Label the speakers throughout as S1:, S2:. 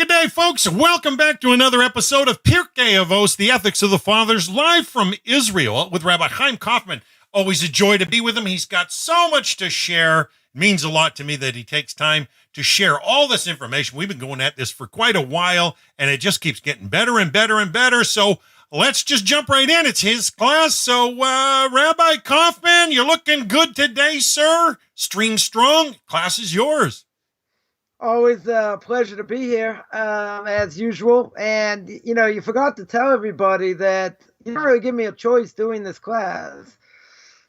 S1: good day, folks. Welcome back to another episode of Pirkei Avos, the Ethics of the Fathers, live from Israel with Rabbi Chaim Coffman. Always a joy to be with him. He's got so much to share. It means a lot to me that he takes time to share all this information. We've been going at this for quite a while, and it just keeps getting better and better and better. So let's just jump right in. It's his class. So, Rabbi Coffman, you're looking good today, sir. String strong. Class is yours.
S2: Always a pleasure to be here, as usual. And, you forgot to tell everybody that you didn't really give me a choice doing this class.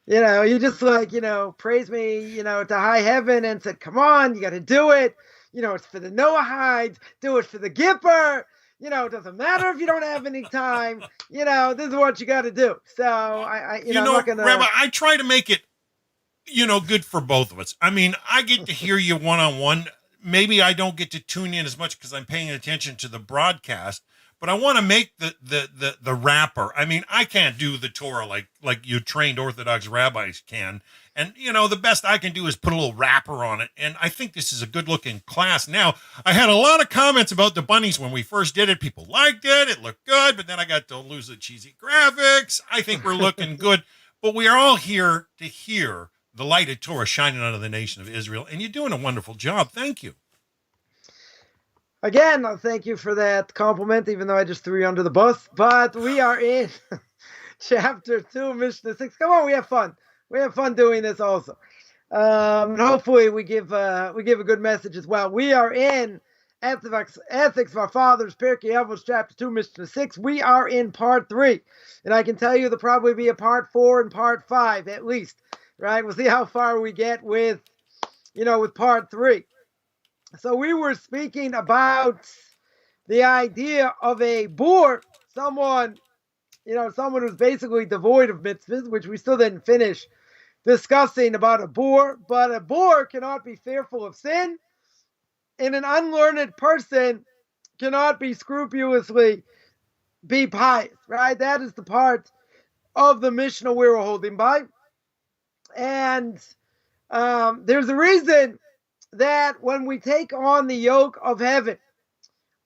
S2: You just praised me, to high heaven and said, come on, you got to do it. It's for the Noahides. Do it for the Gipper. It doesn't matter if you don't have any time. This is what you got to do. So, I'm not going to...
S1: Rabbi, I try to make it, good for both of us. I mean, I get to hear you one-on-one. Maybe I don't get to tune in as much because I'm paying attention to the broadcast, but I want to make the wrapper. I mean, I can't do the Torah like you trained Orthodox rabbis can. And, the best I can do is put a little wrapper on it. And I think this is a good looking class. Now, I had a lot of comments about the bunnies when we first did it. People liked it. It looked good, but then I got to lose the cheesy graphics. I think we're looking good, but we are all here to hear the light of Torah shining out of the nation of Israel, and you're doing a wonderful job. Thank you.
S2: Again, thank you for that compliment, even though I just threw you under the bus. But we are in chapter 2, Mishna 6. Come on, we have fun. We have fun doing this also. And hopefully we give a good message as well. We are in Ethics of Our Fathers, Pirkei Avos, chapter 2, Mishna 6. We are in part 3. And I can tell you there'll probably be a part 4 and part 5 at least. Right, we'll see how far we get with part 3. So we were speaking about the idea of a boor, someone who's basically devoid of mitzvahs, which we still didn't finish discussing about a boor. But a boor cannot be fearful of sin, and an unlearned person cannot be scrupulously be pious. Right, that is the part of the Mishna we were holding by. And there's a reason that when we take on the yoke of heaven,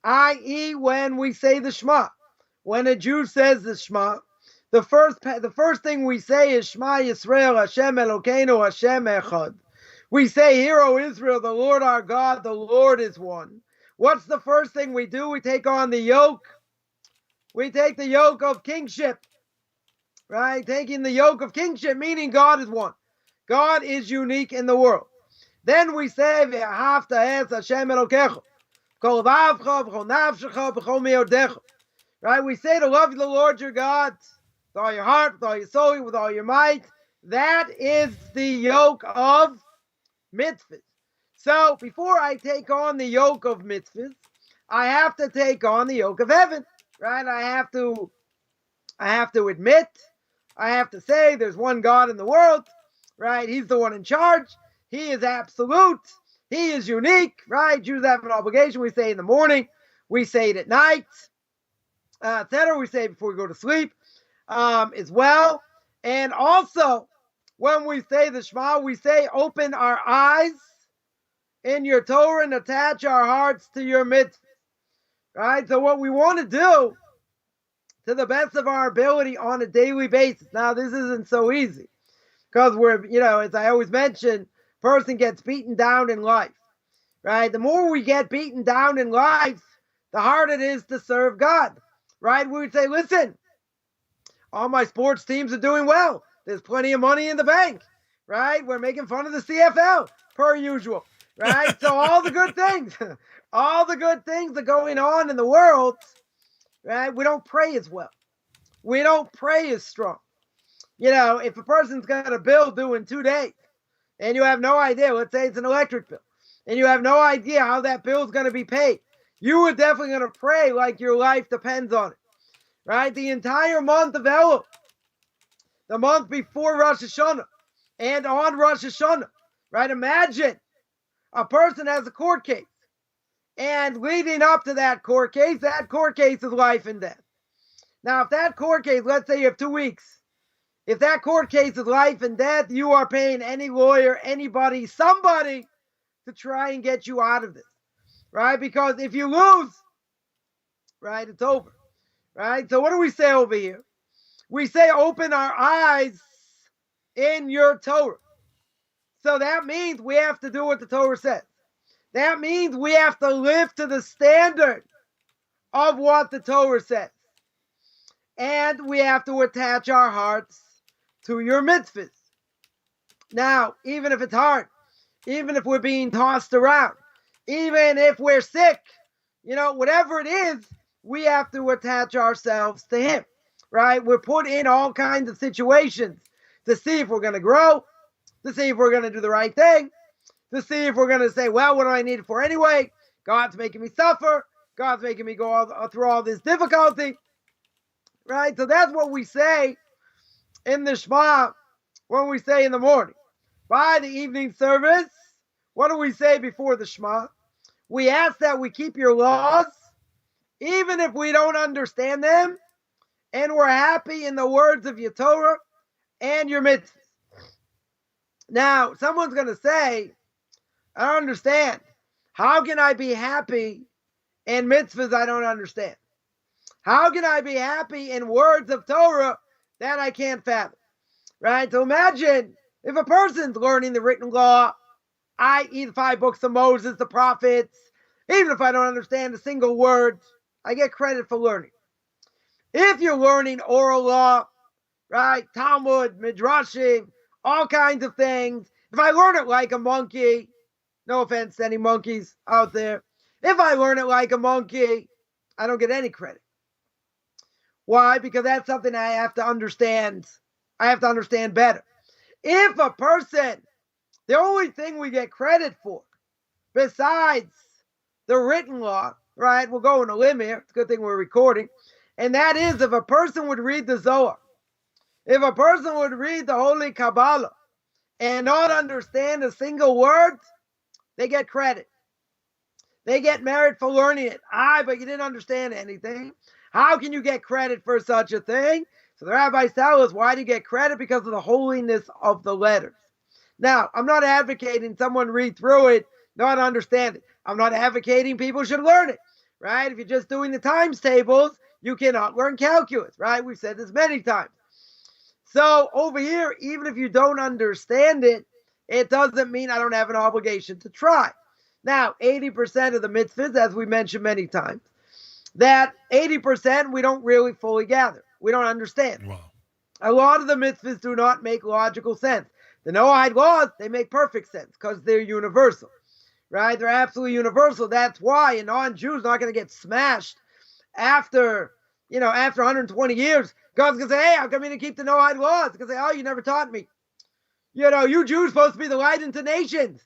S2: i.e. when we say the Shema, when a Jew says the Shema, the first thing we say is Shema Yisrael, Hashem Elokeinu, Hashem Echad. We say, Hear, O Israel, the Lord our God, the Lord is one. What's the first thing we do? We take on the yoke. We take the yoke of kingship. Right? Taking the yoke of kingship, meaning God is one. God is unique in the world. Then we say, V'ahavta es Hashem Elokecha, kol vavcha, v'chol nafshecha, v'chol meodecha. Right? We say to love the Lord your God with all your heart, with all your soul, with all your might. That is the yoke of mitzvahs. So, before I take on the yoke of mitzvahs, I have to take on the yoke of heaven. Right? I have to admit, I have to say there's one God in the world, right? He's the one in charge. He is absolute. He is unique, right? Jews have an obligation. We say in the morning. We say it at night, etc. We say it before we go to sleep as well. And also, when we say the Shema, we say open our eyes in your Torah and attach our hearts to your mitzvah, right? So what we want to do to the best of our ability on a daily basis. Now, this isn't so easy because we're, as I always mention, person gets beaten down in life, right? The more we get beaten down in life, the harder it is to serve God, right? We would say, listen, all my sports teams are doing well. There's plenty of money in the bank, right? We're making fun of the CFL, per usual, right? So all the good things are going on in the world. Right? We don't pray as well. We don't pray as strong. If a person's got a bill due in 2 days and you have no idea, let's say it's an electric bill, and you have no idea how that bill is going to be paid, you are definitely going to pray like your life depends on it. Right? The entire month of Elul, the month before Rosh Hashanah and on Rosh Hashanah, right? Imagine a person has a court case. And leading up to that court case is life and death. Now, if that court case, let's say you have 2 weeks, if that court case is life and death, you are paying any lawyer, anybody, somebody to try and get you out of this. right? Because if you lose, right, it's over, right? So what do we say over here? We say open our eyes in your Torah. So that means we have to do what the Torah says. That means we have to live to the standard of what the Torah says. And we have to attach our hearts to your mitzvahs. Now, even if it's hard, even if we're being tossed around, even if we're sick, whatever it is, we have to attach ourselves to Him, right? We're put in all kinds of situations to see if we're going to grow, to see if we're going to do the right thing, to see if we're going to say, well, what do I need it for anyway? God's making me suffer. God's making me go through all this difficulty, right? So that's what we say in the Shema when we say in the morning. By the evening service, what do we say before the Shema? We ask that we keep your laws, even if we don't understand them, and we're happy in the words of your Torah and your mitzvahs. Now, someone's going to say, I don't understand. How can I be happy in mitzvahs I don't understand? How can I be happy in words of Torah that I can't fathom? Right? So imagine if a person's learning the written law, i.e. the 5 books of Moses, the prophets, even if I don't understand a single word, I get credit for learning. If you're learning oral law, right, Talmud, Midrashim, all kinds of things, if I learn it like a monkey, no offense to any monkeys out there, if I learn it like a monkey, I don't get any credit. Why? Because that's something I have to understand. I have to understand better. If a person, the only thing we get credit for, besides the written law, right, we'll go on a limb here, it's a good thing we're recording, and that is if a person would read the Zohar, if a person would read the Holy Kabbalah and not understand a single word, they get credit. They get merit for learning it. But you didn't understand anything. How can you get credit for such a thing? So the rabbis tell us, why do you get credit? Because of the holiness of the letters. Now, I'm not advocating someone read through it, not understand it. I'm not advocating people should learn it, right? If you're just doing the times tables, you cannot learn calculus, right? We've said this many times. So over here, even if you don't understand it, it doesn't mean I don't have an obligation to try. Now, 80% of the mitzvahs, as we mentioned many times, that 80% we don't really fully gather. We don't understand.
S1: Wow.
S2: A lot of the mitzvahs do not make logical sense. The Noahide laws, they make perfect sense because they're universal, right? They're absolutely universal. That's why a non-Jew is not going to get smashed after 120 years. God's going to say, hey, how come you didn't keep the Noahide laws? He's going to say, oh, you never taught me. You Jews supposed to be the light into nations,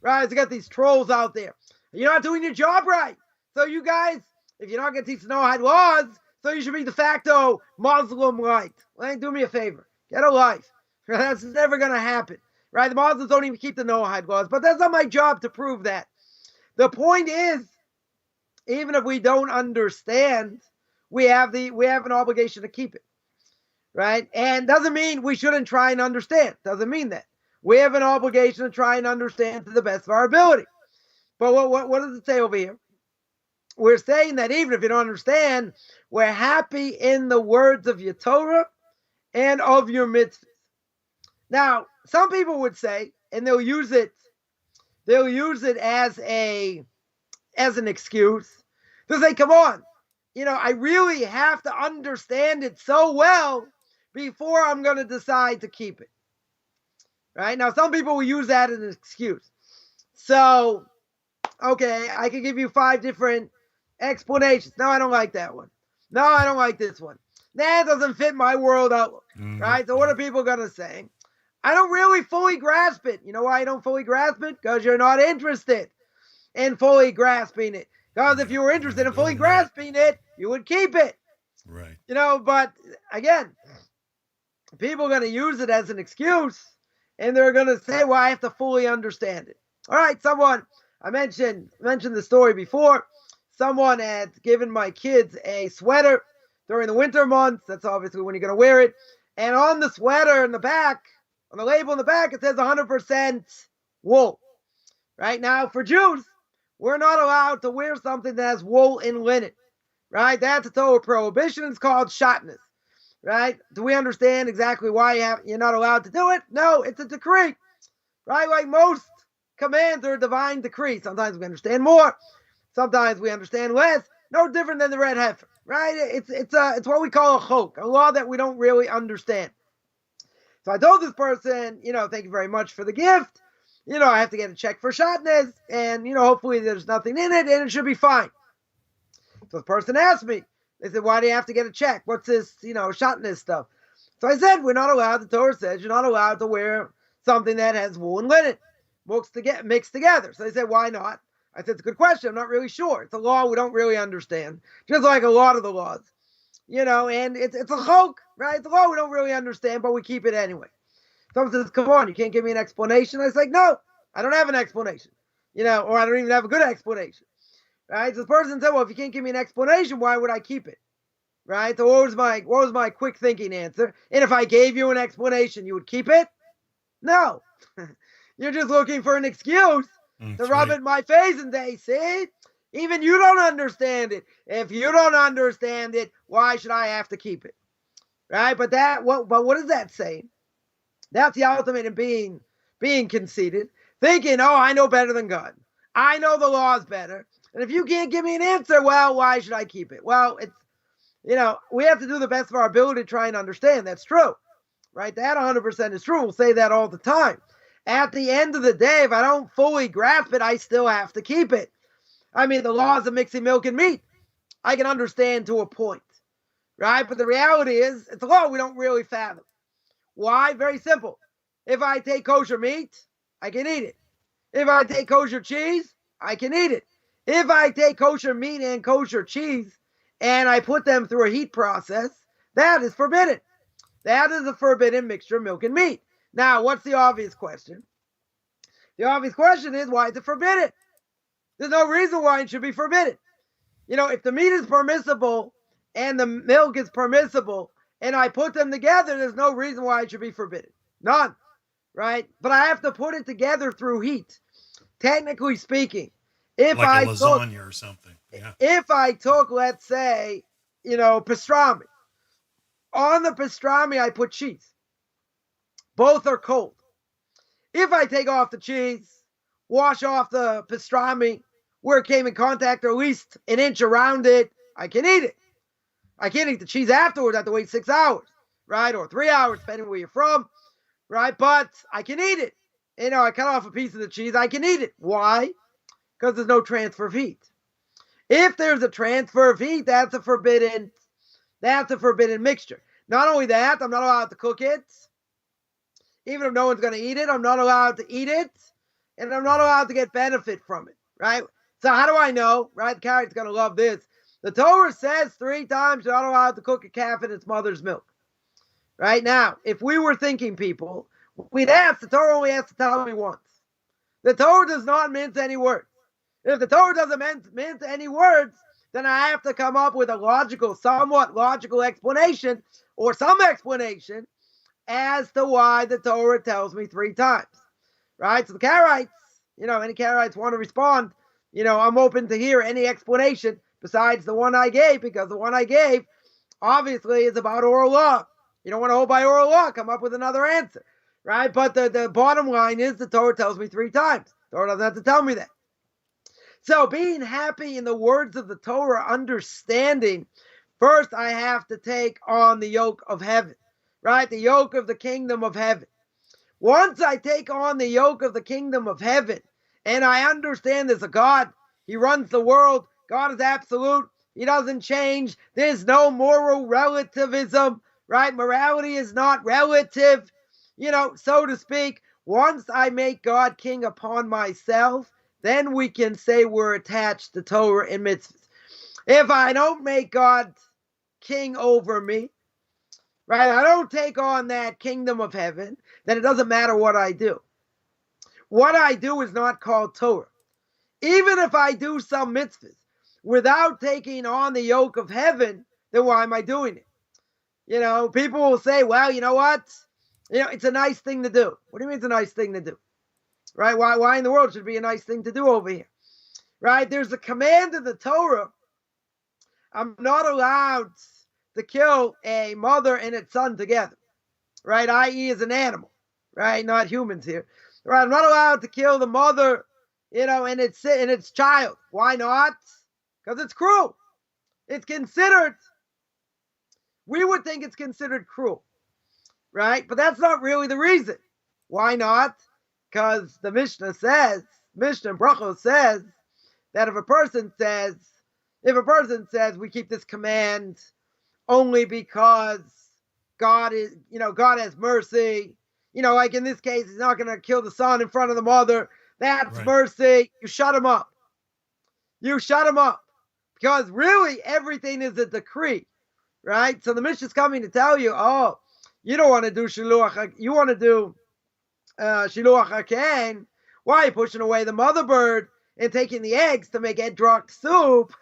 S2: right? So you got these trolls out there. You're not doing your job right. So you guys, if you're not going to teach the Noahide laws, so you should be de facto Muslim light. Well, do me a favor. Get a life. That's never going to happen, right? The Muslims don't even keep the Noahide laws, but that's not my job to prove that. The point is, even if we don't understand, we have an obligation to keep it, right? And doesn't mean we shouldn't try and understand. Doesn't mean that. We have an obligation to try and understand to the best of our ability. But what does it say over here? We're saying that even if you don't understand, we're happy in the words of your Torah and of your mitzvahs. Now, some people would say, and they'll use it as an excuse to say, come on, I really have to understand it so well before I'm going to decide to keep it. Right? Now, some people will use that as an excuse. So, okay, I can give you 5 different explanations. No, I don't like that one. No, I don't like this one. That doesn't fit my world outlook. Right? So what are people going to say? I don't really fully grasp it. You know why I don't fully grasp it? Because you're not interested in fully grasping it. Because if you were interested in fully grasping it, you would keep it.
S1: Right.
S2: But again, people are going to use it as an excuse, and they're going to say, well, I have to fully understand it. All right, I mentioned the story before. Someone had given my kids a sweater during the winter months. That's obviously when you're going to wear it. And on the sweater in the back, on the label in the back, it says 100% wool. Right now, for Jews, we're not allowed to wear something that has wool and linen, right? That's a Torah prohibition. It's called shatnez, right? Do we understand exactly why you're not allowed to do it? No, it's a decree, right? Like most commands are a divine decree. Sometimes we understand more, sometimes we understand less. No different than the red heifer, right? It's what we call a yoke, a law that we don't really understand. So I told this person, thank you very much for the gift. I have to get a check for shatnez, and hopefully there's nothing in it, and it should be fine. So the person asked me, they said, why do you have to get a check? What's this, shatnez stuff? So I said, we're not allowed, the Torah says, you're not allowed to wear something that has wool and linen mixed together. So they said, why not? I said, it's a good question. I'm not really sure. It's a law we don't really understand, just like a lot of the laws, and it's a yoke, right? It's a law we don't really understand, but we keep it anyway. Someone says, come on, you can't give me an explanation. I was like, no, I don't have an explanation, or I don't even have a good explanation, right? So the person said, well, if you can't give me an explanation, why would I keep it, right? So what was my quick thinking answer? And if I gave you an explanation, you would keep it? No. You're just looking for an excuse to rub it in my face and say, see, even you don't understand it. If you don't understand it, why should I have to keep it? Right? But what is that saying? That's the ultimate in being conceited, thinking, oh, I know better than God. I know the laws better. And if you can't give me an answer, well, why should I keep it? Well, it's, we have to do the best of our ability to try and understand. That's true, right? That 100% is true. We'll say that all the time. At the end of the day, if I don't fully grasp it, I still have to keep it. I mean, the laws of mixing milk and meat, I can understand to a point, right? But the reality is, it's a law we don't really fathom. Why? Very simple. If I take kosher meat, I can eat it. If I take kosher cheese, I can eat it. If I take kosher meat and kosher cheese and I put them through a heat process, that is forbidden. That is a forbidden mixture of milk and meat. Now, what's the obvious question? The obvious question is, why is it forbidden? There's no reason why it should be forbidden. If the meat is permissible and the milk is permissible and I put them together, there's no reason why it should be forbidden. None, right? But I have to put it together through heat. Technically speaking, if
S1: like a lasagna or something. Yeah.
S2: If I took, let's say, pastrami. On the pastrami, I put cheese. Both are cold. If I take off the cheese, wash off the pastrami where it came in contact, or at least an inch around it, I can eat it. I can't eat the cheese afterwards. I have to wait 6 hours, right? Or 3 hours, depending where you're from, right? But I can eat it. I cut off a piece of the cheese, I can eat it. Why? Because there's no transfer of heat. If there's a transfer of heat, that's a forbidden mixture. Not only that, I'm not allowed to cook it. Even if no one's going to eat it, I'm not allowed to eat it, and I'm not allowed to get benefit from it, right? So how do I know, right? The Carrot's going to love this. The Torah says 3 times you're not allowed to cook a calf in its mother's milk. Right? Now, if we were thinking people, we'd ask, the Torah only has to tell me once. The Torah does not mince any words. If the Torah doesn't mince any words, then I have to come up with a somewhat logical explanation, or some explanation, as to why the Torah tells me 3 times, right? So the Karaites, any Karaites want to respond, I'm open to hear any explanation besides the one I gave, because the one I gave obviously is about oral law. You don't want to hold by oral law, come up with another answer, right? But the bottom line is the Torah tells me 3 times. The Torah doesn't have to tell me that. So being happy in the words of the Torah, understanding, first I have to take on the yoke of heaven. Right? The yoke of the kingdom of heaven. Once I take on the yoke of the kingdom of heaven, and I understand there's a God, He runs the world, God is absolute, He doesn't change, there's no moral relativism, right? Morality is not relative, so to speak. Once I make God king upon myself, then we can say we're attached to Torah and mitzvahs. If I don't make God king over me, right, I don't take on that kingdom of heaven, then it doesn't matter what I do. What I do is not called Torah. Even if I do some mitzvahs without taking on the yoke of heaven, then why am I doing it? People will say, well, you know what? It's a nice thing to do. What do you mean it's a nice thing to do? Right? Why in the world should it be a nice thing to do over here? right? There's a command in the Torah. I'm not allowed to kill a mother and its son together, right? I.e. as an animal, right? Not humans here, right? I'm not allowed to kill the mother, and its child. Why not? Because it's cruel. It's considered. We would think it's considered cruel, right? But that's not really the reason. Why not? Because the Mishnah in Brachos says that if a person says we keep this command only because God has mercy, like in this case, he's not going to kill the son in front of the mother. That's right. Mercy. You shut him up. Because really everything is a decree, right? So the Mishnah is coming to tell you, you don't want to do shiluach, you want to do shiluach haken. Why are you pushing away the mother bird and taking the eggs to make edrock soup?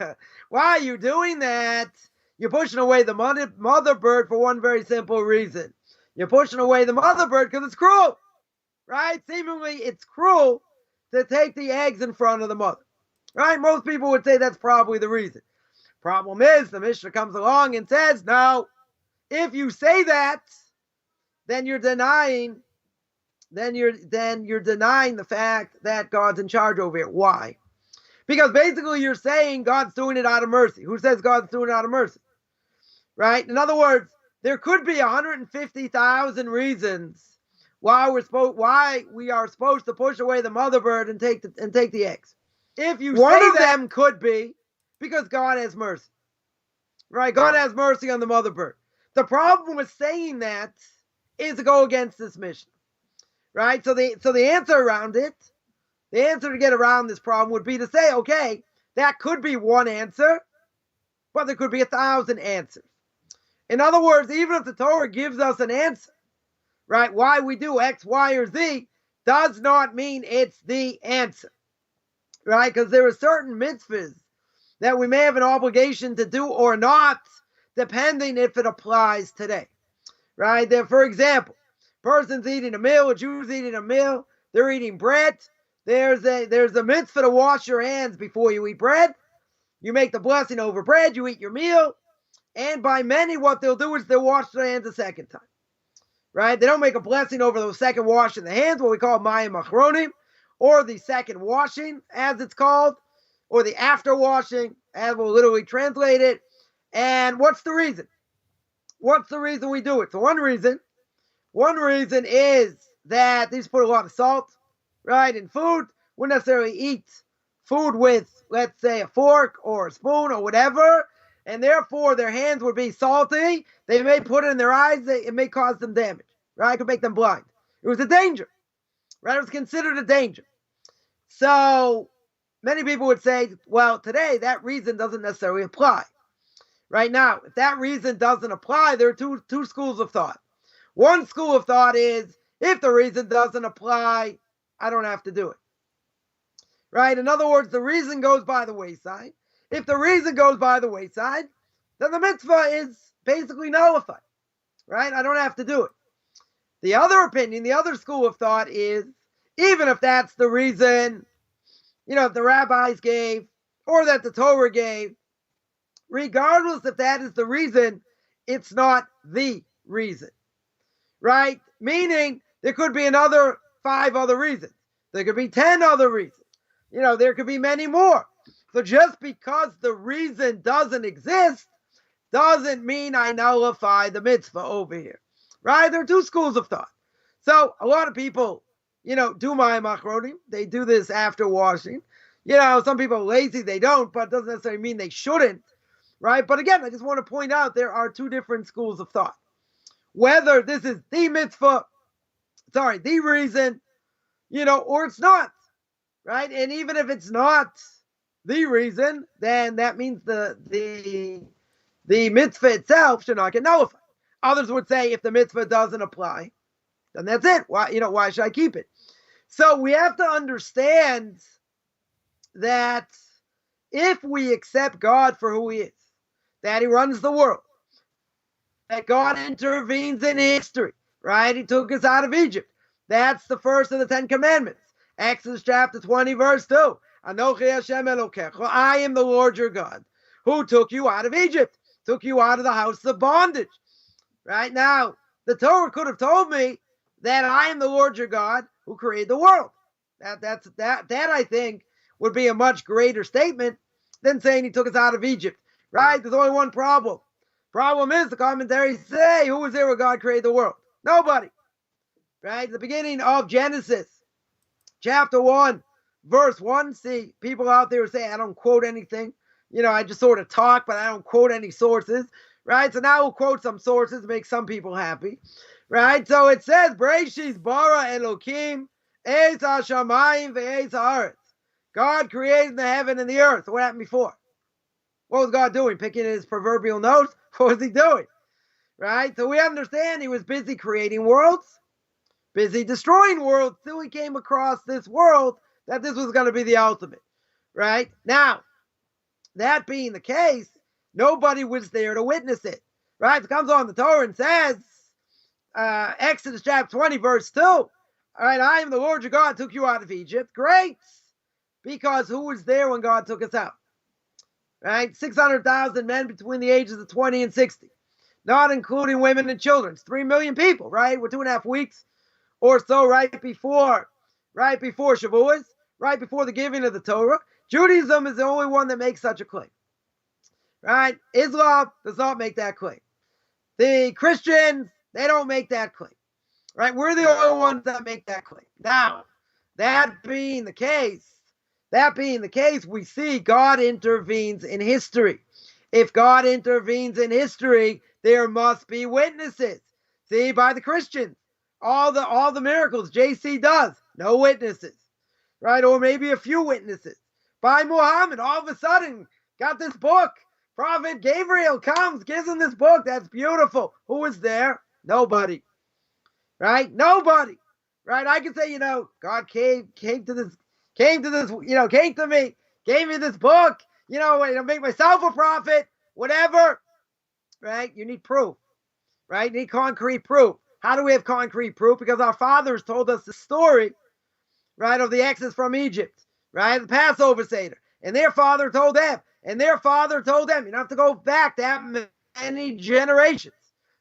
S2: Why are you doing that? You're pushing away the mother bird for one very simple reason. You're pushing away the mother bird because it's cruel, right? Seemingly it's cruel to take the eggs in front of the mother, right? Most people would say that's probably the reason. Problem is, the Mishnah comes along and says, no, if you say that, then you're denying the fact that God's in charge over it. Why? Because basically you're saying God's doing it out of mercy. Who says God's doing it out of mercy? Right? In other words, there could be 150,000 reasons why we are supposed to push away the mother bird and take the eggs. If you one of them could be because God has mercy. Right? God has mercy on the mother bird. The problem with saying that is to go against this Mishnah. Right? So the answer around it, the answer to get around this problem would be to say, okay, that could be one answer, but there could be 1,000 answers. In other words, even if the Torah gives us an answer, right, why we do X, Y, or Z, does not mean it's the answer. Right? Because there are certain mitzvahs that we may have an obligation to do or not, depending if it applies today. Right? There, for example, person's eating a meal, a Jew's eating a meal, they're eating bread. There's a mitzvah to wash your hands before you eat bread. You make the blessing over bread, you eat your meal, and by many, what they'll do is they'll wash their hands a second time. Right? They don't make a blessing over the second wash in the hands, what we call mayim achronim, or the second washing, as it's called, or the after washing, as we'll literally translate it. And what's the reason? What's the reason we do it? So one reason is that these put a lot of salt, right, in food. Wouldn't necessarily eat food with, let's say, a fork or a spoon or whatever, and therefore their hands would be salty. They may put it in their eyes. It may cause them damage, right? It could make them blind. It was a danger, right? It was considered a danger. So many people would say, well, today that reason doesn't necessarily apply. Right now, if that reason doesn't apply, there are two schools of thought. One school of thought is, if the reason doesn't apply, I don't have to do it. Right? In other words, the reason goes by the wayside. If the reason goes by the wayside, then the mitzvah is basically nullified. Right? I don't have to do it. The other opinion, the other school of thought is, even if that's the reason, if the rabbis gave, or that the Torah gave, regardless if that is the reason, it's not the reason. Right? Meaning, there could be another 5 other reasons. There could be 10 other reasons. There could be many more. So just because the reason doesn't exist, doesn't mean I nullify the mitzvah over here. Right? There are two schools of thought. So a lot of people, do mayim achronim. They do this after washing. Some people are lazy, they don't, but it doesn't necessarily mean they shouldn't. Right? But again, I just want to point out there are two different schools of thought. Whether this is the mitzvah, the reason, or it's not. Right? And even if it's not the reason, then that means the mitzvah itself should not get nullified. Others would say if the mitzvah doesn't apply, then that's it. Why should I keep it? So we have to understand that if we accept God for who he is, that he runs the world, that God intervenes in history, right? He took us out of Egypt. That's the first of the 10 commandments. Exodus chapter 20, verse 2. Anochi Hashem Elokecha, I am the Lord your God, who took you out of Egypt, took you out of the house of bondage. Right now, the Torah could have told me that I am the Lord your God who created the world. That I think would be a much greater statement than saying he took us out of Egypt. Right? There's only one problem. Problem is, the commentaries say, who was there when God created the world? Nobody. Right? The beginning of Genesis, chapter 1, verse 1. See, people out there say, I don't quote anything. I just sort of talk, but I don't quote any sources. Right? So now we'll quote some sources to make some people happy. Right? So it says, Bereshis bara Elokim es hashamayim ve'es haaretz. God created the heaven and the earth. What happened before? What was God doing? Picking his proverbial nose? What was he doing? Right? So we understand he was busy creating worlds, busy destroying worlds, till he came across this world that this was going to be the ultimate. Right? Now, that being the case, nobody was there to witness it. Right? It comes on the Torah and says, Exodus chapter 20, verse 2. All right, I am the Lord your God, took you out of Egypt. Great. Because who was there when God took us out? Right? 600,000 men between the ages of 20 and 60. Not including women and children. It's 3 million people, right? We're 2.5 weeks or so right before Shavuos, right before the giving of the Torah. Judaism is the only one that makes such a claim. Right? Islam does not make that claim. The Christians, they don't make that claim. Right? We're the only ones that make that claim. Now, that being the case, we see God intervenes in history. If God intervenes in history, there must be witnesses. See, by the Christians, all the miracles JC does, no witnesses. Right? Or maybe a few witnesses. By Muhammad, all of a sudden, got this book. Prophet Gabriel comes, gives him this book. That's beautiful. Who was there? Nobody. Right? Nobody. Right? I can say, God came to me, gave me this book, make myself a prophet, whatever. Right? You need proof. Right? You need concrete proof. How do we have concrete proof? Because our fathers told us the story, right, of the exodus from Egypt, right? The Passover Seder. And their father told them. And their father told them. You don't have to go back that many generations.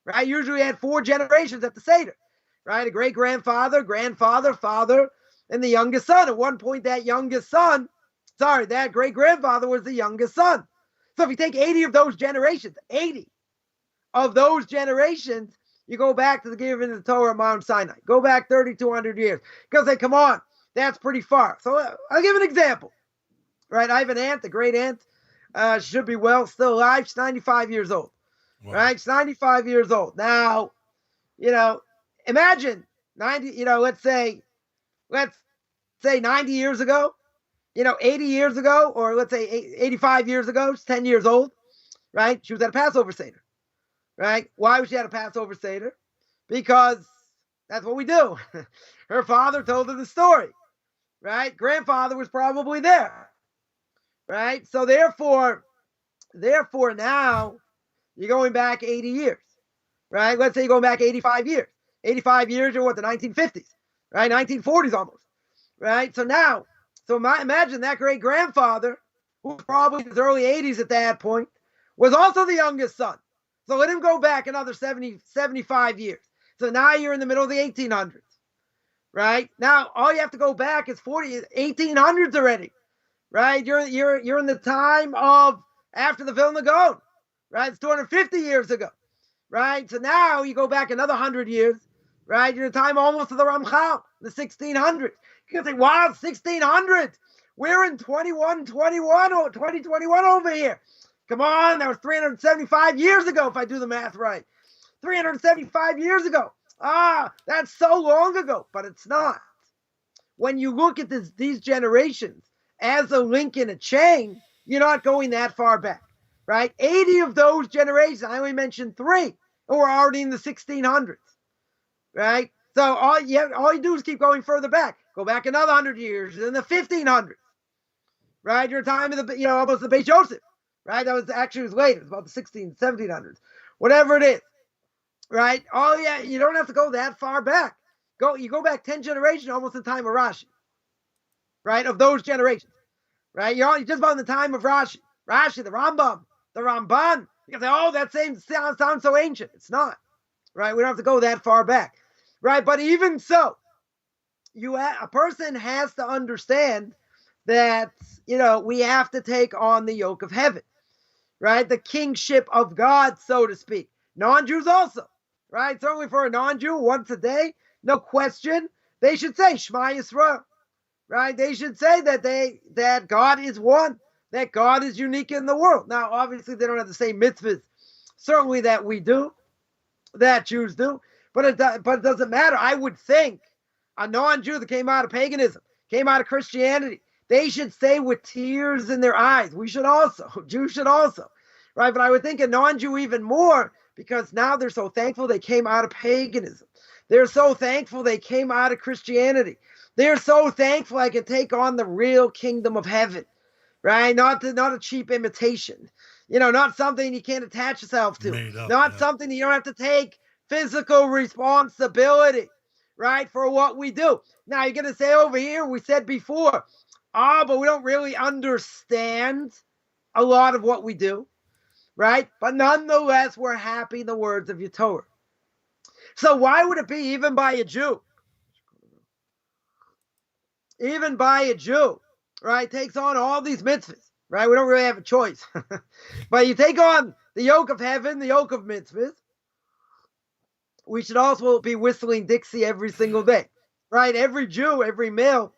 S2: Right? Usually we had 4 generations at the Seder. Right? A great-grandfather, grandfather, father, and the youngest son. At one point, that great-grandfather was the youngest son. So if you take 80 of those generations, you go back to the giving of the Torah at Mount Sinai. Go back 3,200 years. Because they come on, that's pretty far. So I'll give an example. Right? I have an aunt, a great aunt. She should be still alive. She's 95 years old. Wow. Right? She's 95 years old. Now, imagine 90, let's say 90 years ago, 80 years ago, or let's say 85 years ago, she's 10 years old, right? She was at a Passover Seder, right? Why was she at a Passover Seder? Because that's what we do. Her father told her the story, right? Grandfather was probably there, right? So therefore now you're going back 80 years, right? Let's say you're going back 85 years. 85 years or the 1950s, right? 1940s almost, right? So imagine that great-grandfather, who was probably in his early 80s at that point, was also the youngest son. So let him go back another 75 years. So now you're in the middle of the 1800s, right? Now all you have to go back is 1800s already, right? You're in the time of after the Vilna Gaon, right? It's 250 years ago, right? So now you go back another 100 years, right? You're in time almost to the Ramchal, the 1600s. You can say, wow, 1600s. We're in 2021 over here. Come on, that was 375 years ago, if I do the math right. 375 years ago. That's so long ago, but it's not. When you look at these generations as a link in a chain, you're not going that far back, right? 80 of those generations, I only mentioned 3, who were already in the 1600s, right? So all you do is keep going further back. Go back another 100 years in the 1500s, right? Your time of the, almost the Beit Joseph, right? That was later. It was about the 1700s, whatever it is, right? You don't have to go that far back. You go back 10 generations, almost in time of Rashi, right? Of those generations. right? You're just about in the time of Rashi, the Rambam, the Ramban. You can say, oh, that sounds so ancient. It's not, right? We don't have to go that far back, right? But even so, a person has to understand that, we have to take on the yoke of heaven, right? The kingship of God, so to speak. Non-Jews also, right? Certainly for a non-Jew, once a day, no question, they should say Shema Yisrael, right? They should say that God is one, that God is unique in the world. Now, obviously, they don't have the same mitzvahs, certainly that we do, that Jews do, but it doesn't matter. I would think a non-Jew that came out of paganism, came out of Christianity, they should say with tears in their eyes. We should also, Jews should also, right? But I would think a non-Jew even more, because now they're so thankful they came out of paganism. They're so thankful they came out of Christianity. They're so thankful I can take on the real kingdom of heaven, right? Not a cheap imitation, not something you can't attach yourself to, something you don't have to take physical responsibility, right, for what we do. Now, you're going to say over here, we said before, but we don't really understand a lot of what we do, right? But nonetheless, we're happy in the words of your Torah. So why would it be even by a Jew? Even by a Jew, right, takes on all these mitzvahs, right? We don't really have a choice. But you take on the yoke of heaven, the yoke of mitzvahs. We should also be whistling Dixie every single day, right? Every Jew, every male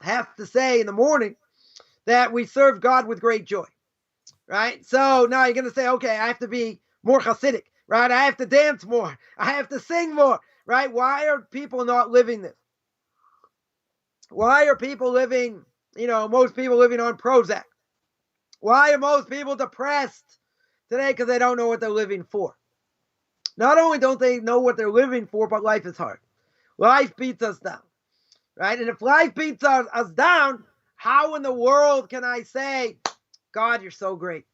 S2: has to say in the morning that we serve God with great joy, right? So now you're going to say, okay, I have to be more Hasidic, right? I have to dance more. I have to sing more, right? Why are people not living this? Why are people living, most people living on Prozac? Why are most people depressed today? Because they don't know what they're living for. Not only don't they know what they're living for, but life is hard. Life beats us down, right? And if life beats us down, how in the world can I say, God, you're so great?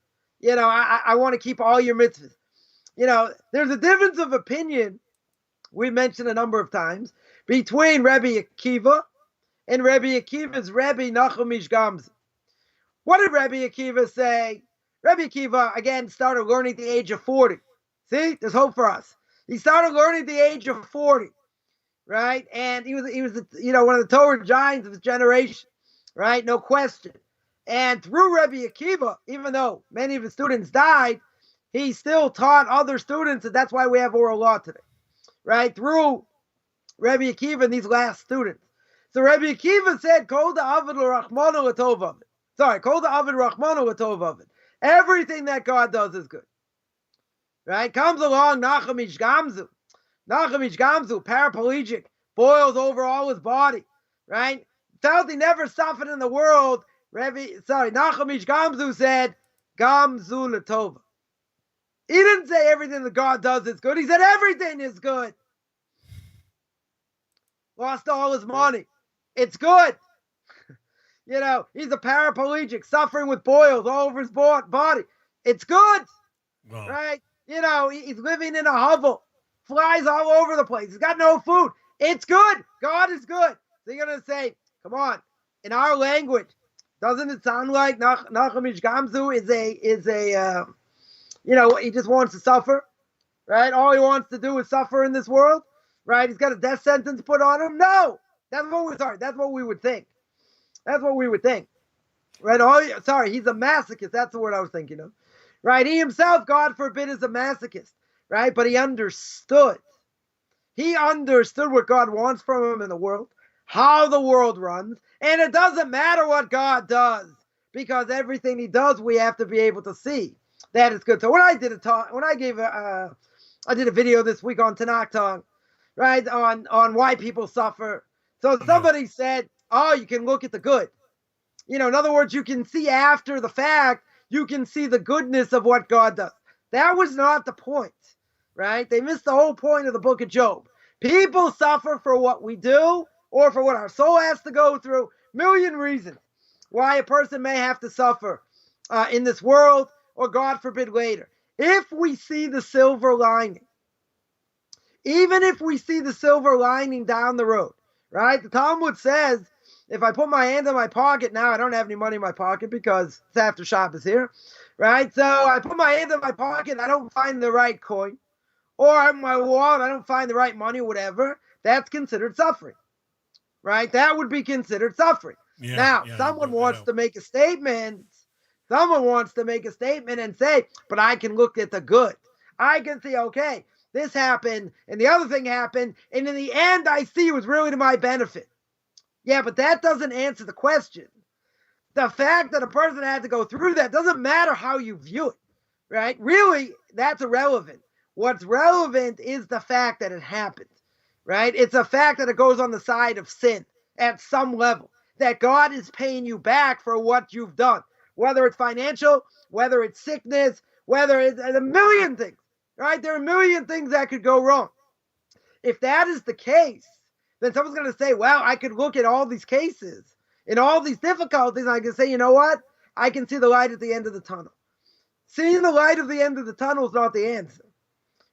S2: I want to keep all your mitzvahs. There's a difference of opinion, we mentioned a number of times, between Rabbi Akiva and Rabbi Akiva's Rabbi Nachum Ish Gamzu. What did Rabbi Akiva say? Rabbi Akiva, again, started learning at the age of 40. See, there's hope for us. He started learning at the age of 40, right? And he was one of the Torah giants of his generation, right? No question. And through Rabbi Akiva, even though many of his students died, he still taught other students, and that's why we have oral law today, right? Through Rabbi Akiva and these last students. So Rabbi Akiva said, Kol da'avid l'rachmanu l'tov avid. Sorry, Kol da'avid l'rachmanu l'tov avid. Everything that God does is good. Right? Comes along Nachum Ish Gamzu. Nachum Ish Gamzu, paraplegic, boils over all his body. Right? Felt he never suffered in the world. Nachum Ish Gamzu said, Gamzu l'tova. He didn't say everything that God does is good. He said everything is good. Lost all his money. It's good. He's a paraplegic, suffering with boils all over his body. It's good. Wow. Right? He's living in a hovel, flies all over the place. He's got no food. It's good. God is good. So you're going to say, come on, in our language, doesn't it sound like Nachum Ish Gamzu is a he just wants to suffer, right? All he wants to do is suffer in this world, right? He's got a death sentence put on him. No, that's what we would think. That's what we would think, right? He's a masochist. That's the word I was thinking of. Right? He himself, God forbid, is a masochist, right? But he understood. He understood what God wants from him in the world, how the world runs, and it doesn't matter what God does, because everything he does, we have to be able to see that it's good. So when I did I did a video this week on Tanakh Talk, right, on why people suffer. So somebody said, oh, you can look at the good. In other words, you can see after the fact, you can see the goodness of what God does. That was not the point, right? They missed the whole point of the book of Job. People suffer for what we do or for what our soul has to go through. Million reasons why a person may have to suffer in this world or, God forbid, later. If we see the silver lining, even if we see the silver lining down the road, right? The Talmud says If I put my hand in my pocket now, I don't have any money in my pocket because it's after Shabbos here, right? So I put my hand in my pocket, I don't find the right coin, or in my wallet, I don't find the right money, whatever. That's considered suffering, right? That would be considered suffering.
S1: Yeah,
S2: Now,
S1: yeah,
S2: someone wants to make a statement. Someone wants to make a statement and say, but I can look at the good. I can see, okay, this happened and the other thing happened. And in the end, I see it was really to my benefit. Yeah, but that doesn't answer the question. The fact that a person had to go through that doesn't matter how you view it, right? Really, that's irrelevant. What's relevant is the fact that it happened, right? It's a fact that it goes on the side of sin at some level, that God is paying you back for what you've done. Whether it's financial, whether it's sickness, whether it's a million things, right? There are a million things that could go wrong. If that is the case, then someone's going to say, well, I could look at all these cases and all these difficulties, and I can say, you know what? I can see the light at the end of the tunnel. Seeing the light at the end of the tunnel is not the answer,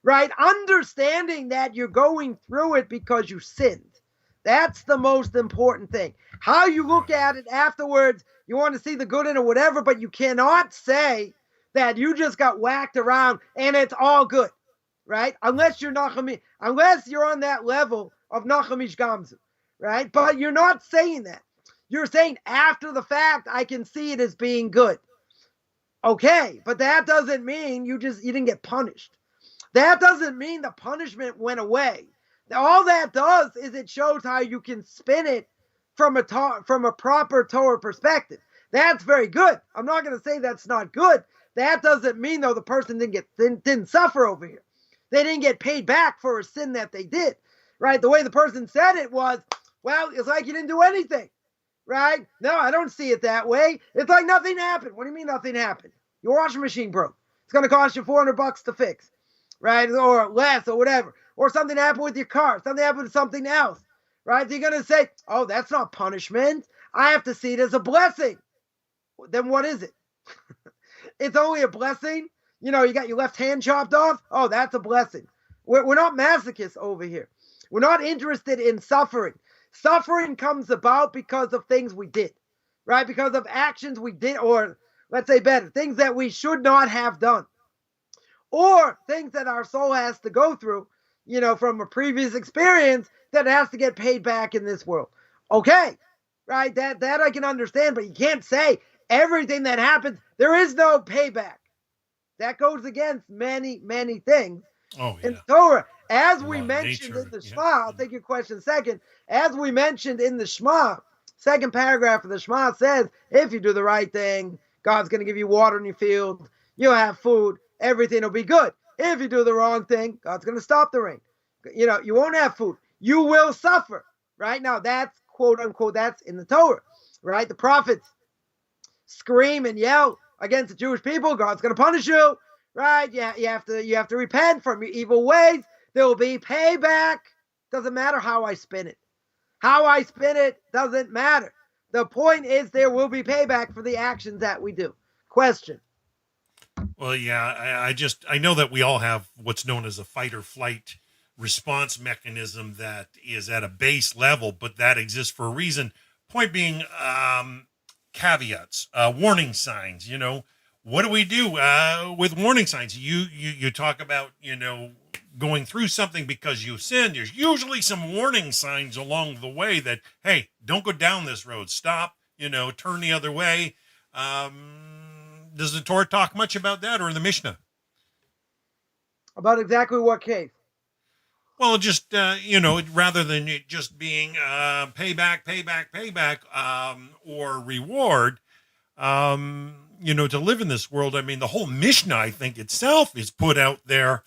S2: right? Understanding that you're going through it because you sinned. That's the most important thing. How you look at it afterwards, you want to see the good in it, whatever, but you cannot say that you just got whacked around and it's all good, right? Unless you're unless you're on that level of Nachamish Gamzu, right? But you're not saying that. You're saying after the fact, I can see it as being good. Okay, but that doesn't mean you didn't get punished. That doesn't mean the punishment went away. All that does is it shows how you can spin it from a proper Torah perspective. That's very good. I'm not going to say that's not good. That doesn't mean, though, the person didn't suffer over here. They didn't get paid back for a sin that they did, right? The way the person said it was, well, it's like you didn't do anything, right? No, I don't see it that way. It's like nothing happened. What do you mean nothing happened? Your washing machine broke. It's going to cost you $400 to fix, right? Or less or whatever. Or something happened with your car. Something happened with something else, right? So you're going to say, oh, that's not punishment. I have to see it as a blessing. Then what is it? It's only a blessing. You know, you got your left hand chopped off. Oh, that's a blessing. We're not masochists over here. We're not interested in suffering. Suffering comes about because of things we did, right? Because of actions we did, or let's say better, things that we should not have done, or things that our soul has to go through, you know, from a previous experience that has to get paid back in this world. Okay, right? That I can understand, but you can't say everything that happens, there is no payback. That goes against many, many things in Torah. As we mentioned in the Shema, I'll take your question second. As we mentioned in the Shema, second paragraph of the Shema says, if you do the right thing, God's going to give you water in your field, you'll have food, everything will be good. If you do the wrong thing, God's going to stop the rain. You know, you won't have food. You will suffer, right? Now, that's quote unquote, that's in the Torah, right? The prophets scream and yell against the Jewish people. God's going to punish you, right? Yeah, you have to repent from your evil ways. There will be payback. Doesn't matter how I spin it. How I spin it doesn't matter. The point is there will be payback for the actions that we do. Question.
S1: Well, yeah, I know that we all have what's known as a fight or flight response mechanism that is at a base level, but that exists for a reason. Point being, caveats, warning signs. You know, what do we do with warning signs? You talk about, you know, going through something because you sinned. There's usually some warning signs along the way that, hey, don't go down this road. Stop. You know, turn the other way. Does the Torah talk much about that, or in the Mishna?
S2: About exactly what case?
S1: Well, just, you know, rather than it just being payback, or reward, you know, to live in this world. I mean, the whole Mishnah, I think, itself is put out there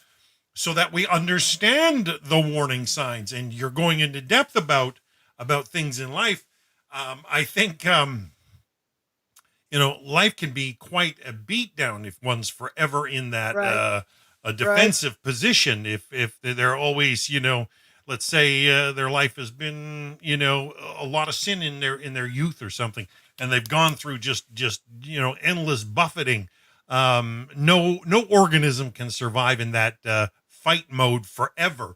S1: so that we understand the warning signs, and you're going into depth about things in life. I think, you know, life can be quite a beatdown if one's forever in that a defensive position. If they're always, you know, let's say their life has been, you know, a lot of sin in their youth or something, and they've gone through just you know, endless buffeting. No organism can survive in that fight mode forever.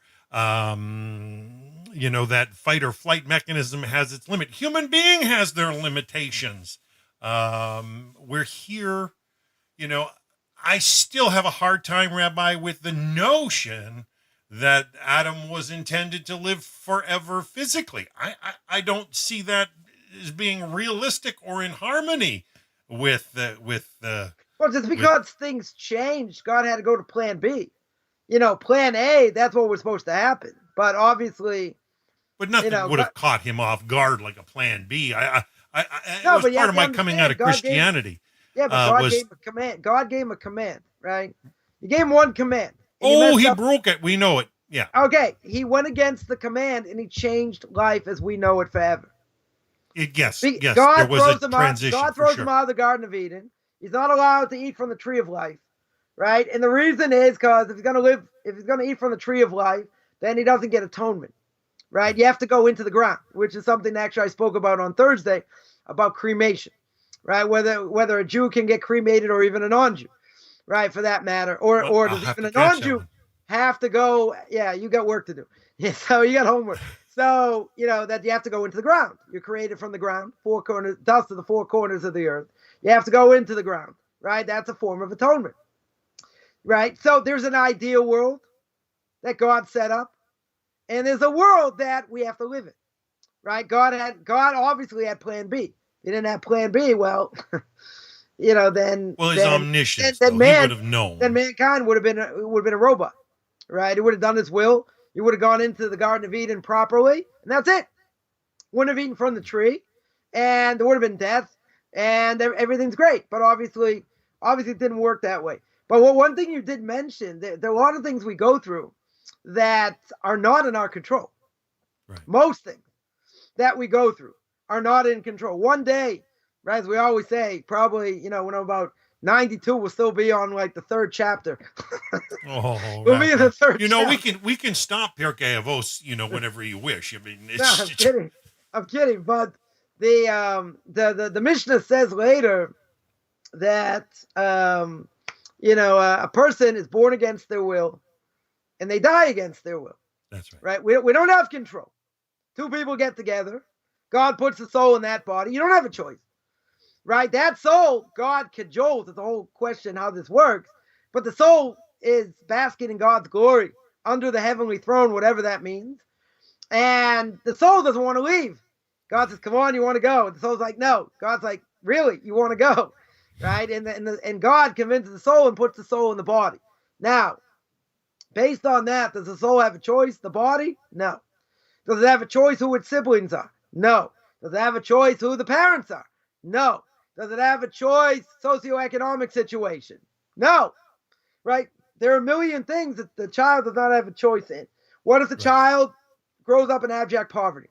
S1: that fight or flight mechanism has its limit. Human being has their limitations. We're here, I still have a hard time, Rabbi, with the notion that Adam was intended to live forever physically. I don't see that as being realistic or in harmony with the.
S2: Well, just because things changed, God had to go to plan B. Plan A, that's what was supposed to happen. But obviously,
S1: but nothing would have caught him off guard like a plan B. It
S2: No,
S1: was
S2: but you
S1: part
S2: have
S1: of
S2: to
S1: my coming
S2: understand,
S1: out of
S2: God
S1: Christianity.
S2: Yeah, but God
S1: was
S2: gave him a command. God gave him a command, right? He gave him one command.
S1: he broke it. We know it. Yeah.
S2: Okay, he went against the command and he changed life as we know it forever.
S1: Yes.
S2: God
S1: There was
S2: throws
S1: a
S2: him
S1: transition.
S2: God throws him out of the Garden of Eden. He's not allowed to eat from the tree of life, right? And the reason is because if he's going to eat from the tree of life, then he doesn't get atonement, right? You have to go into the ground, which is something actually I spoke about on Thursday about cremation, right? Whether a Jew can get cremated or even a non-Jew, right? For that matter, or does even a non-Jew have to go? Yeah, you got work to do. Yeah, so you got homework. So, that you have to go into the ground. You're created from the ground, four corners, dust of the four corners of the earth. You have to go into the ground, right? That's a form of atonement, right? So there's an ideal world that God set up, and there's a world that we have to live in, right? God obviously had plan B. He didn't have plan B. Well, then.
S1: Well, he's omniscient.
S2: Then
S1: he would have known.
S2: Then mankind would have been a robot, right? He would have done his will. He would have gone into the Garden of Eden properly, and that's it. Wouldn't have eaten from the tree, and there would have been death, and everything's great. But obviously it didn't work that way. But one thing you did mention, there are a lot of things we go through that are not in our control.
S1: Right.
S2: Most things that we go through are not in control. One day, right, as we always say, probably, when I'm about 92, we'll still be on like the third chapter. We'll be in the third chapter.
S1: we can stop Pirkei Avos, whenever you wish. I mean,
S2: I'm kidding. But the Mishna says later that a person is born against their will and they die against their will.
S1: That's right.
S2: Right? We don't have control. Two people get together. God puts the soul in that body. You don't have a choice. Right? That soul, God cajoles. It's a whole question how this works. But the soul is basking in God's glory under the heavenly throne, whatever that means. And the soul doesn't want to leave. God says, come on, you want to go? And the soul's like, no. God's like, really? You want to go? Right? And God convinces the soul and puts the soul in the body. Now, based on that, does the soul have a choice? The body? No. Does it have a choice who its siblings are? No. Does it have a choice who the parents are? No. Does it have a choice socioeconomic situation? No. Right? There are a million things that the child does not have a choice in. What if the child grows up in abject poverty?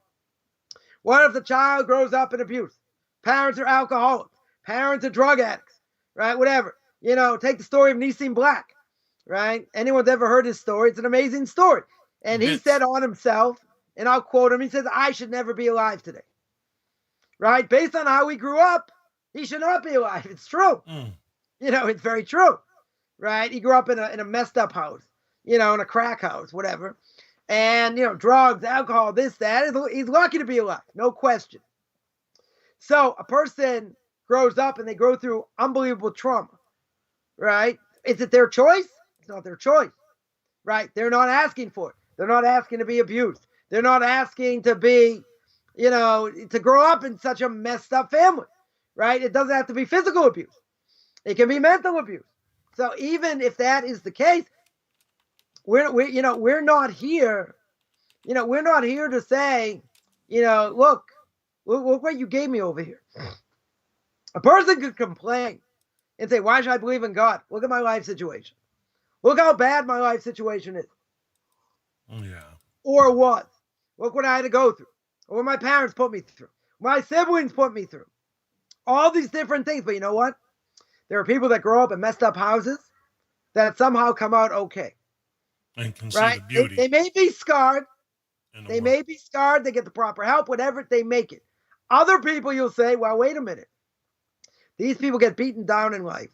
S2: What if the child grows up in abuse? Parents are alcoholics. Parents are drug addicts. Right? Whatever. Take the story of Nissim Black. Right? Anyone's ever heard his story? It's an amazing story. And he said on himself, and I'll quote him, he says, I should never be alive today. Right? Based on how he grew up, he should not be alive. It's true. It's very true. Right? He grew up in a messed up house, in a crack house, whatever. And, drugs, alcohol, this, that. He's lucky to be alive. No question. So a person grows up and they go through unbelievable trauma. Right? Is it their choice? It's not their choice. Right? They're not asking for it. They're not asking to be abused. They're not asking to be, to grow up in such a messed up family. Right? It doesn't have to be physical abuse. It can be mental abuse. So even if that is the case, we're not here. We're not here to say, look what you gave me over here. A person could complain and say, why should I believe in God? Look at my life situation. Look how bad my life situation is.
S1: Yeah.
S2: Or was. Look what I had to go through. Or what my parents put me through. My siblings put me through. All these different things. But you know what? There are people that grow up in messed up houses that somehow come out okay.
S1: And can see the beauty.
S2: They may be scarred. They may be scarred. They get the proper help, whatever, they make it. Other people, you'll say, well, wait a minute. These people get beaten down in life.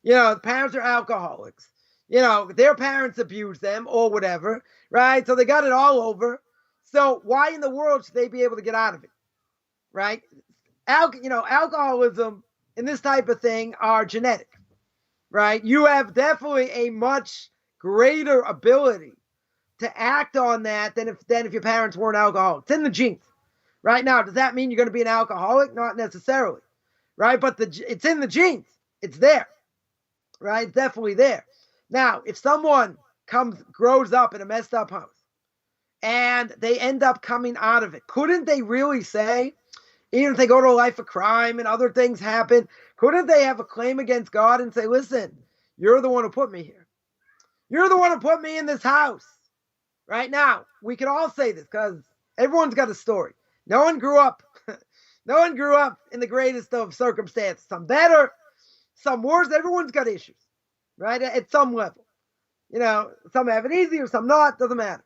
S2: The parents are alcoholics. Their parents abuse them or whatever, right? So they got it all over. So why in the world should they be able to get out of it, right? Alcoholism and this type of thing are genetic, right? You have definitely a much greater ability to act on that than if your parents weren't alcoholics. It's in the genes. Right now, does that mean you're going to be an alcoholic? Not necessarily, right? But it's in the genes. It's there, right? It's definitely there. Now, if someone grows up in a messed up house and they end up coming out of it, couldn't they really say, even if they go to a life of crime and other things happen, couldn't they have a claim against God and say, listen, you're the one who put me here. You're the one who put me in this house. Right now, we can all say this because everyone's got a story. No one grew up in the greatest of circumstances. Some better, some worse. Everyone's got issues, right? At some level. Some have it easier, some not, doesn't matter.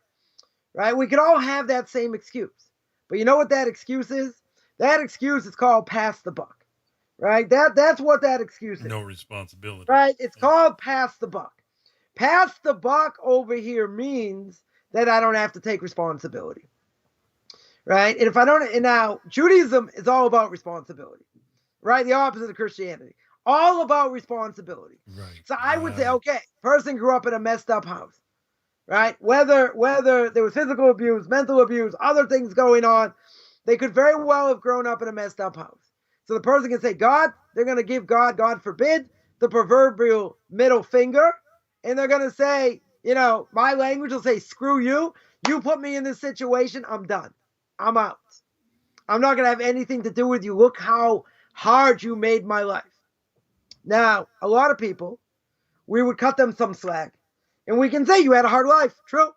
S2: Right? We could all have that same excuse. But you know what that excuse is? That excuse is called pass the buck. Right? That's what that excuse is.
S1: No responsibility.
S2: Right? It's called pass the buck. Pass the buck over here means that I don't have to take responsibility. Right? And if I don't, and now Judaism is all about responsibility. Right? The opposite of Christianity. All about responsibility.
S1: Right.
S2: So I would say, okay, person grew up in a messed up house. Right? Whether there was physical abuse, mental abuse, other things going on, they could very well have grown up in a messed up house. So the person can say, God, they're going to give God forbid, the proverbial middle finger. And they're going to say, my language will say, screw you. You put me in this situation. I'm done. I'm out. I'm not going to have anything to do with you. Look how hard you made my life. Now, a lot of people, we would cut them some slack. And we can say you had a hard life. True.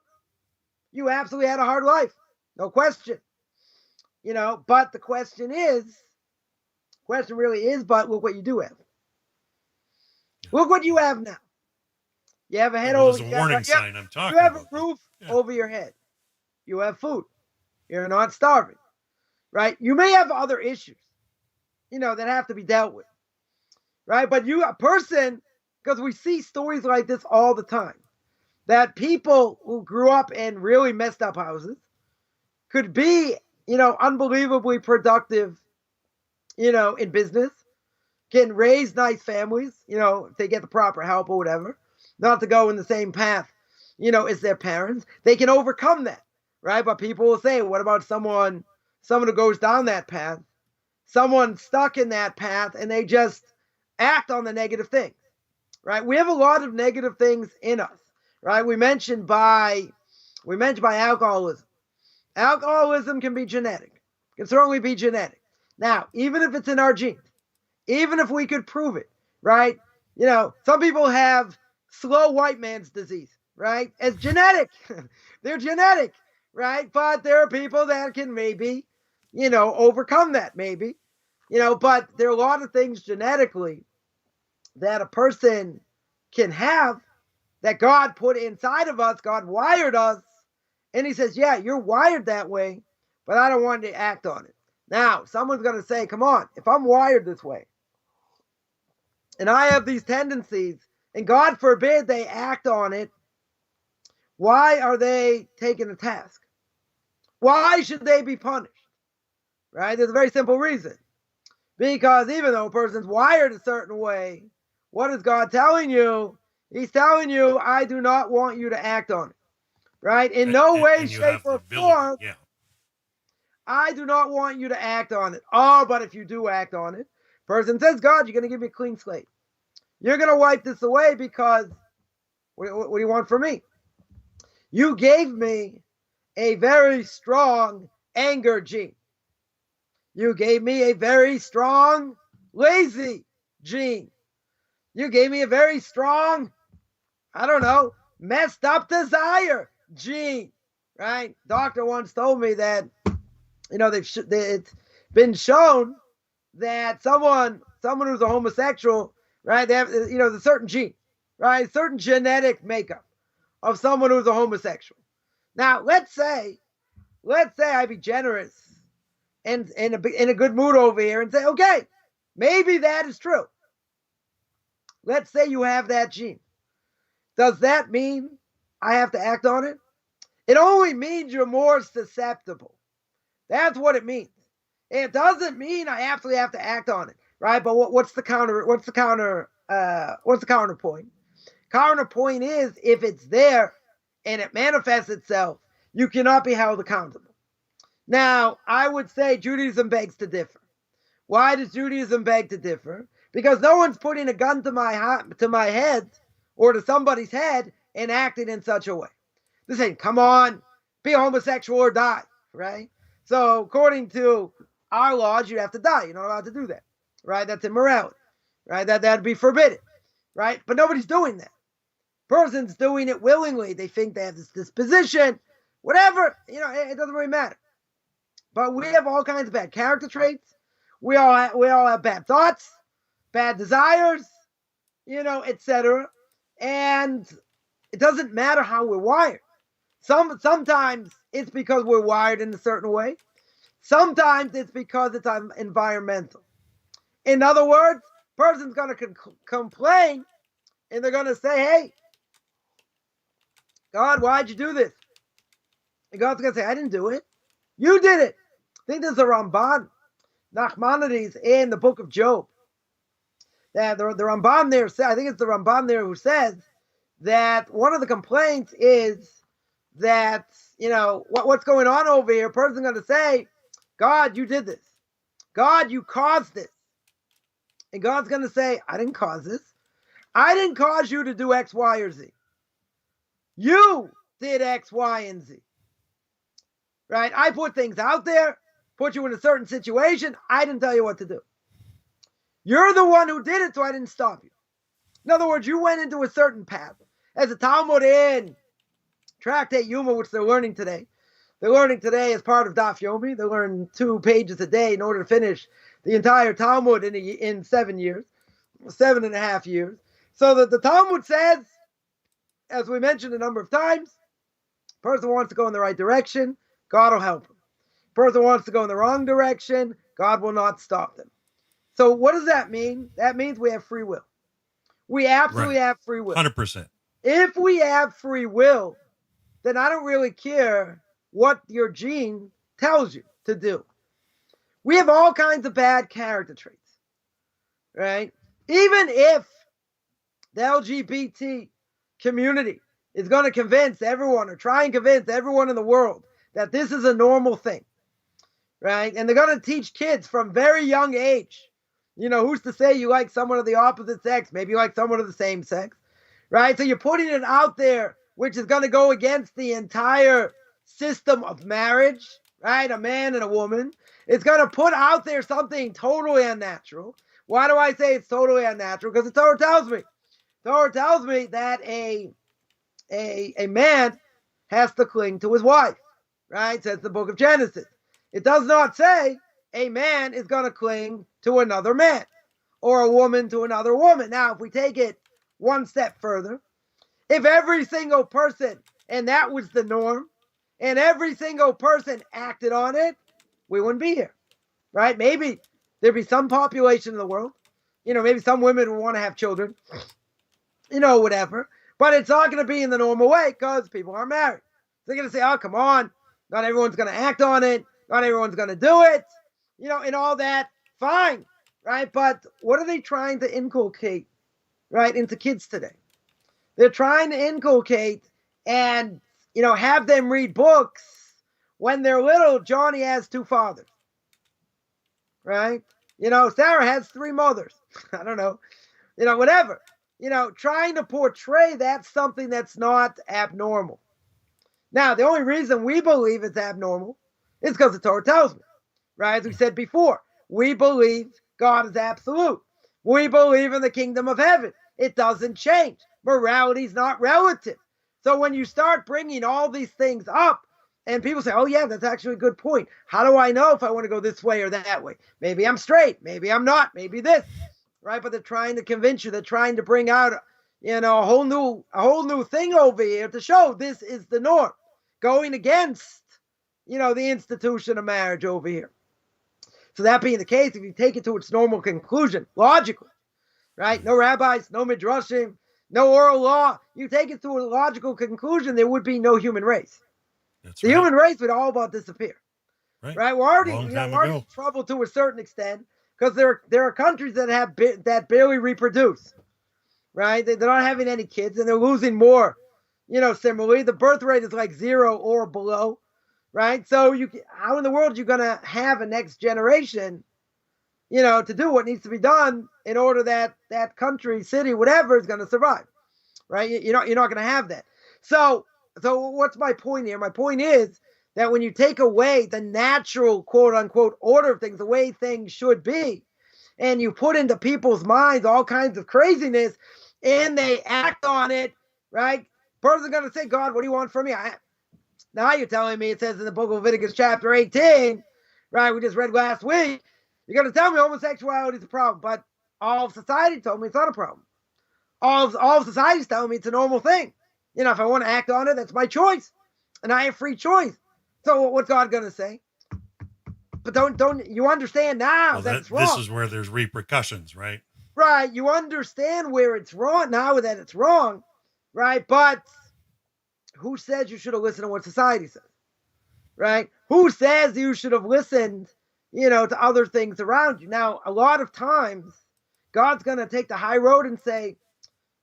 S2: You absolutely had a hard life. No question. But the question really is, but look what you do have. Look what you have now. You have a head over your head.
S1: There's a warning sign I'm talking
S2: about. You have
S1: about.
S2: A roof over your head. You have food. You're not starving. Right? You may have other issues, that have to be dealt with. Right? But a person, because we see stories like this all the time, that people who grew up in really messed up houses could be, unbelievably productive, in business, can raise nice families, if they get the proper help or whatever, not to go in the same path, as their parents. They can overcome that, right? But people will say, what about someone who goes down that path, someone stuck in that path, and they just act on the negative things, right? We have a lot of negative things in us, right? We mentioned by alcoholism. Alcoholism can be genetic. It can certainly be genetic. Now, even if it's in our genes, even if we could prove it, right? Some people have slow white man's disease, right? It's genetic. They're genetic, right? But there are people that can maybe, overcome that maybe, but there are a lot of things genetically that a person can have that God put inside of us. God wired us. And he says, yeah, you're wired that way, but I don't want to act on it. Now, someone's going to say, come on, if I'm wired this way and I have these tendencies and God forbid they act on it, why are they taking a task? Why should they be punished? Right? There's a very simple reason. Because even though a person's wired a certain way, what is God telling you? He's telling you, I do not want you to act on it. Right? In no way, shape, or form.
S1: Yeah.
S2: I do not want you to act on it. Oh, but if you do act on it, person says, God, you're going to give me a clean slate. You're going to wipe this away because what do you want from me? You gave me a very strong anger gene. You gave me a very strong lazy gene. You gave me a very strong, messed up desire gene, right? Doctor once told me that, it's been shown that someone who's a homosexual, right? They have, a certain gene, right? A certain genetic makeup of someone who's a homosexual. Now, let's say I be generous and in a good mood over here and say, okay, maybe that is true. Let's say you have that gene. Does that mean I have to act on it? It only means you're more susceptible. That's what it means. It doesn't mean I absolutely have to act on it, right? But what's the counterpoint? Counterpoint is if it's there and it manifests itself, you cannot be held accountable. Now, I would say Judaism begs to differ. Why does Judaism beg to differ? Because no one's putting a gun to my head or to somebody's head and acting in such a way. They're saying, come on, be homosexual or die, right? So according to our laws, you have to die. You're not allowed to do that, right? That's immorality, right? That'd be forbidden, right? But nobody's doing that. Person's doing it willingly. They think they have this disposition, whatever, it doesn't really matter. But we have all kinds of bad character traits. We all have bad thoughts, bad desires, etc. And it doesn't matter how we're wired. Sometimes it's because we're wired in a certain way. Sometimes it's because it's environmental. In other words, person's going to complain and they're going to say, hey, God, why'd you do this? And God's going to say, I didn't do it. You did it. I think there's a Ramban, Nachmanides, in the book of Job. That the Ramban there says, I think it's the Ramban there who says that one of the complaints is that, what's going on over here? A person's going to say, God, you did this. God, you caused this. And God's going to say, I didn't cause this. I didn't cause you to do X, Y, or Z. You did X, Y, and Z. Right? I put things out there, put you in a certain situation. I didn't tell you what to do. You're the one who did it, so I didn't stop you. In other words, you went into a certain path. As the Talmud in Tractate Yuma, which they're learning today as part of Daf Yomi. They learn 2 pages a day in order to finish the entire Talmud in 7 years, 7.5 years. So that the Talmud says, as we mentioned a number of times, person wants to go in the right direction, God will help him. Person wants to go in the wrong direction, God will not stop them. So what does that mean? That means we have free will. We absolutely have free will.
S1: 100%.
S2: If we have free will, then I don't really care what your gene tells you to do. We have all kinds of bad character traits, right? Even if the LGBT community is going to convince everyone or try and convince everyone in the world that this is a normal thing, right? And they're going to teach kids from very young age, who's to say you like someone of the opposite sex? Maybe you like someone of the same sex, right? So you're putting it out there, which is going to go against the entire system of marriage, right? A man and a woman. It's going to put out there something totally unnatural. Why do I say it's totally unnatural? Because the Torah tells me. Torah tells me that a man has to cling to his wife, right? Says the book of Genesis. It does not say a man is going to cling to another man or a woman to another woman. Now, if we take it one step further, if every single person, and that was the norm, and every single person acted on it, we wouldn't be here, right? Maybe there'd be some population in the world, maybe some women would want to have children, whatever, but it's not going to be in the normal way because people aren't married. They're going to say, oh, come on, not everyone's going to act on it, not everyone's going to do it, and all that, fine, right? But what are they trying to inculcate, right, into kids today? They're trying to inculcate and, have them read books when they're little. Johnny has 2 fathers, right? Sarah has 3 mothers. I don't know, whatever. Trying to portray that's something that's not abnormal. Now, the only reason we believe it's abnormal is because the Torah tells me, right? As we said before, we believe God is absolute. We believe in the kingdom of heaven. It doesn't change. Morality is not relative. So when you start bringing all these things up and people say, oh yeah, that's actually a good point. How do I know if I want to go this way or that way? Maybe I'm straight. Maybe I'm not. Maybe this, right? But they're trying to convince you. They're trying to bring out, a whole new thing over here to show this is the norm, going against, the institution of marriage over here. So that being the case, if you take it to its normal conclusion, logically, right? No rabbis, no midrashim, no oral law. You take it to a logical conclusion, there would be no human race.
S1: That's
S2: the
S1: right.
S2: human race would all about disappear. Right? We're already,
S1: Long
S2: we're
S1: time
S2: already
S1: ago.
S2: in trouble to a certain extent because there are countries that have that barely reproduce. Right? They're not having any kids and they're losing more. Similarly, the birth rate is like 0 or below. Right? So how in the world are you going to have a next generation, to do what needs to be done in order that country, city, whatever is going to survive? Right? You're not going to have that. So what's my point here? My point is that when you take away the natural quote unquote order of things, the way things should be, and you put into people's minds all kinds of craziness and they act on it, right? Person's going to say, God, what do you want from me? Now you're telling me it says in the book of Leviticus chapter 18, right? We just read last week. You're going to tell me homosexuality is a problem, but all of society told me it's not a problem. All of society's telling me it's a normal thing. If I want to act on it, that's my choice. And I have free choice. So what's God going to say? But don't you understand now that it's wrong?
S1: This is where there's repercussions, right?
S2: Right. You understand where it's wrong now that it's wrong, right? But who says you should have listened to what society says, right? Who says you should have listened, to other things around you? Now, a lot of times, God's going to take the high road and say,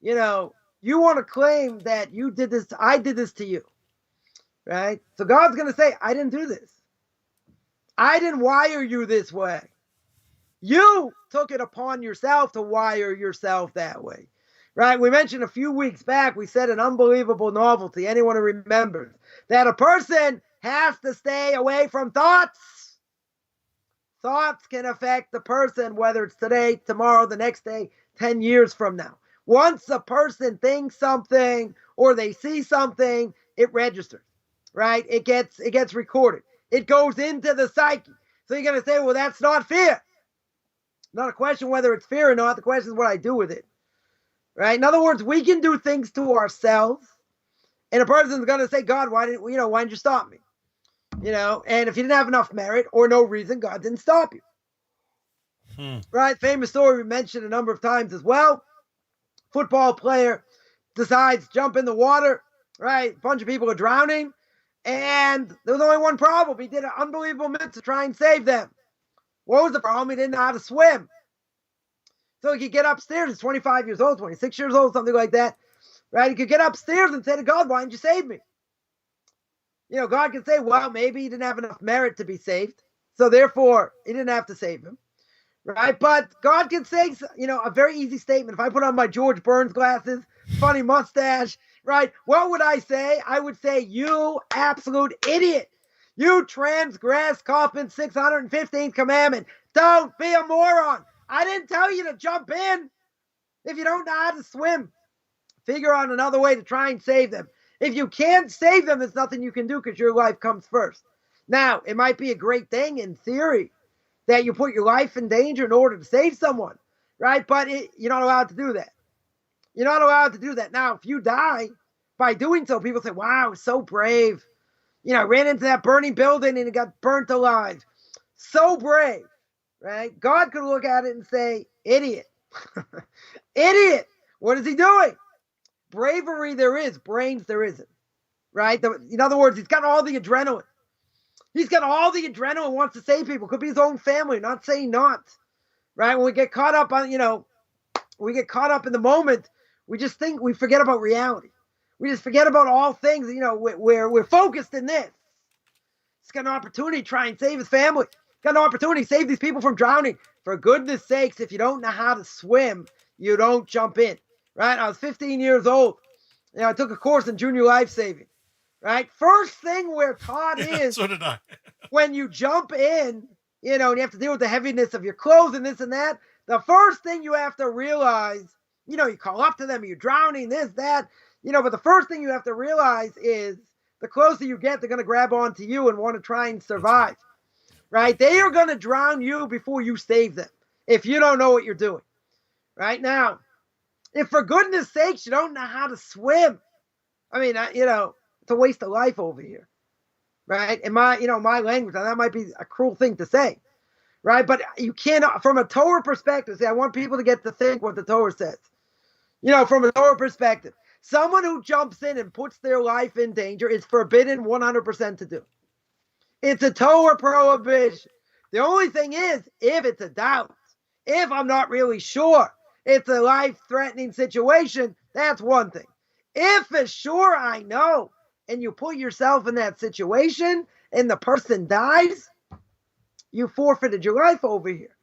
S2: you want to claim that you did this, I did this to you, right? So God's going to say, I didn't do this. I didn't wire you this way. You took it upon yourself to wire yourself that way, right? We mentioned a few weeks back, we said an unbelievable novelty. Anyone who remembers that a person has to stay away from thoughts. Thoughts can affect the person, whether it's today, tomorrow, the next day, 10 years from now. Once a person thinks something or they see something, it registers, right? It gets recorded. It goes into the psyche. So you're going to say, well, that's not fear. Not a question whether it's fear or not. The question is what I do with it, right? In other words, we can do things to ourselves, and a person's going to say, God, why didn't you stop me? And if you didn't have enough merit or no reason, God didn't stop you. Right? Famous story we mentioned a number of times as well. Football player decides to jump in the water, right? A bunch of people are drowning, and there was only one problem. He did an unbelievable mitzvah to try and save them. What was the problem? He didn't know how to swim. So he could get upstairs. He's 25 years old, 26 years old, something like that, right? He could get upstairs and say to God, why didn't you save me? God can say, well, maybe he didn't have enough merit to be saved, so therefore he didn't have to save him. Right? But God can say, a very easy statement. If I put on my George Burns glasses, funny mustache, right? What would I say? I would say, you absolute idiot. You transgress Coffman's 615th commandment. Don't be a moron. I didn't tell you to jump in. If you don't know how to swim, figure out another way to try and save them. If you can't save them, there's nothing you can do because your life comes first. Now, it might be a great thing in theory that you put your life in danger in order to save someone, right? But you're not allowed to do that. You're not allowed to do that. Now, if you die by doing so, people say, wow, so brave. Ran into that burning building and it got burnt alive. So brave, right? God could look at it and say, idiot. Idiot. What is he doing? Bravery there is, brains there isn't, right? In other words, he's got all the adrenaline. He's got all the adrenaline, wants to save people. Could be his own family, not saying not, right? When we get caught up on, we get caught up in the moment, we just think we forget about reality. We just forget about all things, we're focused in this. He's got an opportunity to try and save his family. Got an opportunity to save these people from drowning. For goodness sakes, if you don't know how to swim, you don't jump in, right? I was 15 years old. I took a course in junior life saving. Right? First thing we're taught is
S1: so did I.
S2: when you jump in, and you have to deal with the heaviness of your clothes and this and that. The first thing you have to realize, you call up to them, you're drowning, this, that, but the first thing you have to realize is the closer you get, they're going to grab onto you and want to try and survive. Right? They are going to drown you before you save them if you don't know what you're doing. Right? Now, if for goodness sakes you don't know how to swim, I mean, it's a waste of life over here, right? In my language, and that might be a cruel thing to say, right? But you cannot, from a Torah perspective, I want people to get to think what the Torah says. From a Torah perspective, Someone who jumps in and puts their life in danger is forbidden 100% to do. It's a Torah prohibition. The only thing is, if it's a doubt, if I'm not really sure, it's a life-threatening situation, that's one thing. If for sure I know, and you put yourself in that situation, and the person dies, you forfeited your life over here,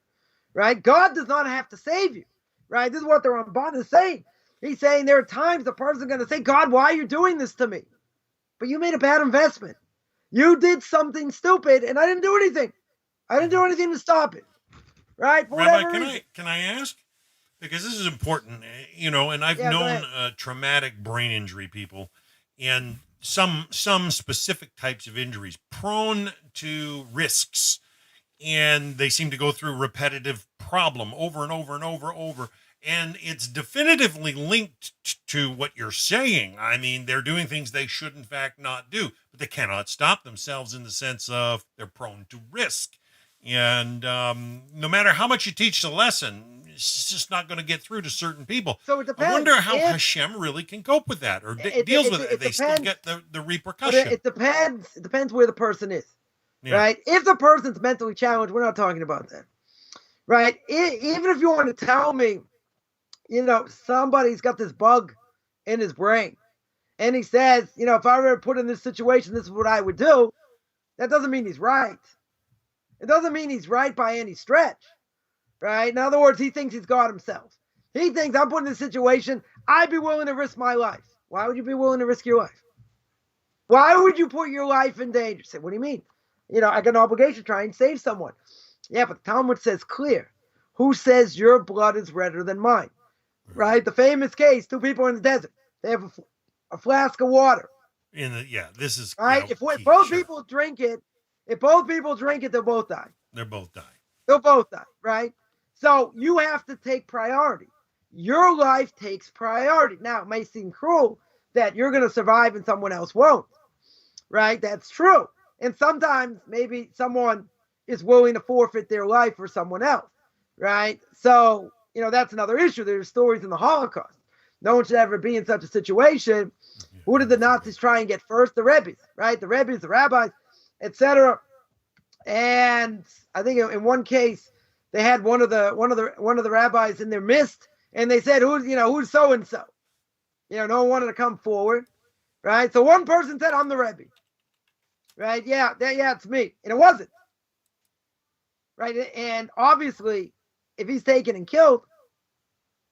S2: right? God does not have to save you, right? This is what the Ramban is saying. He's saying there are times the person's going to say, God, why are you doing this to me? But you made a bad investment. You did something stupid, and I didn't do anything. I didn't do anything to stop it, right? For
S1: Rabbi, can I ask? Because this is important, and I've known traumatic brain injury people, and some specific types of injuries prone to risks, and they seem to go through repetitive problem over and over and over. And it's definitively linked to what you're saying. I mean, they're doing things they should, in fact, not do, but they cannot stop themselves in the sense of they're prone to risk. And no matter how much you teach the lesson, it's just not going to get through to certain people.
S2: So it depends.
S1: I wonder how Hashem really can cope with that or deals with it. They still get the repercussion.
S2: It depends. It depends where the person is, right? If the person's mentally challenged, we're not talking about that, right? Even if you want to tell me, somebody's got this bug in his brain, and he says, if I were put in this situation, this is what I would do. That doesn't mean he's right. It doesn't mean he's right by any stretch, right? In other words, he thinks he's God himself. He thinks I'm put in this situation, I'd be willing to risk my life. Why would you be willing to risk your life? Why would you put your life in danger? Say, what do you mean? I got an obligation to try and save someone. Yeah, but the Talmud says clear. Who says your blood is redder than mine? Right? The famous case, two people in the desert. They have a flask of water.
S1: This is
S2: right. If both people drink it, they'll both die.
S1: They'll both die.
S2: They'll both die, right? So you have to take priority. Your life takes priority. Now, it may seem cruel that you're going to survive and someone else won't, right? That's true. And sometimes maybe someone is willing to forfeit their life for someone else, right? So, that's another issue. There's stories in the Holocaust. No one should ever be in such a situation. Who did the Nazis try and get first? The Rebbes, right? The Rebbes, the rabbis, etc. And I think in one case they had one of the rabbis in their midst, and they said, who's so and so? No one wanted to come forward, right? So one person said, I'm the Rebbe, right? Yeah, it's me, and it wasn't, right? And obviously, if he's taken and killed,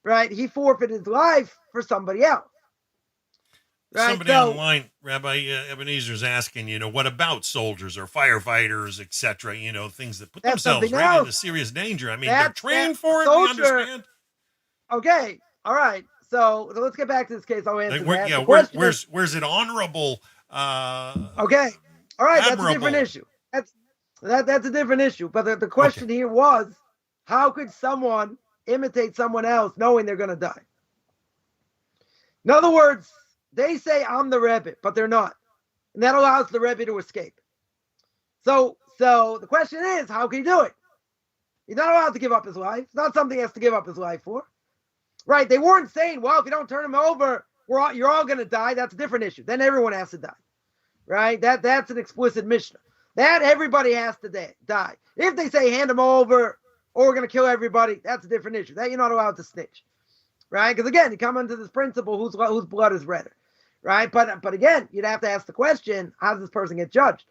S2: right, he forfeited his life for somebody else. Right?
S1: Somebody on the line, Rabbi Ebenezer, is asking, what about soldiers or firefighters, etc., things that put themselves right into serious danger. I mean, they're trained for it, we understand.
S2: Okay, all right. So let's get back to this case. I'll answer that.
S1: Yeah, where's it honorable?
S2: Okay, all right, admirable. That's a different issue. That's a different issue. But the question here was, how could someone imitate someone else knowing they're going to die? In other words, they say I'm the Rebbe, but they're not. And that allows the Rebbe to escape. So the question is, how can he do it? He's not allowed to give up his life. It's not something he has to give up his life for. Right? They weren't saying, well, if you don't turn him over, you're all going to die. That's a different issue. Then everyone has to die. Right? That's an explicit Mishna. That everybody has to die. If they say hand him over or we're going to kill everybody, that's a different issue. That you're not allowed to snitch. Right? Because again, you come into this principle, whose blood is redder. Right? But again, you'd have to ask the question, how does this person get judged?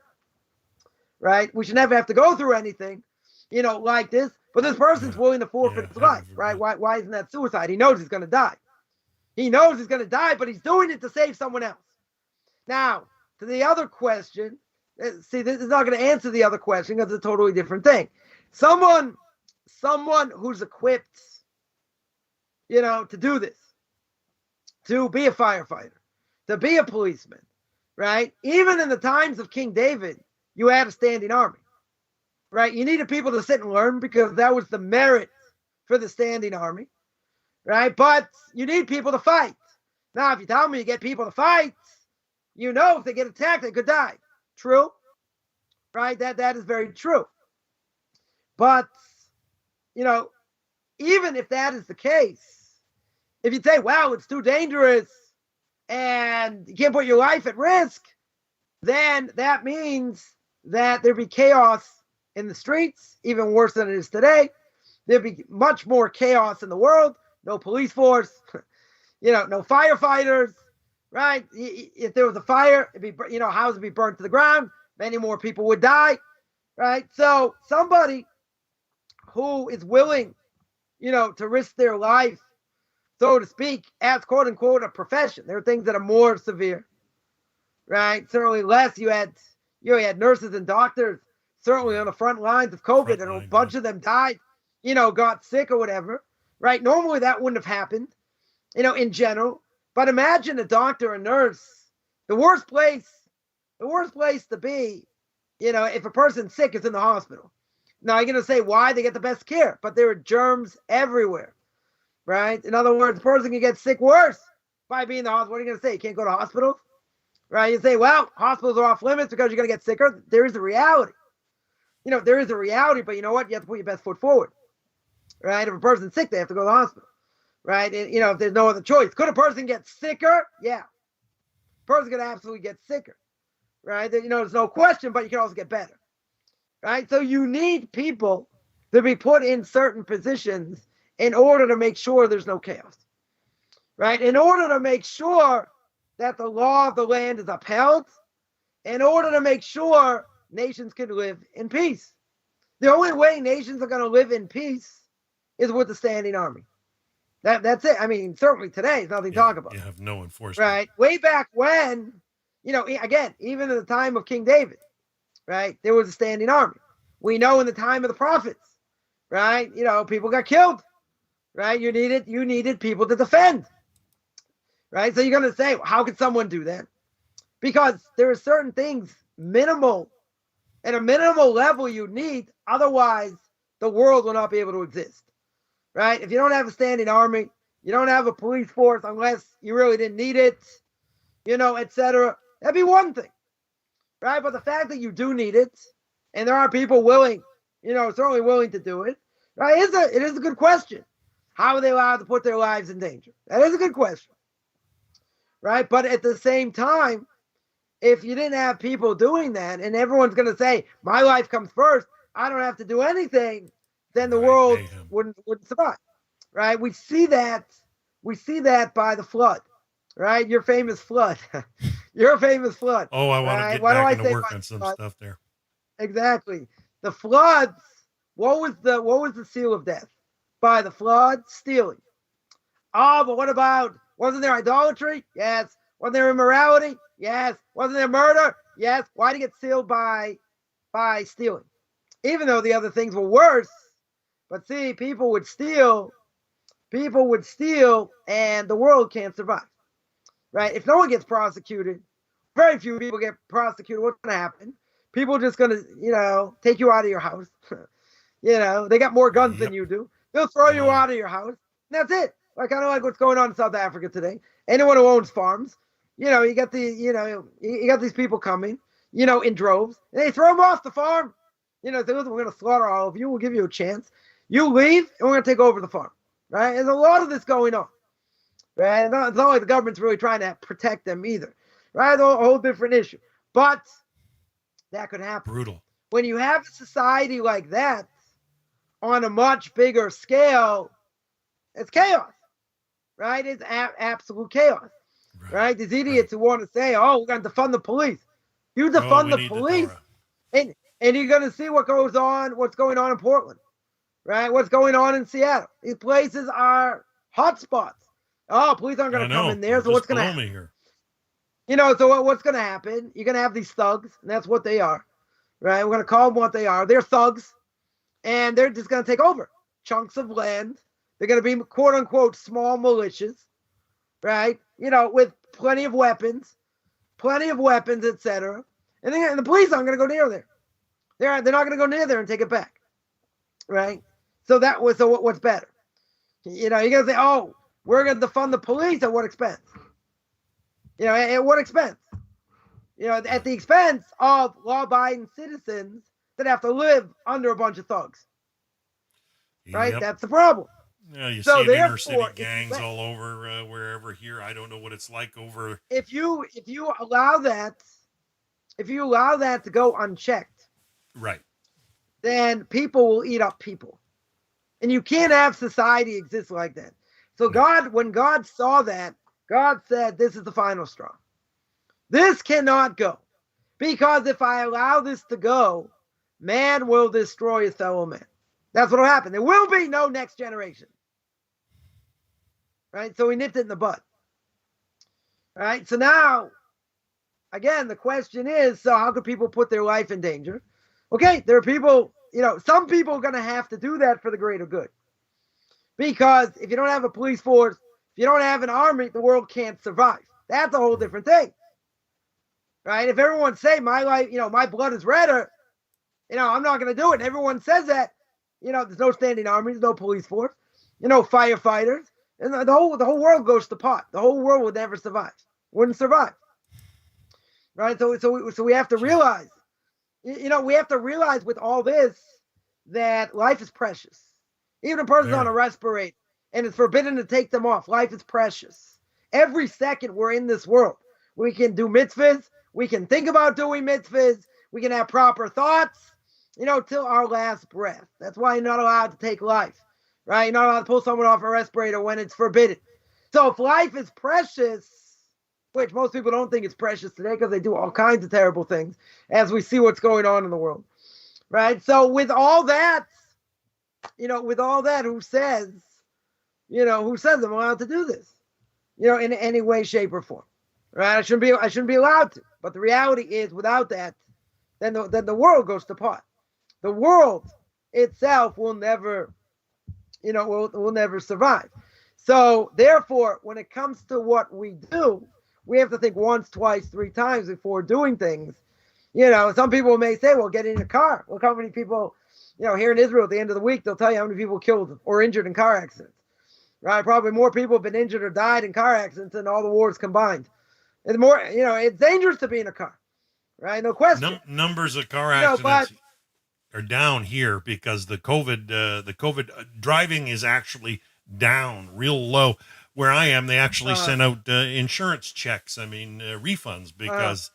S2: Right? We should never have to go through anything, like this. But this person's willing to forfeit his life. Right? Why isn't that suicide? He knows he's going to die. He knows he's going to die, but he's doing it to save someone else. Now, to the other question, see, this is not going to answer the other question because it's a totally different thing. Someone who's equipped, to do this, to be a firefighter, to be a policeman, right? Even in the times of King David, you had a standing army, right? You needed people to sit and learn because that was the merit for the standing army, right? But you need people to fight. Now, if you tell me you get people to fight, if they get attacked, they could die. True, right? That is very true. But, even if that is the case, if you say, wow, it's too dangerous, and you can't put your life at risk, then that means that there'd be chaos in the streets, even worse than it is today. There'd be much more chaos in the world. No police force, no firefighters, right? If there was a fire, it'd be, houses would be burnt to the ground. Many more people would die, right? So somebody who is willing, to risk their life, so to speak, as quote unquote a profession. There are things that are more severe, right? Certainly less. You had nurses and doctors certainly on the front lines of COVID, and a bunch of them died, got sick or whatever, right? Normally that wouldn't have happened, in general. But imagine a doctor, a nurse, the worst place to be, if a person's sick is in the hospital. Now you're going to say why? They get the best care, but there are germs everywhere, right? In other words, a person can get sick worse by being in the hospital. What are you going to say? You can't go to hospitals, right? You say, well, hospitals are off limits because you're going to get sicker. There is a reality. There is a reality, but you know what? You have to put your best foot forward, right? If a person's sick, they have to go to the hospital, right? And, if there's no other choice. Could a person get sicker? Yeah. A person could absolutely get sicker, right? There's no question, but you can also get better, right? So you need people to be put in certain positions in order to make sure there's no chaos, right? In order to make sure that the law of the land is upheld, in order to make sure nations can live in peace. The only way nations are going to live in peace is with the standing army. That's it. I mean, certainly today is nothing to talk about.
S1: You have no enforcement.
S2: Right? Way back when, again, even in the time of King David, right, there was a standing army. We know in the time of the prophets, right, people got killed, right? You needed people to defend, right? So you're going to say, well, how could someone do that? Because there are certain things at a minimal level you need, otherwise the world will not be able to exist, right? If you don't have a standing army, you don't have a police force unless you really didn't need it, etc. That'd be one thing, right? But the fact that you do need it, and there are people willing, certainly willing to do it, right? It is a good question. How are they allowed to put their lives in danger? That is a good question, right? But at the same time, if you didn't have people doing that, and everyone's going to say, my life comes first, I don't have to do anything, then the world wouldn't survive, right? We see that by the flood, right? Your famous flood. Your famous flood.
S1: Oh, I want to get back into work on some stuff there.
S2: Exactly. The floods, what was the seal of death? By the flood, stealing. Oh, but what about, wasn't there idolatry? Yes. Wasn't there immorality? Yes. Wasn't there murder? Yes. Why did it get sealed by stealing? Even though the other things were worse. But see, people would steal, and the world can't survive. Right? If no one gets prosecuted, very few people get prosecuted, what's going to happen? People are just going to, take you out of your house. They got more guns than you do. They'll throw you out of your house. And that's it. Like, kind of like what's going on in South Africa today. Anyone who owns farms, you got these people coming, in droves, and they throw them off the farm. Say, listen, we're going to slaughter all of you. We'll give you a chance. You leave, and we're going to take over the farm. Right? There's a lot of this going on. Right? It's not like the government's really trying to protect them either. Right? It's a whole different issue. But that could happen.
S1: Brutal.
S2: When you have a society like that on a much bigger scale, it's chaos. Right? It's absolute chaos. Right? These idiots who want to say, oh, we're going to defund the police. You defund the police, and you're going to see what's going on in Portland. Right? What's going on in Seattle. These places are hot spots. Oh, police aren't going to come in there, so what's going to happen?
S1: Here.
S2: So what's going to happen? You're going to have these thugs, and that's what they are. Right? We're going to call them what they are. They're thugs, and they're just going to take over chunks of land. They're going to be quote-unquote small militias, right? With plenty of weapons, etc. And the police aren't going to go near there. They're not going to go near there and take it back, right? So what's better? You're going to say, oh, we're going to defund the police at what expense? At what expense? At the expense of law-abiding citizens that have to live under a bunch of thugs, right?
S1: Yep.
S2: That's the problem.
S1: Yeah, you
S2: So
S1: see it inner city
S2: therefore,
S1: gangs all over wherever here. I don't know what it's like over.
S2: if you allow that, to go unchecked,
S1: Right.
S2: then people will eat up people. And you can't have society exist like that. So
S1: No.
S2: when God saw that, God said, this is the final straw. This cannot go. Because if I allow this to go, man will destroy his fellow man. That's what will happen. There will be no next generation. Right? So he nipped it in the bud. Right? So now, again, the question is, so how could people put their life in danger? Okay, there are people, some people are going to have to do that for the greater good. Because if you don't have a police force, if you don't have an army, the world can't survive. That's a whole different thing. Right? If everyone say my life, my blood is redder, I'm not going to do it. And everyone says that, there's no standing army, there's no police force, firefighters, and the whole world goes to pot. The whole world would never survive. Wouldn't survive. Right? So we have to realize, we have to realize with all this that life is precious. Even a person on a respirator and it's forbidden to take them off. Life is precious. Every second we're in this world, we can do mitzvahs. We can think about doing mitzvahs. We can have proper thoughts, till our last breath. That's why you're not allowed to take life, right? You're not allowed to pull someone off a respirator when it's forbidden. So if life is precious, which most people don't think it's precious today because they do all kinds of terrible things as we see what's going on in the world, right? So with all that, who says I'm allowed to do this, in any way, shape, or form, right? I shouldn't be allowed to. But the reality is, without that, then the world goes to pot. The world itself will never, will never survive. So therefore, when it comes to what we do, we have to think once, twice, three times before doing things. Some people may say, well, get in a car. Look how many people, here in Israel at the end of the week, they'll tell you how many people killed or injured in car accidents. Right? Probably more people have been injured or died in car accidents than all the wars combined. It's more, it's dangerous to be in a car. Right? No question.
S1: Numbers of car accidents are down here because the COVID driving is actually down real low. Where I am, they actually sent out insurance checks. Refunds because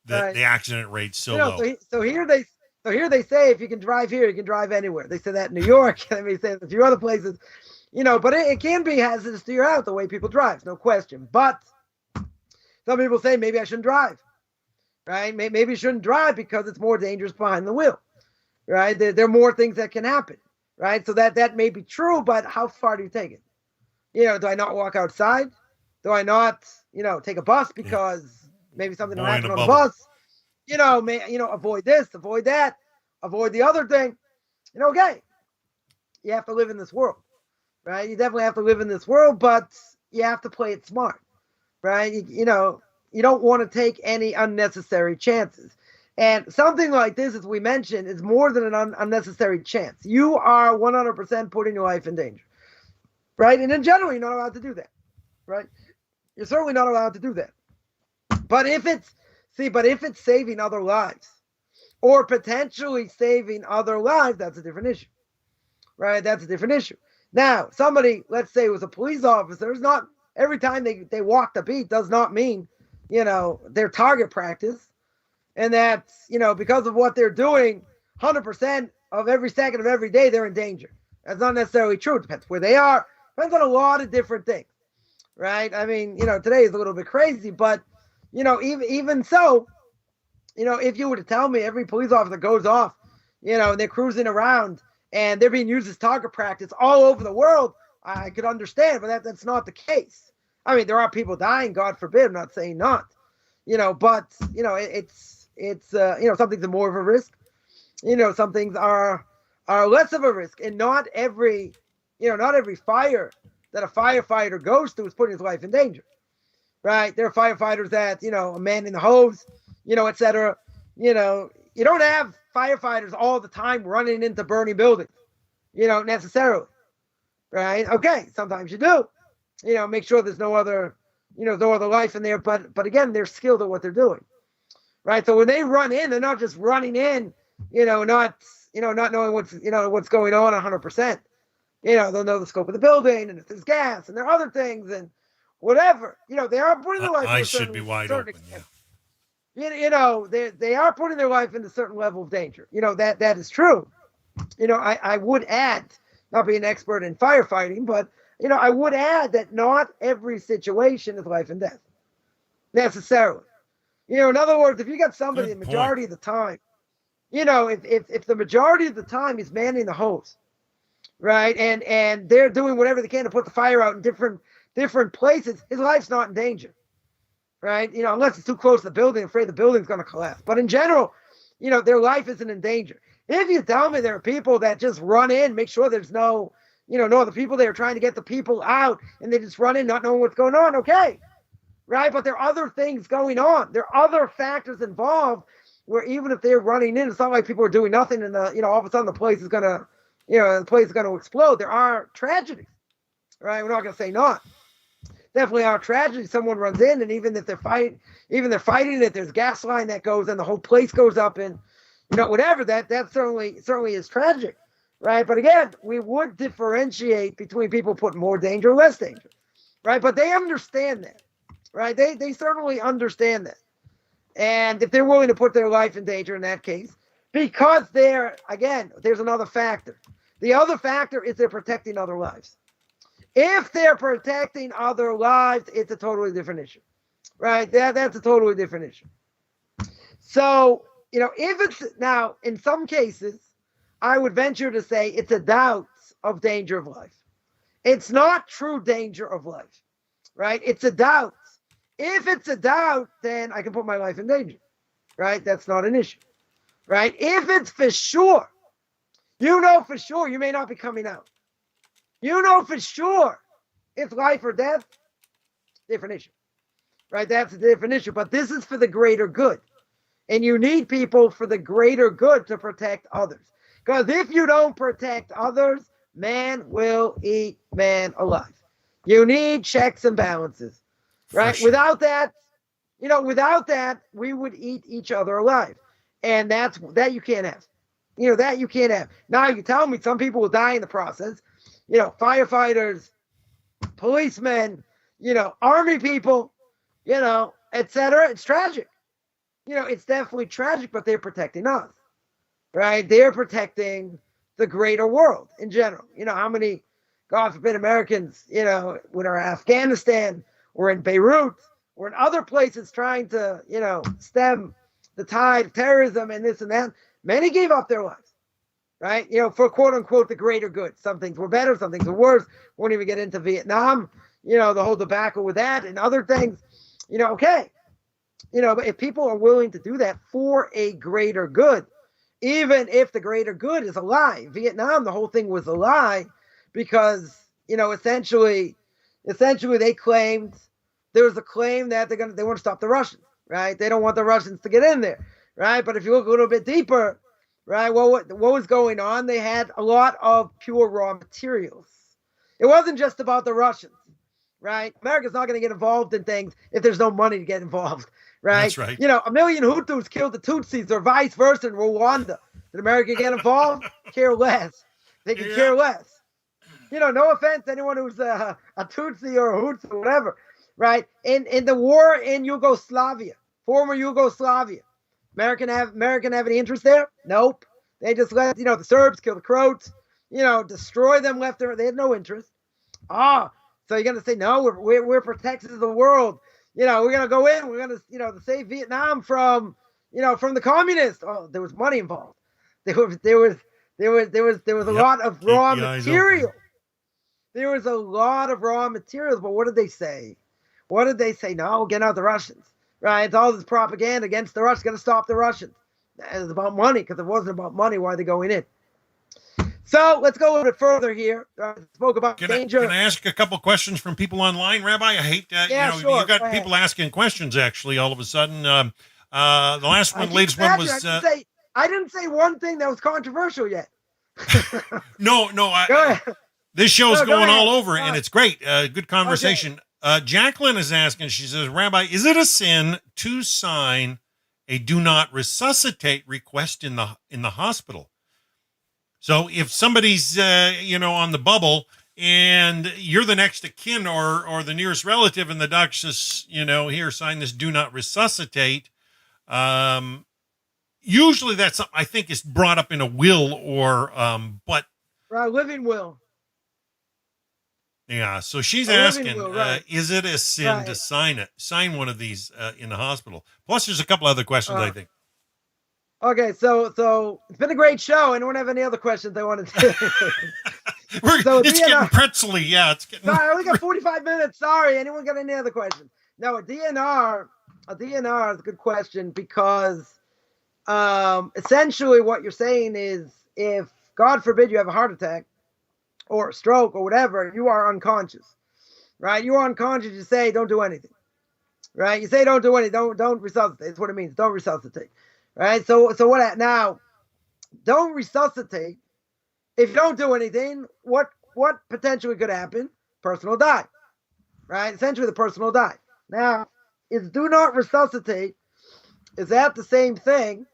S1: the accident rate's so low.
S2: So here they say if you can drive here, you can drive anywhere. They say that in New York. They say a few other places. But it can be hazardous to your health the way people drive, no question. But some people say maybe I shouldn't drive, right? Maybe you shouldn't drive because it's more dangerous behind the wheel, right? There are more things that can happen, right? So that may be true, but how far do you take it? Do I not walk outside? Do I not, take a bus because maybe something will happen on the bus? Avoid this, avoid that, avoid the other thing. Okay, you have to live in this world. Right? You definitely have to live in this world, but you have to play it smart, right? You don't want to take any unnecessary chances. And something like this, as we mentioned, is more than an unnecessary chance. You are 100% putting your life in danger, right? And in general, you're not allowed to do that, right? You're certainly not allowed to do that. But if it's saving other lives or potentially saving other lives, that's a different issue, right? That's a different issue. Now, somebody, let's say, was a police officer, it's not every time they walk the beat does not mean, their target practice. And that's, because of what they're doing, 100% of every second of every day, they're in danger. That's not necessarily true. It depends where they are. Depends on a lot of different things, right? Today is a little bit crazy, but, even so, if you were to tell me every police officer goes off, and they're cruising around, and they're being used as target practice all over the world, I could understand, but that's not the case. There are people dying, God forbid. I'm not saying not, but it's some things are more of a risk. Some things are less of a risk, and not every fire that a firefighter goes to is putting his life in danger, right? There are firefighters that a man in the hose, etc. You don't have firefighters all the time running into burning buildings, necessarily, right? Okay, sometimes you do, make sure there's no other life in there, but again, they're skilled at what they're doing, right? So when they run in, they're not just running in, not knowing what's going on 100%. They'll know the scope of the building, and if there's gas, and there are other things, and whatever. They are putting their life in a
S1: Eyes should
S2: certain,
S1: be wide
S2: certain
S1: open.
S2: extent. They are putting their life into a certain level of danger. That is true. I would add, not being an expert in firefighting, but I would add that not every situation is life and death necessarily. In other words, if you got somebody the majority of the time, if the majority of the time he's manning the hose, right, and they're doing whatever they can to put the fire out in different places, his life's not in danger, right? Unless it's too close to the building, afraid the building's going to collapse. But in general, their life isn't in danger. If you tell me there are people that just run in, make sure there's no other people there trying to get the people out, and they just run in not knowing what's going on, okay, right? But there are other things going on. There are other factors involved where even if they're running in, it's not like people are doing nothing and all of a sudden the place is gonna explode. There are tragedies, right? We're not gonna say not. Definitely are tragedies. Someone runs in, and even if they're fighting it, there's gas line that goes and the whole place goes up, and whatever. That certainly is tragic, right? But again, we would differentiate between people putting more danger or less danger, right? But they understand that, right? They certainly understand that. And if they're willing to put their life in danger in that case, because there's another factor. The other factor is they're protecting other lives. If they're protecting other lives, it's a totally different issue, right? That's a totally different issue. So, if it's now, in some cases, I would venture to say it's a doubt of danger of life. It's not true danger of life, right? It's a doubt. If it's a doubt, then I can put my life in danger, right? That's not an issue, right? If it's for sure, for sure, you may not be coming out. For sure, it's life or death, different issue, right? That's a different issue, but this is for the greater good. And you need people for the greater good to protect others. Because if you don't protect others, man will eat man alive. You need checks and balances, right?
S1: Sure.
S2: Without that, we would eat each other alive. And that you can't have. That you can't have. Now you tell me some people will die in the process. Firefighters, policemen, army people, etc. It's tragic. It's definitely tragic, but they're protecting us, right? They're protecting the greater world in general. How many, God forbid, Americans, when are in Afghanistan or in Beirut or in other places trying to, stem the tide of terrorism and this and that, many gave up their lives, right? For quote unquote, the greater good. Some things were better, some things were worse. Won't even get into Vietnam, the whole debacle with that and other things, okay. But if people are willing to do that for a greater good, even if the greater good is a lie. Vietnam, the whole thing was a lie because, essentially they claimed, there was a claim that they want to stop the Russians, right? They don't want the Russians to get in there, right? But if you look a little bit deeper, right, what was going on? They had a lot of pure raw materials. It wasn't just about the Russians, right? America's not going to get involved in things if there's no money to get involved. Right?
S1: That's right.
S2: 1 million Hutus killed the Tutsis or vice versa in Rwanda. Did America get involved? Care less. They could care less. No offense to anyone who's a Tutsi or a Hutu or whatever, right? In the war in Yugoslavia, former Yugoslavia, American have any interest there? Nope. They just let, the Serbs kill the Croats, destroy them left and right. They had no interest. So you're going to say, no, we're protectors of the world. We're going to go in. We're going to, to save Vietnam from the communists. Oh, there was money involved. There was a lot of raw material. There was a lot of raw materials. But what did they say? No, get out the Russians. Right? It's all this propaganda against the Russians. Got to stop the Russians. It's about money, because if it wasn't about money, why are they going in? So let's go a little bit further here. I spoke about danger.
S1: Can I ask a couple questions from people online, Rabbi? I hate that.
S2: Sure.
S1: You got people asking questions, actually, all of a sudden. The latest one was...
S2: I didn't say one thing that was controversial yet.
S1: No. This show's going all over, and it's great. Good conversation. Okay. Jacqueline is asking, she says, Rabbi, is it a sin to sign a do not resuscitate request in the hospital? So if somebody's, on the bubble and you're the next of kin or the nearest relative, and the doctor says, here, sign this, do not resuscitate. Usually that's something I think is brought up in a will but
S2: Right, living will.
S1: yeah. So she's
S2: A living
S1: asking,
S2: will, right.
S1: is it a sin to sign one of these in the hospital? Plus, there's a couple other questions, I think.
S2: Okay, so it's been a great show. Anyone have any other questions they want to do?
S1: It's getting pretzely. Yeah, it's getting.
S2: Sorry, I only got 45 minutes. Sorry. Anyone got any other questions? No, a DNR is a good question because essentially what you're saying is if, God forbid, you have a heart attack or a stroke or whatever, you are unconscious, right? You are unconscious. You say, don't do anything, right? You say, don't do anything. Don't resuscitate. That's what it means. Don't resuscitate, right? So what now? Don't resuscitate. If you don't do anything, what potentially could happen? Person will die, right? Essentially, the person will die. Now, is do not resuscitate, is that the same thing?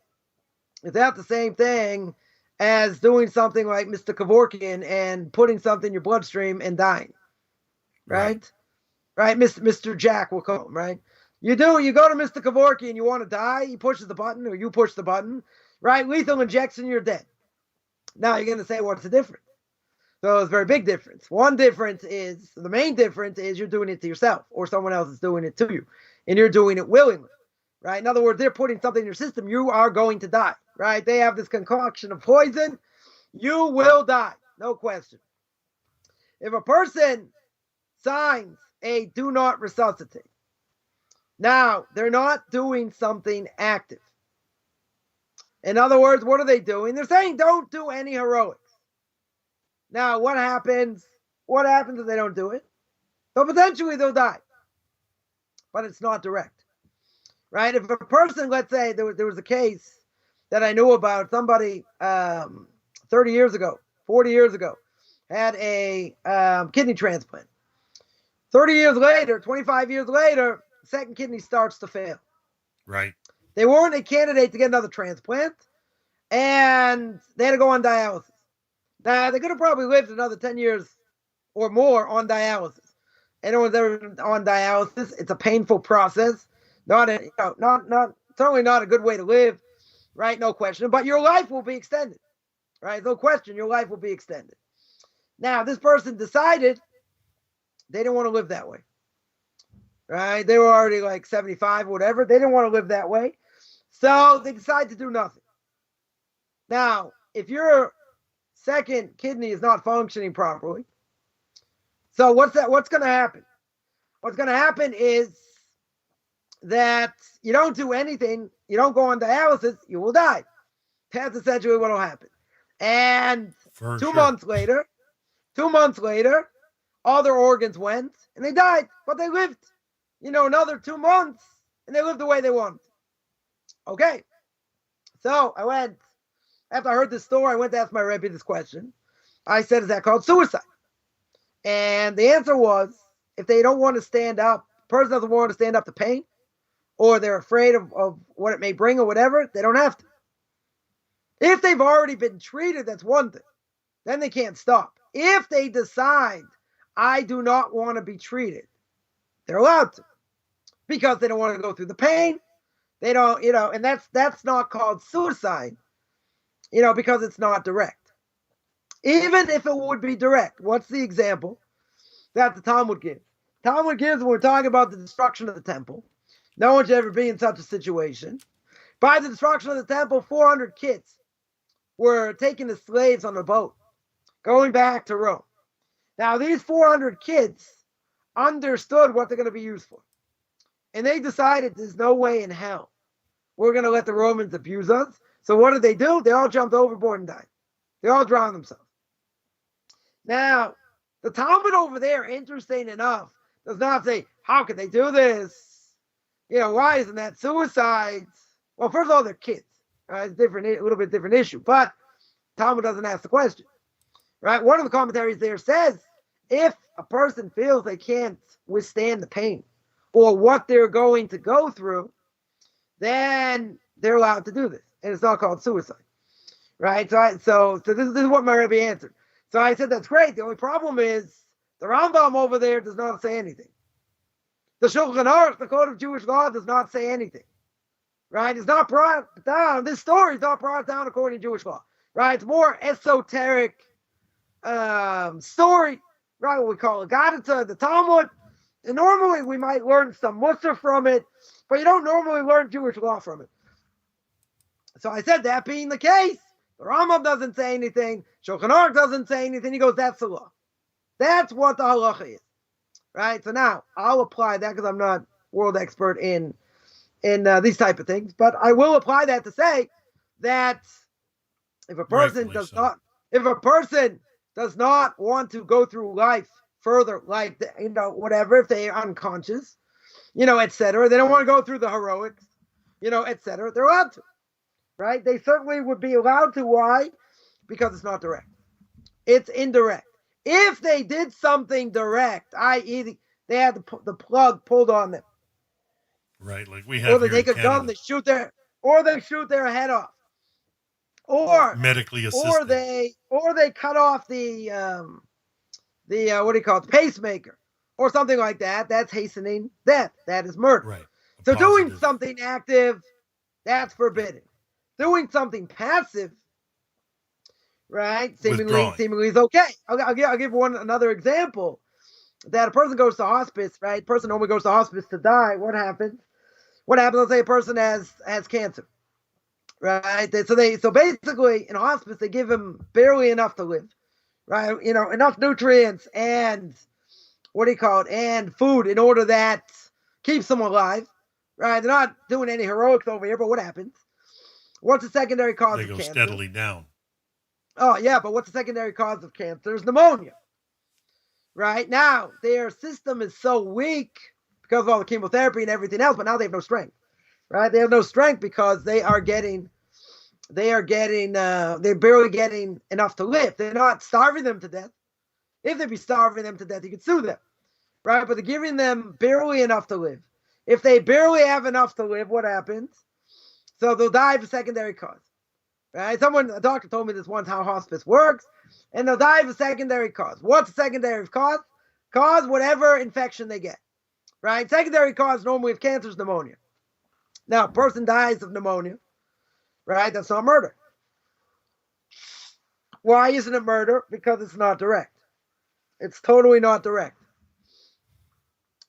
S2: Is that the same thing as doing something like Mr. Kevorkian and putting something in your bloodstream and dying, right? Right, Mr. Jack, we'll call him, right? You go to Mr. Kevorkian, you want to die, he pushes the button, or you push the button, right? Lethal injection, you're dead. Now you're going to say, what's the difference? So it's a very big difference. The main difference is you're doing it to yourself or someone else is doing it to you and you're doing it willingly, right? In other words, they're putting something in your system. You are going to die, right? They have this concoction of poison. You will die. No question. If a person signs a do not resuscitate, now they're not doing something active. In other words, what are they doing? They're saying don't do any heroics. Now, what happens? What happens if they don't do it? So potentially they'll die. But it's not direct. Right? If a person, let's say there was a case that I knew about, somebody 30 years ago, 40 years ago, had a kidney transplant. 30 years later, 25 years later, second kidney starts to fail.
S1: Right.
S2: They weren't a candidate to get another transplant, and they had to go on dialysis. Now, they could have probably lived another 10 years or more on dialysis. Anyone's ever on dialysis, it's a painful process. Certainly not a good way to live, right? No question. But your life will be extended, right? No question, your life will be extended. Now, this person decided they didn't want to live that way, right? They were already like 75 or whatever. They didn't want to live that way. So they decided to do nothing. Now, if your second kidney is not functioning properly, so what's going to happen? What's going to happen is that you don't do anything, you don't go on dialysis, you will die. That's essentially what will happen. And two months later, all their organs went and they died, but they lived, another 2 months and they lived the way they wanted. Okay. So after I heard this story, I went to ask my Rebbe this question. I said, is that called suicide? And the answer was, if they don't want to stand up, the person doesn't want to stand up to pain, or they're afraid of what it may bring or whatever, they don't have to. If they've already been treated, that's one thing. Then they can't stop. If they decide, I do not want to be treated, they're allowed to. Because they don't want to go through the pain. They don't, and that's not called suicide, because it's not direct. Even if it would be direct, what's the example that the Talmud gives? Talmud gives when we're talking about the destruction of the temple. No one should ever be in such a situation. By the destruction of the temple, 400 kids were taken as slaves on a boat, going back to Rome. Now, these 400 kids understood what they're going to be used for. And they decided there's no way in hell we're going to let the Romans abuse us. So what did they do? They all jumped overboard and died. They all drowned themselves. Now, the Talmud over there, interesting enough, does not say, how could they do this? Why isn't that suicide? Well, first of all, they're kids. Right? It's a little bit different issue. But Talmud doesn't ask the question. Right? One of the commentaries there says, if a person feels they can't withstand the pain or what they're going to go through, then they're allowed to do this. And it's not called suicide. right? So this is what my Rebbe answered. So I said, that's great. The only problem is the Rambam over there does not say anything. The Shulchan Aruch, the Code of Jewish Law, does not say anything, right? It's not brought down. This story is not brought down according to Jewish law, right? It's more esoteric story, right? What we call a Gadita, the Talmud. And normally we might learn some Musar from it, but you don't normally learn Jewish law from it. So I said, that being the case, the Rambam doesn't say anything, Shulchan Aruch doesn't say anything. He goes, that's the law. That's what the halacha is, right? So now I'll apply that because I'm not world expert in these type of things, but I will apply that to say that if a person does not want to go through life further, like whatever, if they are unconscious, etc., they don't want to go through the heroics, etc., they're allowed to, right? They certainly would be allowed to. Why? Because it's not direct. It's indirect. If they did something direct, i.e., they had the plug pulled on them,
S1: right? Like we have,
S2: or they take a gun, they shoot their head off, or
S1: medically assisted,
S2: or they cut off the what do you call it, the pacemaker, or something like that. That's hastening death. That is murder.
S1: Right.
S2: So doing something active, that's forbidden. Doing something passive, right, seemingly is okay. I'll give another example. That a person goes to hospice, right? A person normally goes to hospice to die. What happens? Let's say a person has cancer, right? So basically in hospice they give him barely enough to live, right? Enough nutrients and and food in order that keeps them alive, right? They're not doing any heroics over here, but what happens? What's the secondary cause of cancer? They go
S1: steadily down.
S2: Oh yeah, but what's the secondary cause of cancer? Is pneumonia. Right now, their system is so weak because of all the chemotherapy and everything else, but now they have no strength. Right? They have no strength because they're barely getting enough to live. They're not starving them to death. If they'd be starving them to death, you could sue them. Right? But they're giving them barely enough to live. If they barely have enough to live, what happens? So they'll die of a secondary cause. Right? A doctor told me this once how hospice works. And they'll die of a secondary cause. What's the secondary cause? Cause whatever infection they get, right? Secondary cause normally of cancer is pneumonia. Now, a person dies of pneumonia, right? That's not murder. Why isn't it murder? Because it's not direct. It's totally not direct,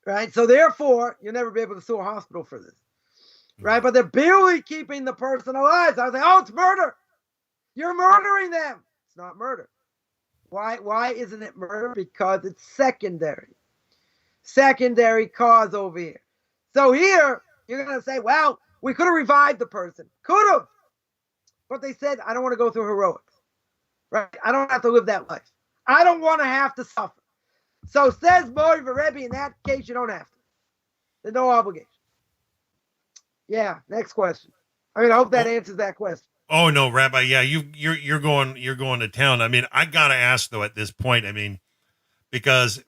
S2: right? So therefore, you'll never be able to sue a hospital for this, right? But they're barely keeping the person alive. So I was like, oh, it's murder. You're murdering them. It's not murder. Why isn't it murder? Because it's secondary. Secondary cause over here. So here, you're going to say, well, we could have revived the person. Could have. But they said, I don't want to go through heroics. Right? I don't have to live that life. I don't want to have to suffer. So says Mori Rebbe, in that case, you don't have to. There's no obligation. Yeah, next question. I hope that answers that question.
S1: Oh no, Rabbi. Yeah, you're going to town. I gotta ask though at this point. Because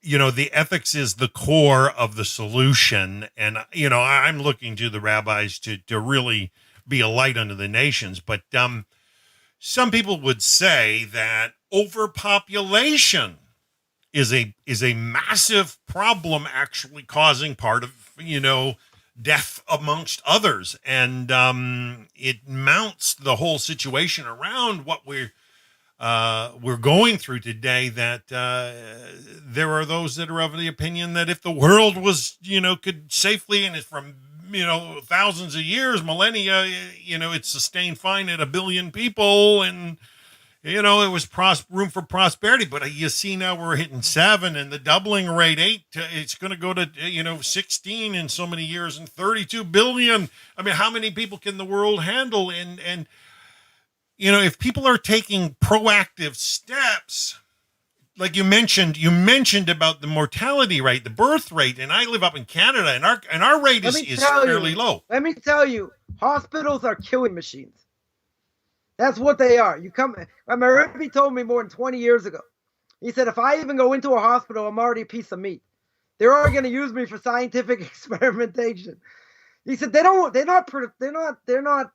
S1: the ethics is the core of the solution, and I'm looking to the rabbis to really be a light unto the nations. But some people would say that overpopulation is a massive problem, actually causing part of death amongst others, and it mounts the whole situation around what we're going through today. That there are those that are of the opinion that if the world was could safely, and it's from thousands of years, millennia, it's sustained fine at 1 billion people, and it was room for prosperity. But you see now we're hitting 7, and the doubling rate 8. It's going to go to 16 in so many years, and 32 billion. How many people can the world handle? And if people are taking proactive steps, like you mentioned about the mortality rate, the birth rate, and I live up in Canada, and our rate is fairly low.
S2: Let me tell you, hospitals are killing machines. That's what they are. My Rebbe told me more than 20 years ago. He said, if I even go into a hospital, I'm already a piece of meat. They're already going to use me for scientific experimentation. He said they're not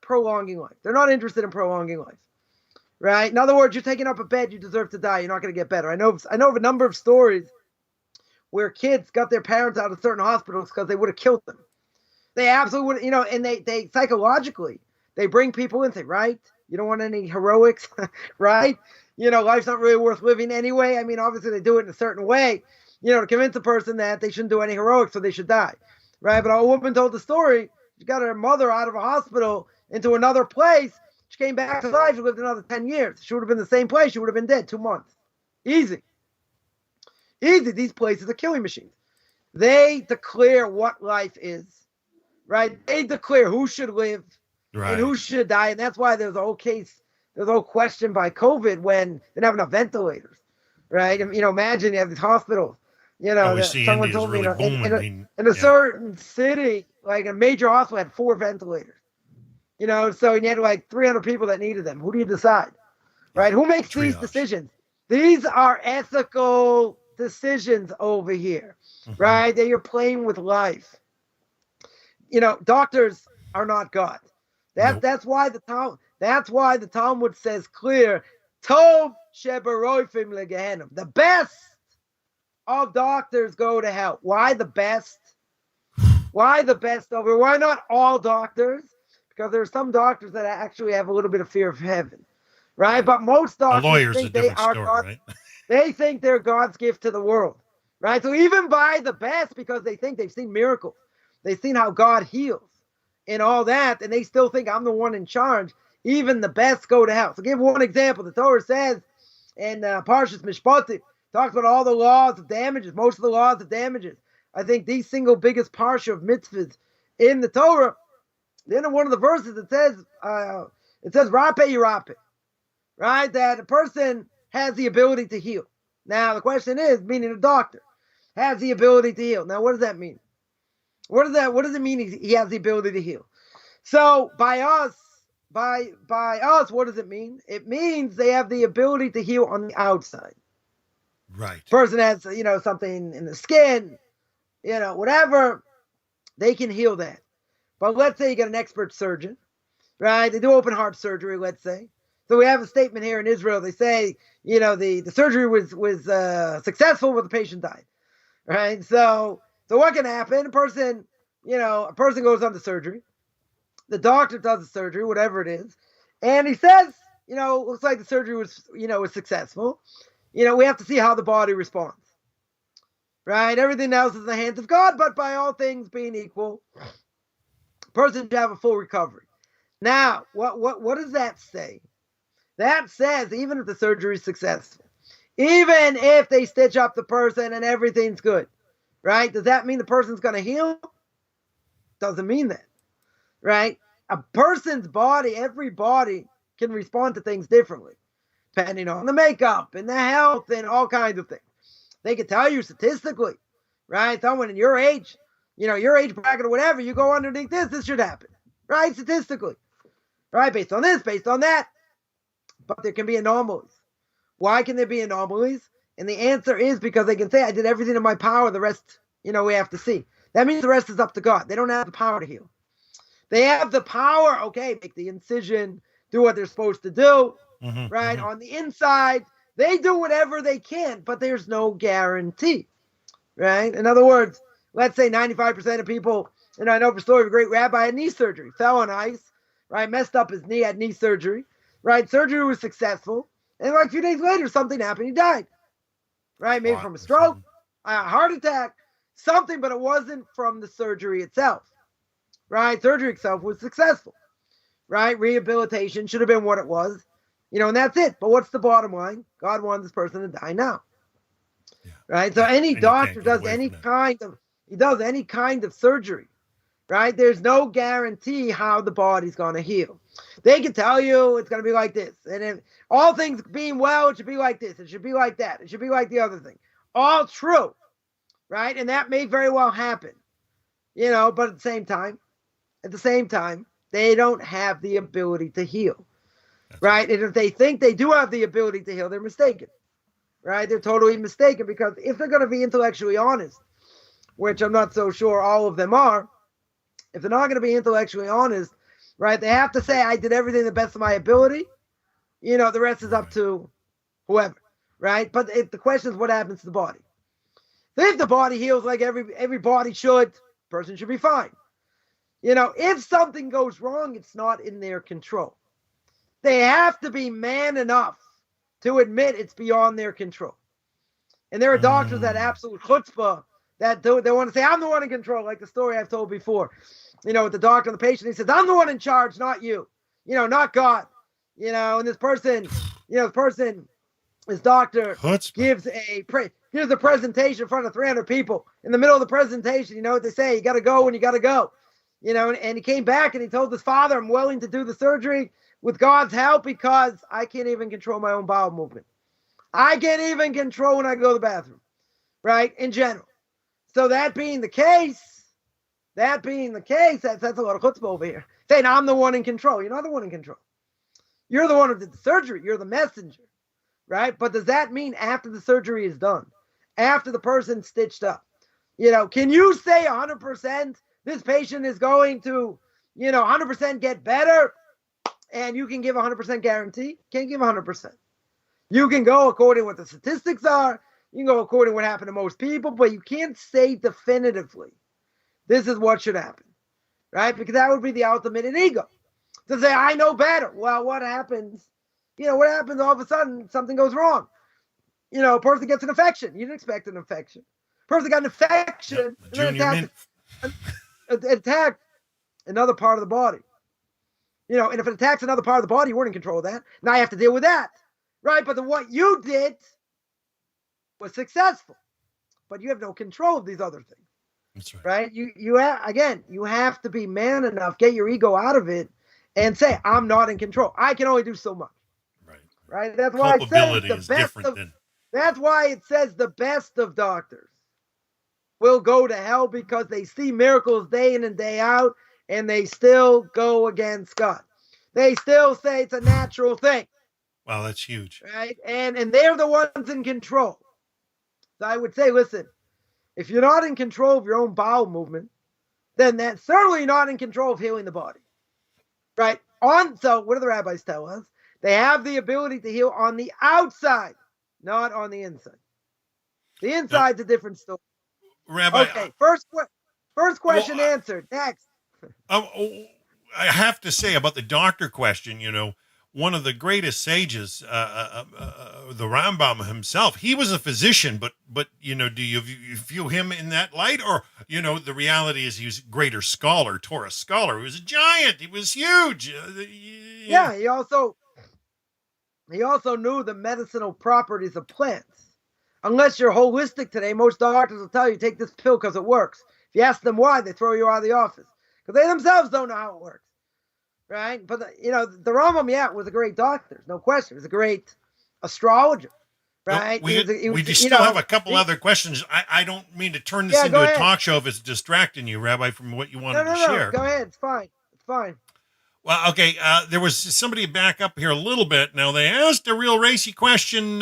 S2: prolonging life. They're not interested in prolonging life. right? In other words, you're taking up a bed, you deserve to die. You're not going to get better. I know of a number of stories where kids got their parents out of certain hospitals because they would have killed them. They absolutely would, and they psychologically, they bring people in and say, right, you don't want any heroics, right? Life's not really worth living anyway. I mean, obviously they do it in a certain way, to convince a person that they shouldn't do any heroics, so they should die, right? But a woman told the story. She got her mother out of a hospital into another place. She came back to life. She lived another 10 years. She would have been the same place. She would have been dead 2 months. Easy. These places are killing machines. They declare what life is, right? They declare who should live and who should die. And that's why there's a whole question by COVID when they didn't have enough ventilators, right? And, imagine you have these hospitals, someone told me in a certain city, like a major hospital had 4 ventilators, so you had like 300 people that needed them. Who do you decide, right? Who makes these decisions? These are ethical decisions over here, right? That you're playing with life. Doctors are not God. That's why the Talmud says clear, Tov sheberoifim legehenim. The best of doctors go to hell. Why the best? Why the best over? Why not all doctors? Because there are some doctors that actually have a little bit of fear of heaven, right? But most doctors think they are God. Right? They think they're God's gift to the world, right? So even by the best, because they think they've seen miracles, they've seen how God heals and all that, and they still think I'm the one in charge. Even the best go to hell. So give one example. The Torah says in Parshas Mishpatim, talks about all the laws of damages, most of the laws of damages. I think the single biggest parsha of mitzvahs in the Torah. Then in one of the verses it says Rape Yirape, right? That a person has the ability to heal. Now the question is, meaning a doctor has the ability to heal. Now what does that mean? What does it mean he has the ability to heal? So by us, what does it mean? It means they have the ability to heal on the outside.
S1: Right.
S2: Person has, something in the skin, whatever, they can heal that. But let's say you get an expert surgeon, right? They do open heart surgery, let's say. So we have a statement here in Israel. They say, the surgery was successful, but the patient died, right? So what can happen? A person goes on the surgery. The doctor does the surgery, whatever it is, and he says, looks like the surgery was successful. We have to see how the body responds, right? Everything else is in the hands of God, but by all things being equal, the person should have a full recovery. Now, what does that say? That says even if the surgery is successful, even if they stitch up the person and everything's good, right? Does that mean the person's going to heal? Doesn't mean that. Right? A person's body, every body can respond to things differently, depending on the makeup and the health and all kinds of things. They can tell you statistically, right? Someone in your age, your age bracket or whatever, you go underneath this should happen, right? Statistically, right? Based on this, based on that. But there can be anomalies. Why can there be anomalies? And the answer is because they can say, I did everything in my power. The rest, we have to see. That means the rest is up to God. They don't have the power to heal. They have the power, okay, make the incision, do what they're supposed to do, right? On the inside, they do whatever they can, but there's no guarantee, right? In other words, let's say 95% of people, I know the story of a great rabbi had knee surgery, fell on ice, right? Messed up his knee, had knee surgery, right? Surgery was successful, and like a few days later, something happened, he died, right? Maybe from a stroke, a heart attack, something, but it wasn't from the surgery itself. Right? Surgery itself was successful, right? Rehabilitation should have been what it was, and that's it. But what's the bottom line? God wants this person to die now, right? So any doctor does any kind of surgery, right? There's no guarantee how the body's going to heal. They can tell you it's going to be like this, and if all things being well, it should be like this, it should be like that, it should be like the other thing. All true, right? And that may very well happen, but at the same time, they don't have the ability to heal, right? And if they think they do have the ability to heal, they're mistaken, right? They're totally mistaken, because if they're going to be intellectually honest, which I'm not so sure all of them are, if they're not going to be intellectually honest, right, they have to say, I did everything to the best of my ability, The rest is up to whoever, right? But the question is what happens to the body. So if the body heals like every body should, person should be fine. If something goes wrong, it's not in their control. They have to be man enough to admit it's beyond their control. And there are doctors that absolute chutzpah that they want to say, I'm the one in control, like the story I've told before. With the doctor and the patient, he says, I'm the one in charge, not you. Not God. And this person, his doctor gives a presentation in front of 300 people. In the middle of the presentation, you know what they say? You got to go when you got to go. And he came back and he told his father, I'm willing to do the surgery with God's help because I can't even control my own bowel movement. I can't even control when I go to the bathroom, right? In general. So that being the case, that's a lot of chutzpah over here. Saying I'm the one in control. You're not the one in control. You're the one who did the surgery. You're the messenger, right? But does that mean after the surgery is done, after the person's stitched up, can you say 100% this patient is going to, 100% get better? And you can give 100% guarantee? Can't give 100%. You can go according to what the statistics are. You can go according to what happened to most people, but you can't say definitively this is what should happen, right? Because that would be the ultimate in ego. To say, I know better. Well, what happens? What happens all of a sudden? Something goes wrong. A person gets an infection. You didn't expect an infection. Person got an infection.
S1: Yep,
S2: and attacked another part of the body. And if it attacks another part of the body, you weren't in control of that. Now you have to deal with that, right? But what you did was successful, but you have no control of these other things.
S1: That's right.
S2: Right? You have to be man enough, get your ego out of it, and say, I'm not in control. I can only do so much. Right? That's why it says the best of, that's why it says the best of doctors will go to hell because they see miracles day in and day out, and they still go against God. They still say it's a natural thing.
S1: Wow, that's huge.
S2: Right? And they're the ones in control. So I would say, listen, if you're not in control of your own bowel movement, then that's certainly not in control of healing the body. Right? So what do the rabbis tell us? They have the ability to heal on the outside, not on the inside. The inside's a different story.
S1: Rabbi,
S2: okay, first question answered. Next.
S1: I have to say about the doctor question, one of the greatest sages, the Rambam himself, he was a physician, but do you view him in that light? Or, the reality is he was a greater scholar, Torah scholar. He was a giant. He was huge.
S2: Yeah, he also knew the medicinal properties of plants. Unless you're holistic today, most doctors will tell you, take this pill because it works. If you ask them why, they throw you out of the office. Because they themselves don't know how it works. Right? But, the Rambam, was a great doctor. No question. He was a great astrologer. Right?
S1: We still have a couple other questions. I don't mean to turn this into a talk show if it's distracting you, Rabbi, from what you wanted to share.
S2: No, go ahead. It's fine.
S1: Well, okay. There was somebody back up here a little bit. Now, they asked a real racy question.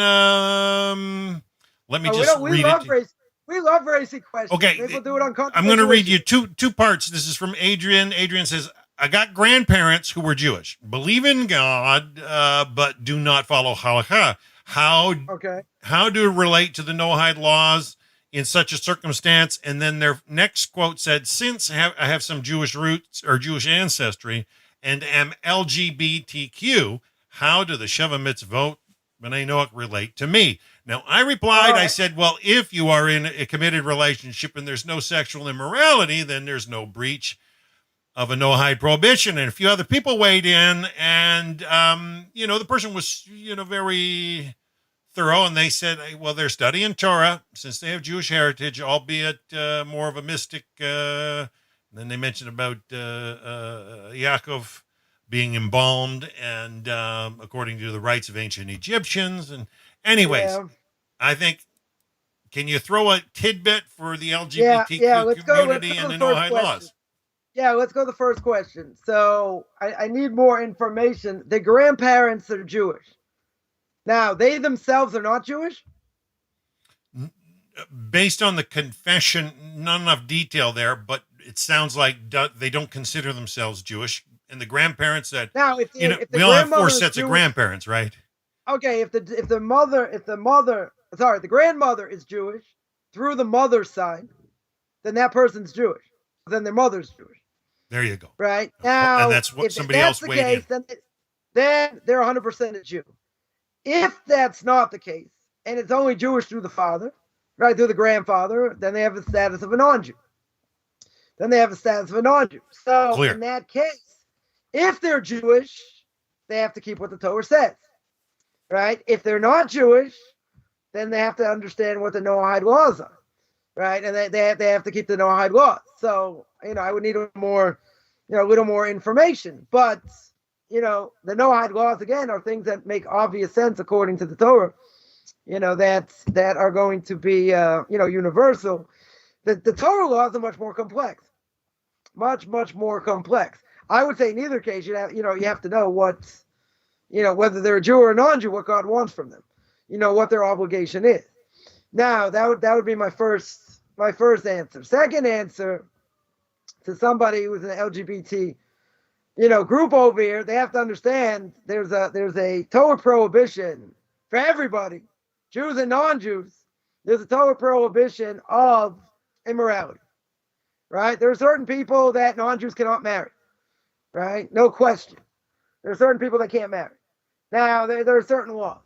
S1: Let me just read it.
S2: We love racy questions.
S1: Okay.
S2: Maybe we'll do it on
S1: I'm going to read you two parts. This is from Adrian. Adrian says, I got grandparents who were Jewish, believe in God, but do not follow halakha. How do relate to the Noahide laws in such a circumstance? And then their next quote said, since I have some Jewish roots or Jewish ancestry and am LGBTQ, how do the Sheva Mitzvot B'nai Noach relate to me? Now, I replied, I said, well, if you are in a committed relationship and there's no sexual immorality, then there's no breach of a Noahide prohibition. And a few other people weighed in, and, the person was, very thorough, and they said, well, they're studying Torah since they have Jewish heritage, albeit more of a mystic. Then they mentioned about Yaakov being embalmed, and according to the rites of ancient Egyptians. And anyways, I think, can you throw a tidbit for the LGBTQ community and the Noahide laws?
S2: Yeah, let's go to the first question. So I need more information. The grandparents are Jewish. Now, they themselves are not Jewish?
S1: Based on the confession, not enough detail there, but it sounds like they don't consider themselves Jewish. And the grandparents said,
S2: Now, if
S1: you know,
S2: if the
S1: we all have
S2: grandmother
S1: four
S2: is
S1: sets of
S2: Jewish,
S1: grandparents, right?
S2: okay, if the grandmother is Jewish through the mother's side, then that person's Jewish. Then their mother's Jewish,
S1: There you go.
S2: right?
S1: And
S2: Now,
S1: that's what
S2: if
S1: somebody
S2: that's
S1: else
S2: the
S1: weighed in.
S2: case, then they're 100% a Jew. If that's not the case, and it's only Jewish through the father, right, through the grandfather, then they have the status of a non-Jew. So
S1: Clear.
S2: in that case, if they're Jewish, they have to keep what the Torah says, right? If they're not Jewish, then they have to understand what the Noahide laws are, right? And they have to keep the Noahide laws. So, I would need a little more information. But, the Noahide laws, again, are things that make obvious sense according to the Torah, that are going to be, universal. The Torah laws are much more complex. Much, much more complex. I would say in either case, you have to know what, whether they're a Jew or a non-Jew, what God wants from them, what their obligation is. Now, that would be my first answer. Second answer, to somebody who's an LGBT, group over here, they have to understand there's a Torah prohibition for everybody, Jews and non-Jews. There's a Torah prohibition of immorality. Right? There are certain people that non-Jews cannot marry. Right? No question. There are certain people that can't marry. Now, there are certain laws.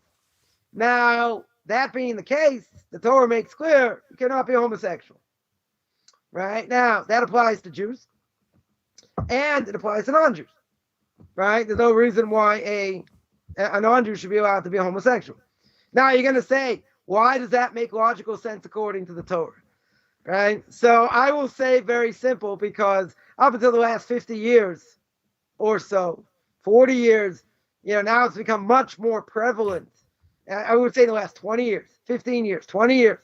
S2: Now, that being the case, the Torah makes clear you cannot be homosexual. Right? Now, that applies to Jews. And it applies to non-Jews. Right? There's no reason why a non-Jew should be allowed to be a homosexual. Now, you're going to say, why does that make logical sense according to the Torah? Right? So I will say very simple, because up until the last 50 years or so, 40 years, now it's become much more prevalent. I would say the last 20 years, 15 years, 20 years.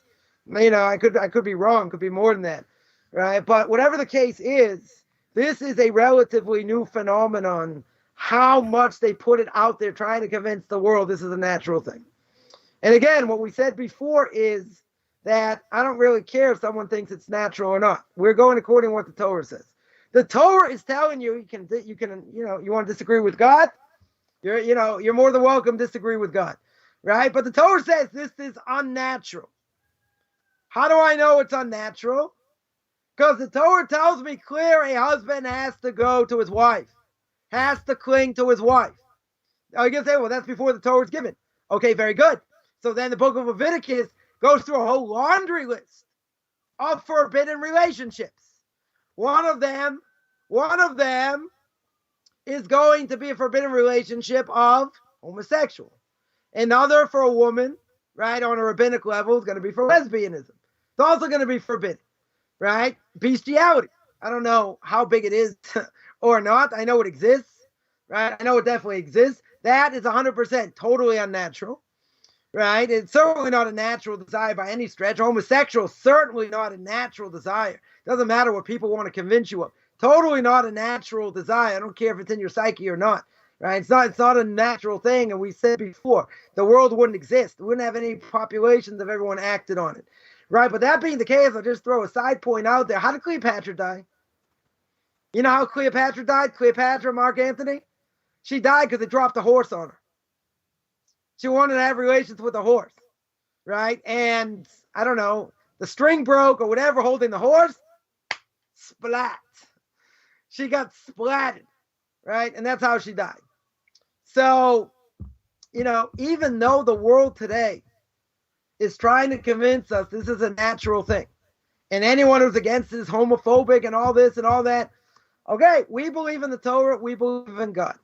S2: I could be wrong, could be more than that. Right? But whatever the case is, this is a relatively new phenomenon, how much they put it out there trying to convince the world this is a natural thing. And again, what we said before is that I don't really care if someone thinks it's natural or not. We're going according to what the Torah says. The Torah is telling you you want to disagree with God, you're more than welcome to disagree with God, right? But the Torah says this is unnatural. How do I know it's unnatural? Because the Torah tells me clear a husband has to go to his wife, has to cling to his wife. Now you can say, well, that's before the Torah is given. Okay, very good. So then the book of Leviticus goes through a whole laundry list of forbidden relationships. One of them is going to be a forbidden relationship of homosexual. Another for a woman, right, on a rabbinic level, is going to be for lesbianism. It's also going to be forbidden, right? Bestiality. I don't know how big it is or not. I know it exists, right? I know it definitely exists. That is 100% totally unnatural. Right? It's certainly not a natural desire by any stretch. Homosexual, certainly not a natural desire. Doesn't matter what people want to convince you of. Totally not a natural desire. I don't care if it's in your psyche or not. Right? It's not a natural thing. And we said before, the world wouldn't exist. We wouldn't have any populations if everyone acted on it. Right? But that being the case, I'll just throw a side point out there. How did Cleopatra die? You know how Cleopatra died? Cleopatra, Mark Antony? She died because they dropped a horse on her. She wanted to have relations with a horse, right? And I don't know, the string broke or whatever holding the horse, splat. She got splatted, right? And that's how she died. So, even though the world today is trying to convince us this is a natural thing, and anyone who's against it is homophobic and all this and all that, okay, we believe in the Torah, we believe in God,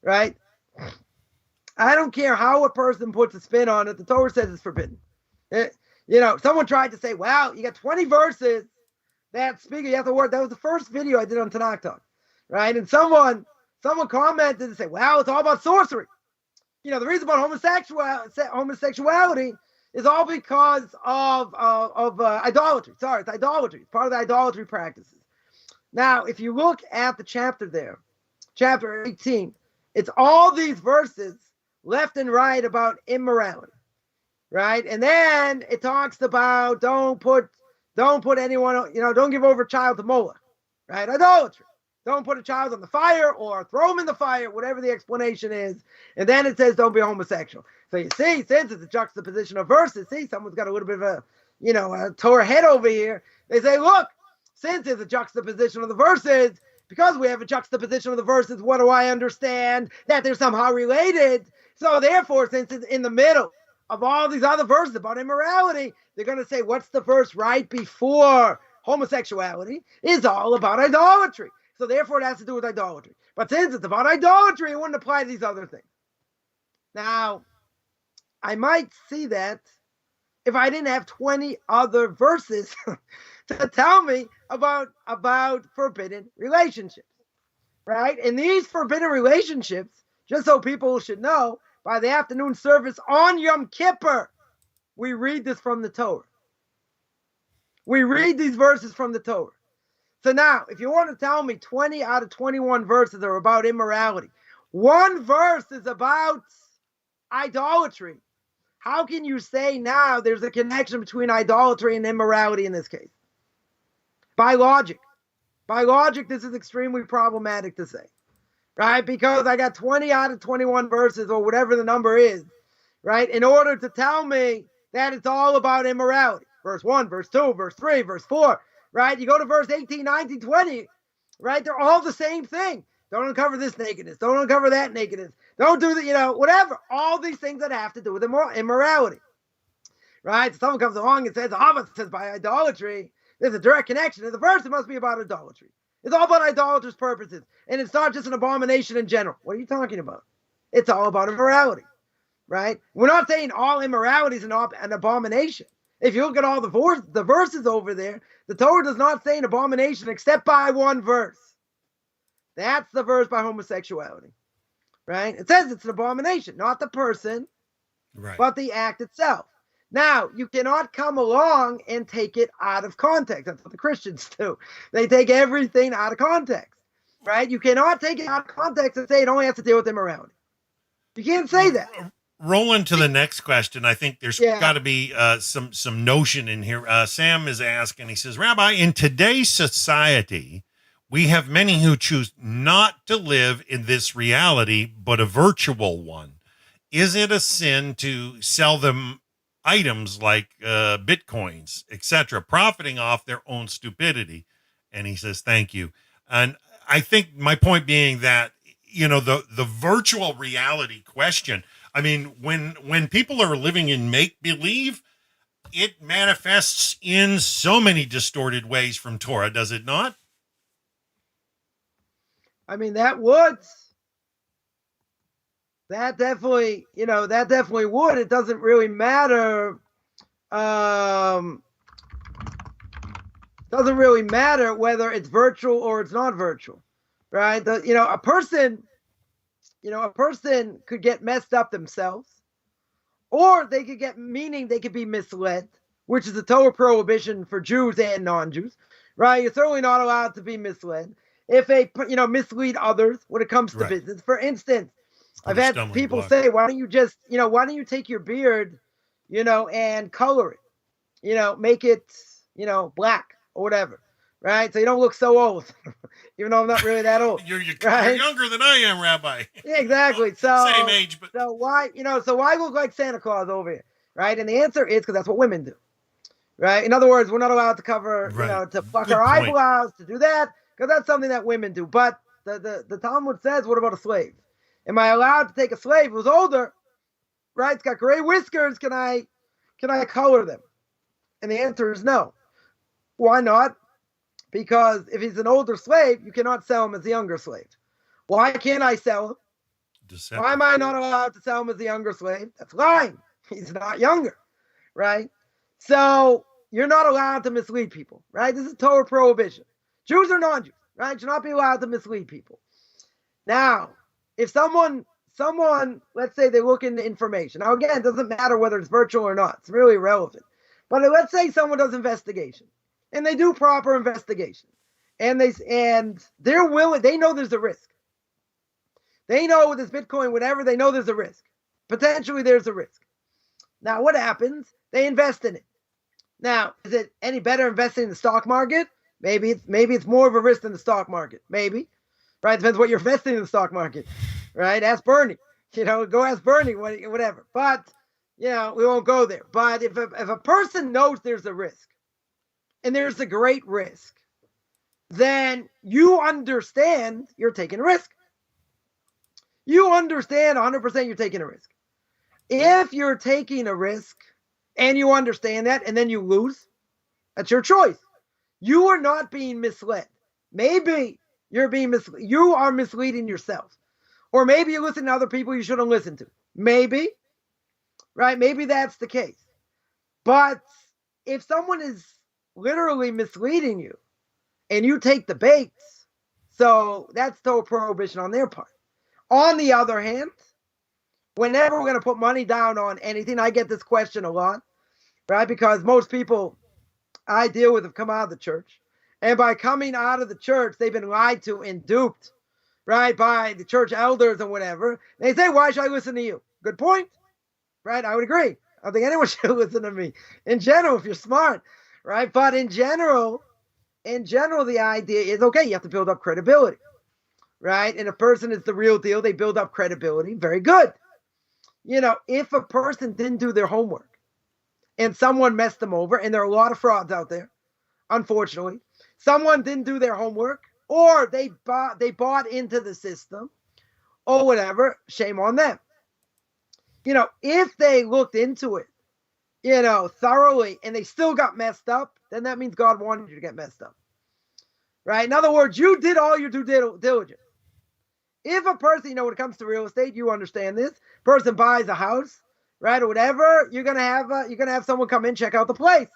S2: right? I don't care how a person puts a spin on it. The Torah says it's forbidden. Someone tried to say, well, you got 20 verses that speak, you have to work. That was the first video I did on Tanakh Talk, right? And someone commented and said, well, it's all about sorcery. The reason about homosexuality is all because of idolatry. Sorry, it's idolatry. It's part of the idolatry practices. Now, if you look at the chapter there, chapter 18, it's all these verses left and right about immorality, right? And then it talks about don't put anyone, don't give over a child to Moloch, right? Idolatry. don't put a child on the fire or throw him in the fire, whatever the explanation is. And then it says don't be homosexual. So you see, since it's a juxtaposition of verses, see, someone's got a little bit of a Torah head over here. They say, look, since it's a juxtaposition of the verses, because we have a juxtaposition of the verses, what do I understand? That they're somehow related. So therefore, since it's in the middle of all these other verses about immorality, they're going to say, what's the verse right before homosexuality? Is all about idolatry. So therefore, it has to do with idolatry. But since it's about idolatry, it wouldn't apply to these other things. Now, I might see that if I didn't have 20 other verses to tell me about forbidden relationships, right? And these forbidden relationships, just so people should know, by the afternoon service on Yom Kippur, we read this from the Torah. We read these verses from the Torah. So now, if you want to tell me 20 out of 21 verses are about immorality, one verse is about idolatry, how can you say now there's a connection between idolatry and immorality in this case? By logic. By logic, this is extremely problematic to say, right? Because I got 20 out of 21 verses or whatever the number is, right? In order to tell me that it's all about immorality. Verse 1, verse 2, verse 3, verse 4, right? You go to verse 18, 19, 20, right? They're all the same thing. Don't uncover this nakedness. Don't uncover that nakedness. Don't do the, whatever. All these things that have to do with immorality, right? So someone comes along and says, Avos says by idolatry, there's a direct connection. In the verse, it must be about idolatry. It's all about idolatrous purposes. And it's not just an abomination in general. What are you talking about? It's all about immorality, right? We're not saying all immorality is an abomination. If you look at all the verses over there, the Torah does not say an abomination except by one verse. That's the verse by homosexuality, right? It says it's an abomination, not the person,
S1: right,
S2: but the act itself. Now, you cannot come along and take it out of context. That's what the Christians do. They take everything out of context, right? You cannot take it out of context and say it only has to deal with immorality. You can't say that.
S1: Rolling to the next question, I think there's got to be some notion in here. Sam is asking, he says, Rabbi, in today's society, we have many who choose not to live in this reality, but a virtual one. Is it a sin to sell them items like bitcoins, etc., profiting off their own stupidity? And he says, thank you. And I think my point being that, the virtual reality question, I mean, when people are living in make-believe, it manifests in so many distorted ways from Torah, does it not?
S2: I mean, that definitely would. It doesn't really matter. Doesn't really matter whether it's virtual or it's not virtual, right? A person could get messed up themselves, or they could be misled, which is a Torah prohibition for Jews and non-Jews, right? You're certainly not allowed to be misled. If they, mislead others when it comes to business. For instance, I've had people say, why don't you take your beard, and color it, make it, black or whatever, right? So you don't look so old, even though I'm not really that old.
S1: You're
S2: right?
S1: younger than I am, Rabbi.
S2: Yeah, exactly. So
S1: same age, but
S2: so why look like Santa Claus over here, right? And the answer is because that's what women do, right? In other words, we're not allowed to cover, to pluck our eyebrows, to do that, because that's something that women do. But the Talmud says, what about a slave? Am I allowed to take a slave who's older, right? It's got gray whiskers. Can I color them? And the answer is no. Why not? Because if he's an older slave, you cannot sell him as a younger slave. Why can't I sell him?
S1: Deceptive.
S2: Why am I not allowed to sell him as a younger slave? That's lying. He's not younger, right? So you're not allowed to mislead people, right? This is Torah prohibition. Jews or non-Jews, right? Should not be allowed to mislead people. Now, if someone, let's say they look into information. Now, again, it doesn't matter whether it's virtual or not. It's really irrelevant. But let's say someone does investigation, and they do proper investigation, and they're willing. They know there's a risk. They know with this Bitcoin, whatever, they know there's a risk. Potentially, there's a risk. Now, what happens? They invest in it. Now, is it any better investing in the stock market? Maybe it's more of a risk than the stock market. Maybe. right? Depends what you're investing in the stock market, right? Ask Bernie, go ask Bernie, whatever. But, we won't go there. But if a person knows there's a risk, and there's a great risk, then you understand you're taking a risk. You understand 100% you're taking a risk. If you're taking a risk and you understand that and then you lose, that's your choice. You are not being misled. Maybe you're being misled. You are misleading yourself. Or maybe you listen to other people you shouldn't listen to. Maybe, right? Maybe that's the case. But if someone is literally misleading you and you take the baits, so that's total prohibition on their part. On the other hand, whenever we're going to put money down on anything, I get this question a lot, right? Because most people I deal with have come out of the church. And by coming out of the church, they've been lied to and duped, right, by the church elders and whatever. They say, why should I listen to you? Good point, right? I would agree. I don't think anyone should listen to me in general if you're smart, right? But in general, the idea is, okay, you have to build up credibility, right? And a person is the real deal. They build up credibility. Very good. If a person didn't do their homework and someone messed them over, and there are a lot of frauds out there, unfortunately, someone didn't do their homework, or they bought into the system or whatever, shame on them. If they looked into it, thoroughly, and they still got messed up, then that means God wanted you to get messed up, right? In other words, you did all your due diligence. If a person, when it comes to real estate, you understand this. Person buys a house, right, or whatever, you're gonna have someone come in, check out the place,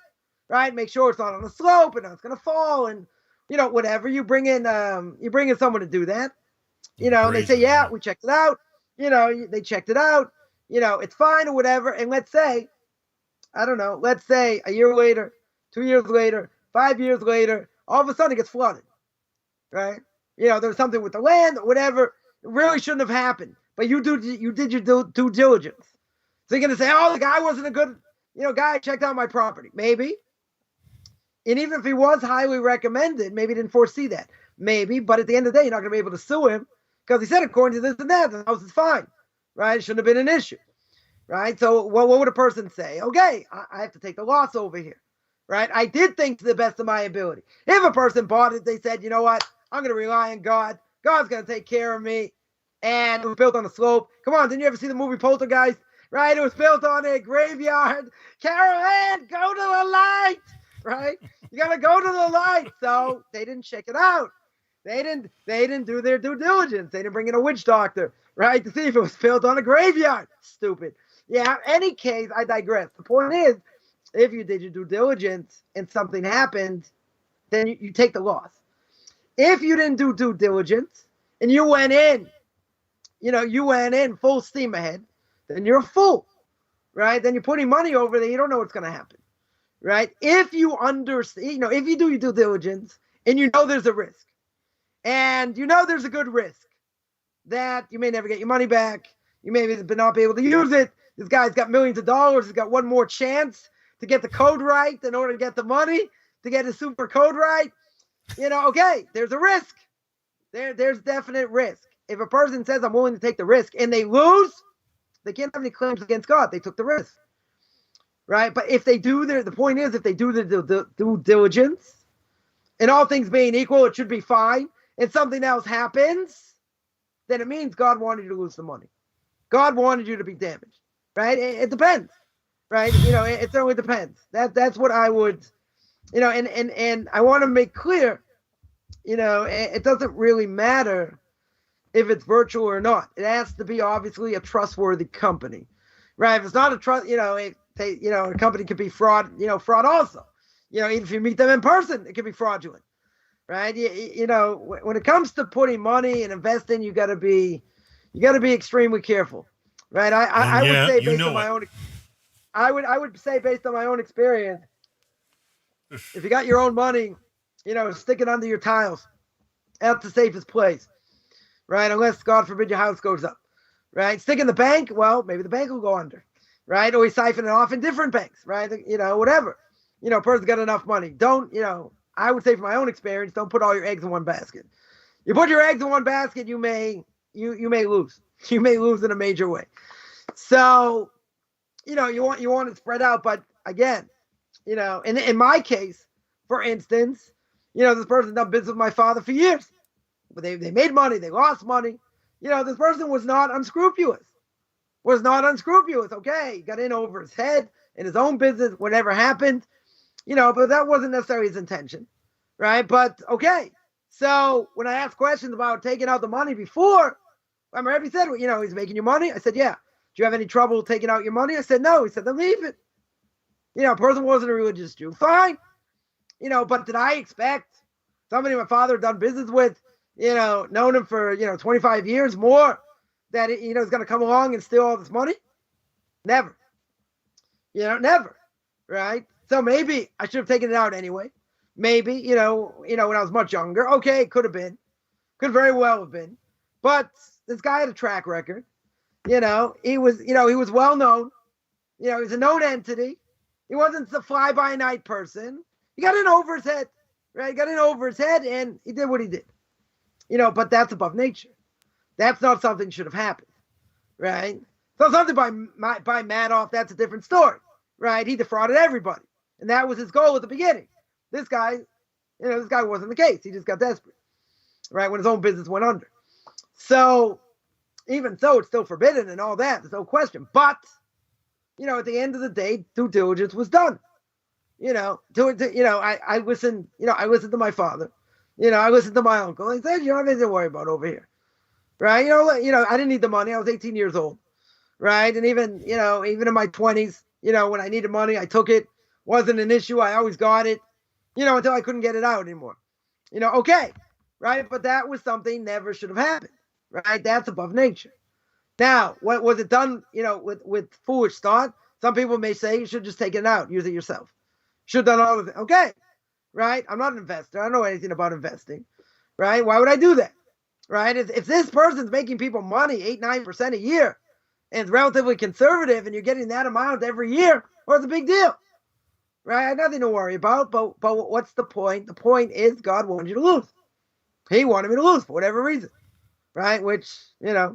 S2: right? Make sure it's not on a slope and it's gonna fall, and whatever. You bring in someone to do that, and they say, yeah, we checked it out. They checked it out. It's fine or whatever. And let's say, I don't know, let's say a year later, 2 years later, 5 years later, all of a sudden it gets flooded, right? There was something with the land or whatever. It really shouldn't have happened. But you did your due diligence. So you're going to say, oh, the guy wasn't a good, guy checked out my property. Maybe. And even if he was highly recommended, maybe he didn't foresee that. Maybe. But at the end of the day, you're not going to be able to sue him because he said, according to this and that, the house is fine, right? It shouldn't have been an issue, right? So what would a person say? Okay, I have to take the loss over here, right? I did things to the best of my ability. If a person bought it, they said, you know what? I'm going to rely on God. God's going to take care of me. And it was built on a slope. Come on, didn't you ever see the movie Poltergeist? Right? It was built on a graveyard. Carol Ann, go to the light. Right? You got to go to the light. So they didn't check it out. They didn't do their due diligence. They didn't bring in a witch doctor, right, to see if it was built on a graveyard. Stupid. Yeah, any case, I digress. The point is, if you did your due diligence and something happened, then you take the loss. If you didn't do due diligence and you went in full steam ahead, then you're a fool, right? Then you're putting money over there. You don't know what's going to happen, right? If you understand, if you do your due diligence and there's a risk and there's a good risk that you may never get your money back. You may not be able to use it. This guy's got millions of dollars. He's got one more chance to get the code right in order to get the money, to get his super code right. Okay, there's a risk. There's definite risk. If a person says, I'm willing to take the risk, and they lose, they can't have any claims against God. They took the risk, right? But if they do the point is, if they do the due diligence, and all things being equal, it should be fine, and something else happens, then it means God wanted you to lose the money. God wanted you to be damaged, right? It depends, right? It certainly depends. That's what I would... and I want to make clear, it doesn't really matter if it's virtual or not. It has to be obviously a trustworthy company, right? If it's not a trust, a company could be fraud also. Even if you meet them in person, it could be fraudulent, right? When it comes to putting money and investing, you got to be extremely careful, right? I would say based on my own, I would say based on my own experience, if you got your own money, stick it under your tiles. That's the safest place, right? Unless, God forbid, your house goes up, right? Stick in the bank, well, maybe the bank will go under, right? Or we siphon it off in different banks, right? Whatever. Person's got enough money. Don't, I would say from my own experience, don't put all your eggs in one basket. You put your eggs in one basket, you may lose. You may lose in a major way. So, you want it spread out. But again, in my case, for instance, this person done business with my father for years. But they made money, they lost money. This person was not unscrupulous. Okay, got in over his head in his own business, whatever happened, but that wasn't necessarily his intention, right? But okay, so when I asked questions about taking out the money before, Rabbi said, he's making you money. I said, yeah. Do you have any trouble taking out your money? I said, no. He said, then leave it. A person wasn't a religious Jew. Fine. But did I expect somebody my father had done business with, known him for, 25 years more, that, is going to come along and steal all this money? Never. Never. Right? So maybe I should have taken it out anyway. Maybe, when I was much younger. Okay, it could have been. Could very well have been. But this guy had a track record. He was well known. He was a known entity. He wasn't the fly-by-night person. He got in over his head, right? He got in over his head, and he did what he did. But that's above nature. That's not something that should have happened, right? So something by Madoff, that's a different story, right? He defrauded everybody, and that was his goal at the beginning. This guy wasn't the case. He just got desperate, right? When his own business went under. So even so, it's still forbidden and all that. There's no question. But, at the end of the day, due diligence was done. I listened to my father. I listened to my uncle. He said, you don't have anything to worry about over here. Right? I didn't need the money. I was 18 years old. Right? And even in my 20s, when I needed money, I took it. Wasn't an issue. I always got it, until I couldn't get it out anymore. Okay. Right? But that was something never should have happened. Right? That's above nature. Now, what was it done, with foolish thought? Some people may say you should just take it out, use it yourself. Should have done all of it. Okay. Right? I'm not an investor. I don't know anything about investing. Right? Why would I do that? Right? If this person's making people money 8-9% a year and it's relatively conservative and you're getting that amount every year, well, it's a big deal. Right? I have nothing to worry about. But what's the point? The point is God wanted you to lose. He wanted me to lose for whatever reason. Right? Which,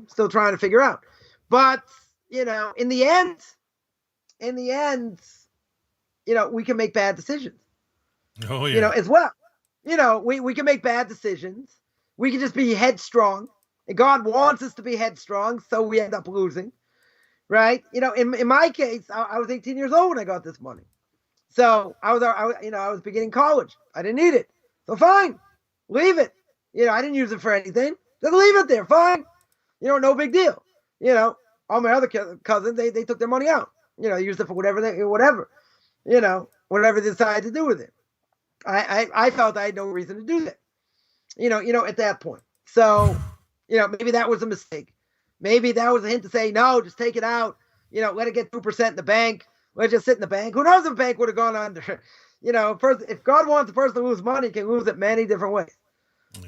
S2: still trying to figure out. But, in the end, we can make bad decisions.
S1: Oh, yeah.
S2: As well. We can make bad decisions. We can just be headstrong. And God wants us to be headstrong, so we end up losing. Right? In my case, I was 18 years old when I got this money. So I was beginning college. I didn't need it. So fine. Leave it. I didn't use it for anything. Just leave it there. Fine. No big deal. All my other cousins, they took their money out. Used it for whatever whatever they decided to do with it. I felt I had no reason to do that. At that point. So, maybe that was a mistake. Maybe that was a hint to say, no, just take it out. Let it get 2% in the bank. Let it just sit in the bank. Who knows if the bank would have gone under? If God wants a person to lose money, he can lose it many different ways.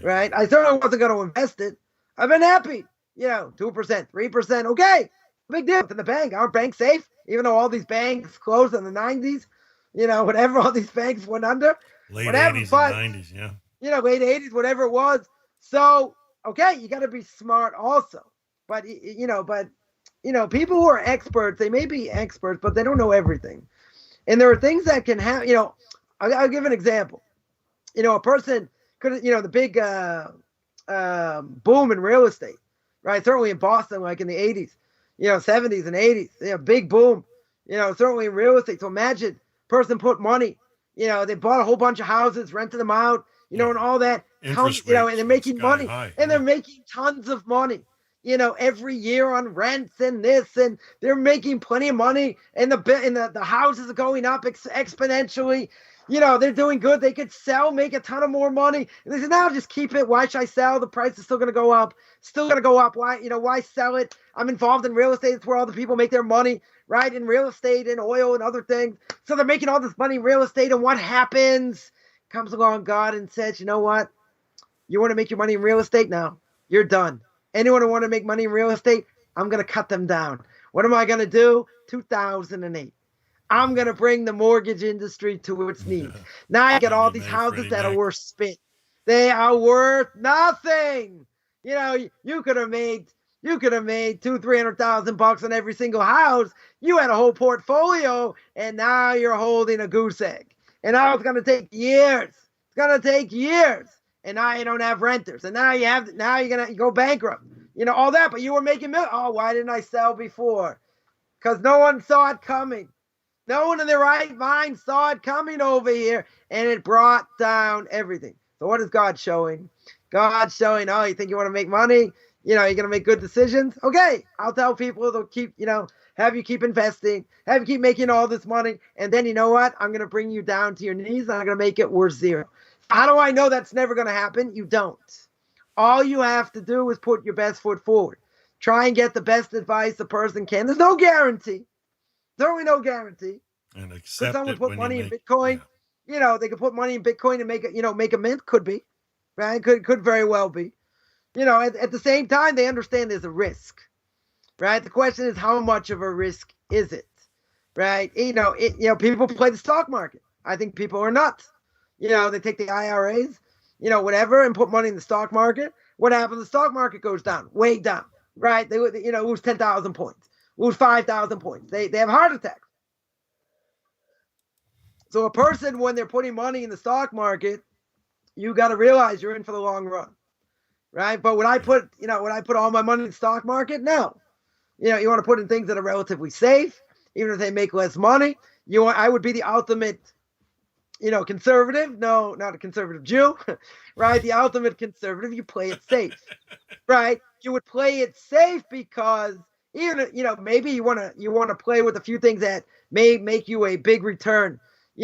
S2: Right? I certainly wasn't going to invest it. I've been happy. 2%, 3%. Okay. Big deal. It's in the bank. Aren't banks safe? Even though all these banks closed in the 90s, whatever, all these banks went under.
S1: Late
S2: whatever,
S1: 80s
S2: but,
S1: and 90s, yeah.
S2: Late 80s, whatever it was. So, okay, you got to be smart also. But, people who are experts, they may be experts, but they don't know everything. And there are things that can happen. I'll give an example. A person could, the big boom in real estate, right? Certainly in Boston, like in the 80s, 70s and 80s, big boom, certainly in real estate. So imagine person put money, they bought a whole bunch of houses, rented them out, and all that. And they're making money, and they're making tons of money, every year on rents and this, and they're making plenty of money, and the houses are going up exponentially. They're doing good. They could sell, make a ton of more money. And they said, no, just keep it. Why should I sell? The price is still going to go up. Why sell it? I'm involved in real estate. It's where all the people make their money, right? In real estate and oil and other things. So they're making all this money in real estate. And what happens? Comes along God and says, you know what? You want to make your money in real estate? Now you're done. Anyone who want to make money in real estate, I'm going to cut them down. What am I going to do? 2008. I'm going to bring the mortgage industry to its knees. Now I get all these houses that are worth spit. They are worth nothing. You could have made $200,000-300,000 on every single house. You had a whole portfolio, and now you're holding a goose egg. And now it's going to take years. It's going to take years. And now you don't have renters. And now you're going to go bankrupt. All that. But you were making millions. Oh, why didn't I sell before? Because no one saw it coming. No one in their right mind saw it coming over here, and it brought down everything. So what is God showing? God's showing, oh, you think you want to make money? You're going to make good decisions? Okay, I'll tell people to keep, have you keep investing, have you keep making all this money, and then you know what? I'm going to bring you down to your knees, and I'm going to make it worth zero. How do I know that's never going to happen? You don't. All you have to do is put your best foot forward. Try and get the best advice a person can. There's no guarantee. Certainly no guarantee.
S1: And accept
S2: someone
S1: it
S2: put
S1: when
S2: money
S1: you
S2: in Bitcoin.
S1: Yeah.
S2: They could put money in Bitcoin and make a mint. Could be, right? Could very well be. At the same time, they understand there's a risk, right? The question is, how much of a risk is it, right? People play the stock market. I think people are nuts. They take the IRAs, whatever, and put money in the stock market. What happens? The stock market goes down, way down, right? They lose 10,000 points, lose 5,000 points. They have heart attacks. So a person, when they're putting money in the stock market, you got to realize you're in for the long run, right? But would I put all my money in the stock market? No. You want to put in things that are relatively safe, even if they make less money. I would be the ultimate, conservative. No, not a conservative Jew, right? The ultimate conservative. You play it safe, right? You would play it safe because even, maybe you want to play with a few things that may make you a big return,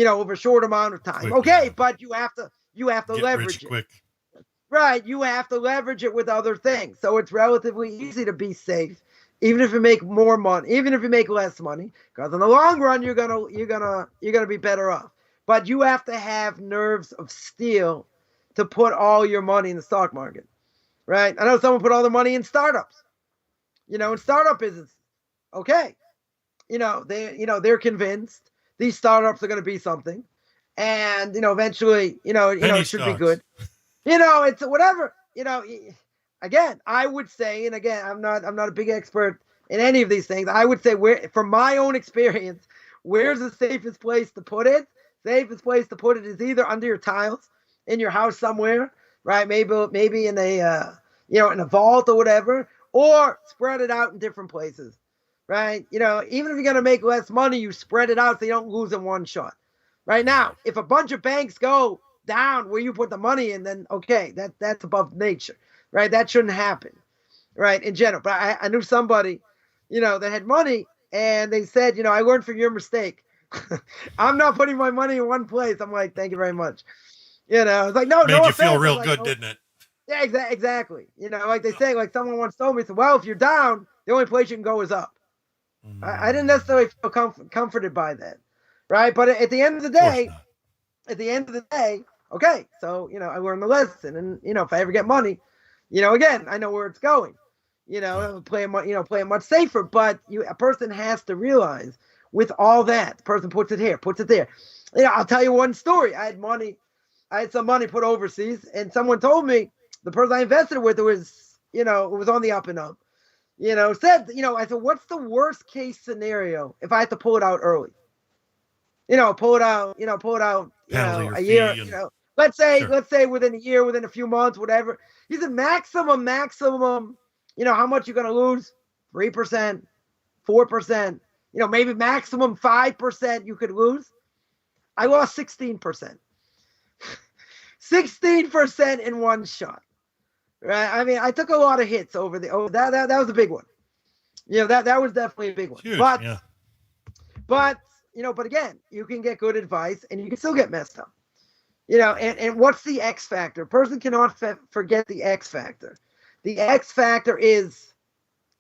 S2: over a short amount of time. Okay, but you have to
S1: Get
S2: leverage
S1: rich
S2: it.
S1: quick.
S2: Right, you have to leverage it with other things. So it's relatively easy to be safe, even if you make more money, even if you make less money, because in the long run you're gonna be better off. But you have to have nerves of steel to put all your money in the stock market. Right? I know someone put all their money in startups. In startup business. Okay. They're convinced these startups are going to be something, and eventually, it should be good. It's whatever. Again, I would say, and again, I'm not a big expert in any of these things. I would say, from my own experience, where's the safest place to put it? Safest place to put it is either under your tiles in your house somewhere, right? Maybe in a in a vault or whatever, or spread it out in different places. Right? Even if you're going to make less money, you spread it out so you don't lose in one shot. Right now, if a bunch of banks go down where you put the money in, then okay, that's above nature. Right? That shouldn't happen. Right? In general. But I knew somebody, that had money, and they said, I learned from your mistake. I'm not putting my money in one place. I'm like, thank you very much. It's like, no,
S1: Made
S2: no
S1: you
S2: offense.
S1: feel real
S2: Like,
S1: good, didn't it?
S2: Yeah, exactly. Like they say, like someone once told me, so, well, if you're down, the only place you can go is up. I didn't necessarily feel comforted by that, right? But at the end of the day, okay, so I learned the lesson, and if I ever get money, again, I know where it's going. Play it much safer. But a person has to realize with all that, the person puts it here, puts it there. I'll tell you one story. I had some money put overseas, and someone told me the person I invested with, it was on the up and up. Said, I said, what's the worst case scenario if I had to pull it out early? Pull it out, a year, let's say within a year, within a few months, whatever. He said maximum, how much you're going to lose? 3%, 4%, maybe maximum 5% you could lose. I lost 16%. 16% in one shot. Right. I mean, I took a lot of hits over that was a big one. That was definitely a big one.
S1: Huge,
S2: but
S1: yeah.
S2: but again, you can get good advice and you can still get messed up. And what's the X factor? A person cannot forget the X factor. The X factor is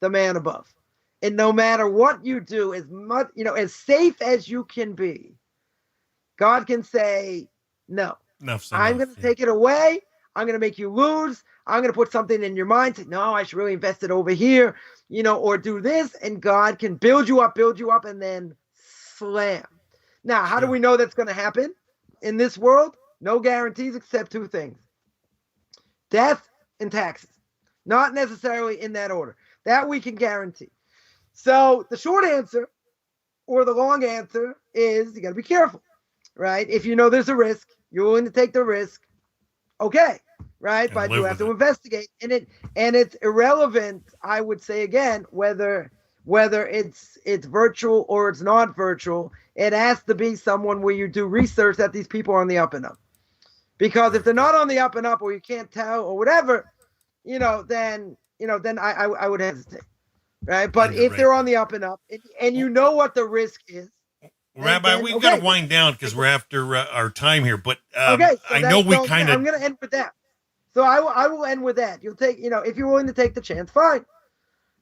S2: the man above. And no matter what you do, as safe as you can be, God can say, no, I'm going to take it away. I'm going to make you lose. I'm going to put something in your mind. Say, no, I should really invest it over here, or do this. And God can build you up, and then slam. Now, how do we know that's going to happen in this world? No guarantees except two things. death and taxes. Not necessarily in that order. That we can guarantee. So the short answer or the long answer is you got to be careful, right? If you know there's a risk, you're willing to take the risk, okay, right?
S1: And
S2: but
S1: live
S2: you have
S1: with
S2: to
S1: it.
S2: investigate, and it's irrelevant, I would say again, whether it's virtual or it's not virtual. It has to be someone where you do research that these people are on the up and up. Because if they're not on the up and up, or you can't tell, or whatever, then I would hesitate, right? But if they're on the up and up, and you know what the risk is,
S1: Rabbi,
S2: then,
S1: we've got to wind down because we're after our time here. But
S2: okay, so
S1: I know we kind of.
S2: I'm going to end with that. So I will end with that. You'll take, if you're willing to take the chance, fine,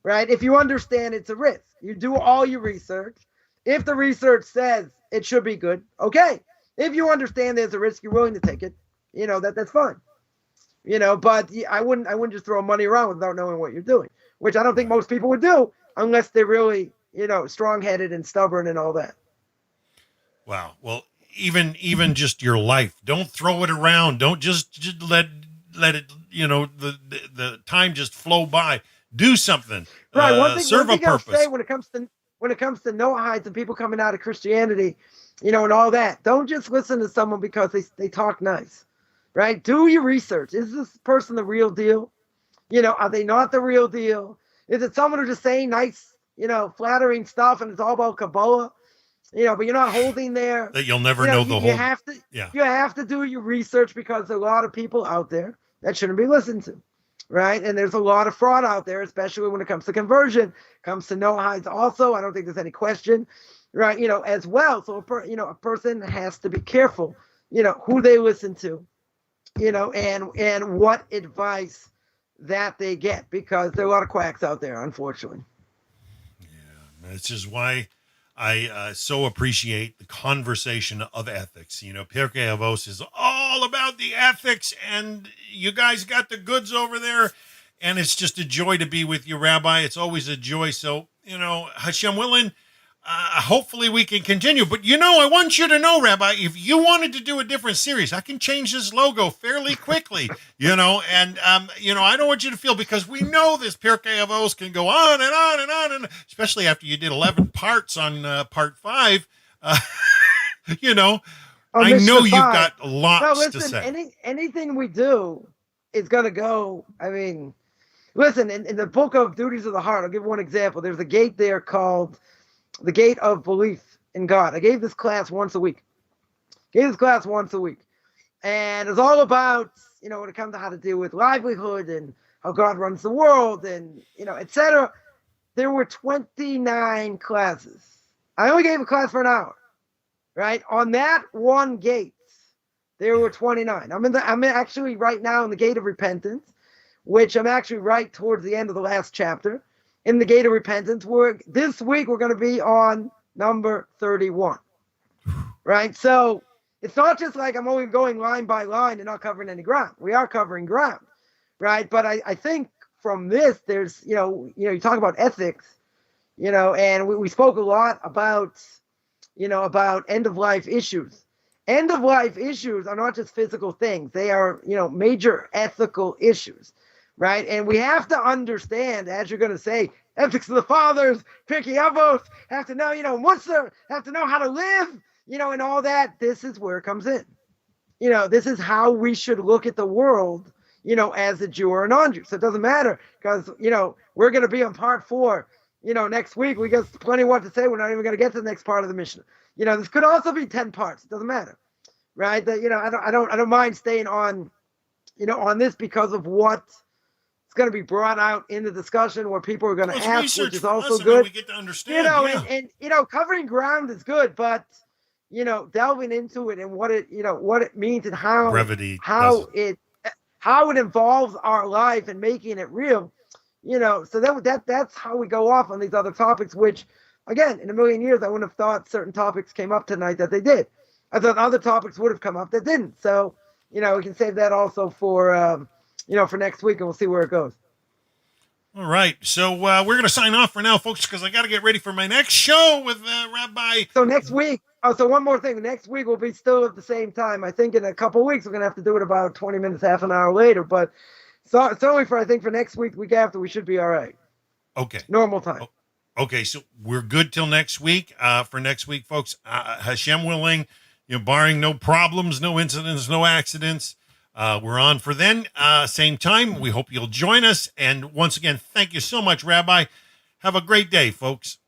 S2: right? If you understand it's a risk, you do all your research. If the research says it should be good, okay. If you understand there's a risk, you're willing to take it. That's fine. But I wouldn't just throw money around without knowing what you're doing, which I don't think most people would do unless they're really, strong-headed and stubborn and all that.
S1: Wow. Well, even just your life, don't throw it around. Don't just let it, the time just flow by. Do something.
S2: Right.
S1: Serve a purpose.
S2: I'll say when it comes to Noahides and people coming out of Christianity, and all that, don't just listen to someone because they talk nice, right? Do your research. Is this person the real deal? Are they not the real deal? Is it someone who's just saying nice, flattering stuff and it's all about Kabbalah? But you're not holding there.
S1: That you'll never know the whole.
S2: You have to do your research because there are a lot of people out there that shouldn't be listened to, right? And there's a lot of fraud out there, especially when it comes to conversion, comes to Noahides also. I don't think there's any question, right? As well. So a person has to be careful, who they listen to, and what advice that they get, because there are a lot of quacks out there, unfortunately.
S1: Yeah, this is why I so appreciate the conversation of ethics. Pirkei Avos is all about the ethics, and you guys got the goods over there, and it's just a joy to be with you, Rabbi. It's always a joy. So, Hashem willing, hopefully we can continue. But, I want you to know, Rabbi, if you wanted to do a different series, I can change this logo fairly quickly, and, I don't want you to feel, because we know this Pirkei Avos can go on and on and on, and especially after you did 11 parts on part 5, I know you've got lots to say.
S2: Anything we do is going to go, listen, in the book of Duties of the Heart, I'll give one example. There's a gate there called the Gate of Belief in God. I gave this class once a week. And it's all about, when it comes to how to deal with livelihood and how God runs the world and, etc. There were 29 classes. I only gave a class for an hour, right? On that one gate, there were 29. I'm actually right now in the Gate of Repentance, which I'm actually right towards the end of the last chapter. In the Gate of Repentance, this week we're going to be on number 31, right? So it's not just like I'm only going line by line and not covering any ground. We are covering ground, right? But I think from this, there's, you talk about ethics, and we spoke a lot about, about end-of-life issues. End-of-life issues are not just physical things. They are, major ethical issues. Right. And we have to understand, as you're going to say, ethics of the fathers, Pirkei Avos, have to know, have to know how to live, and all that. This is where it comes in. This is how we should look at the world, as a Jew or a non-Jew. So it doesn't matter because, we're going to be on part 4, next week. We got plenty of what to say. We're not even going to get to the next part of the Mishna. This could also be 10 parts. It doesn't matter. Right. That, I don't mind staying on, on this because of what it's going to be brought out in the discussion where people are going to ask, which is also good.
S1: We get to understand,
S2: and covering ground is good, but delving into it and what it means and how
S1: brevity,
S2: how it involves our life and making it real. So that's how we go off on these other topics. Which, again, in a million years, I wouldn't have thought certain topics came up tonight that they did. I thought other topics would have come up that didn't. So we can save that also for. For next week, and we'll see where it goes.
S1: All right. So we're going to sign off for now, folks, because I got to get ready for my next show with Rabbi.
S2: So next week, so one more thing. Next week will be still at the same time. I think in a couple weeks we're gonna have to do it about 20 minutes, half an hour later. But so it's only for I think for next week after we should be all right.
S1: Okay.
S2: Normal time.
S1: Okay, so we're good till next week. For next week, folks, Hashem willing, barring no problems, no incidents, no accidents, we're on for then. Same time. We hope you'll join us. And once again, thank you so much, Rabbi. Have a great day, folks.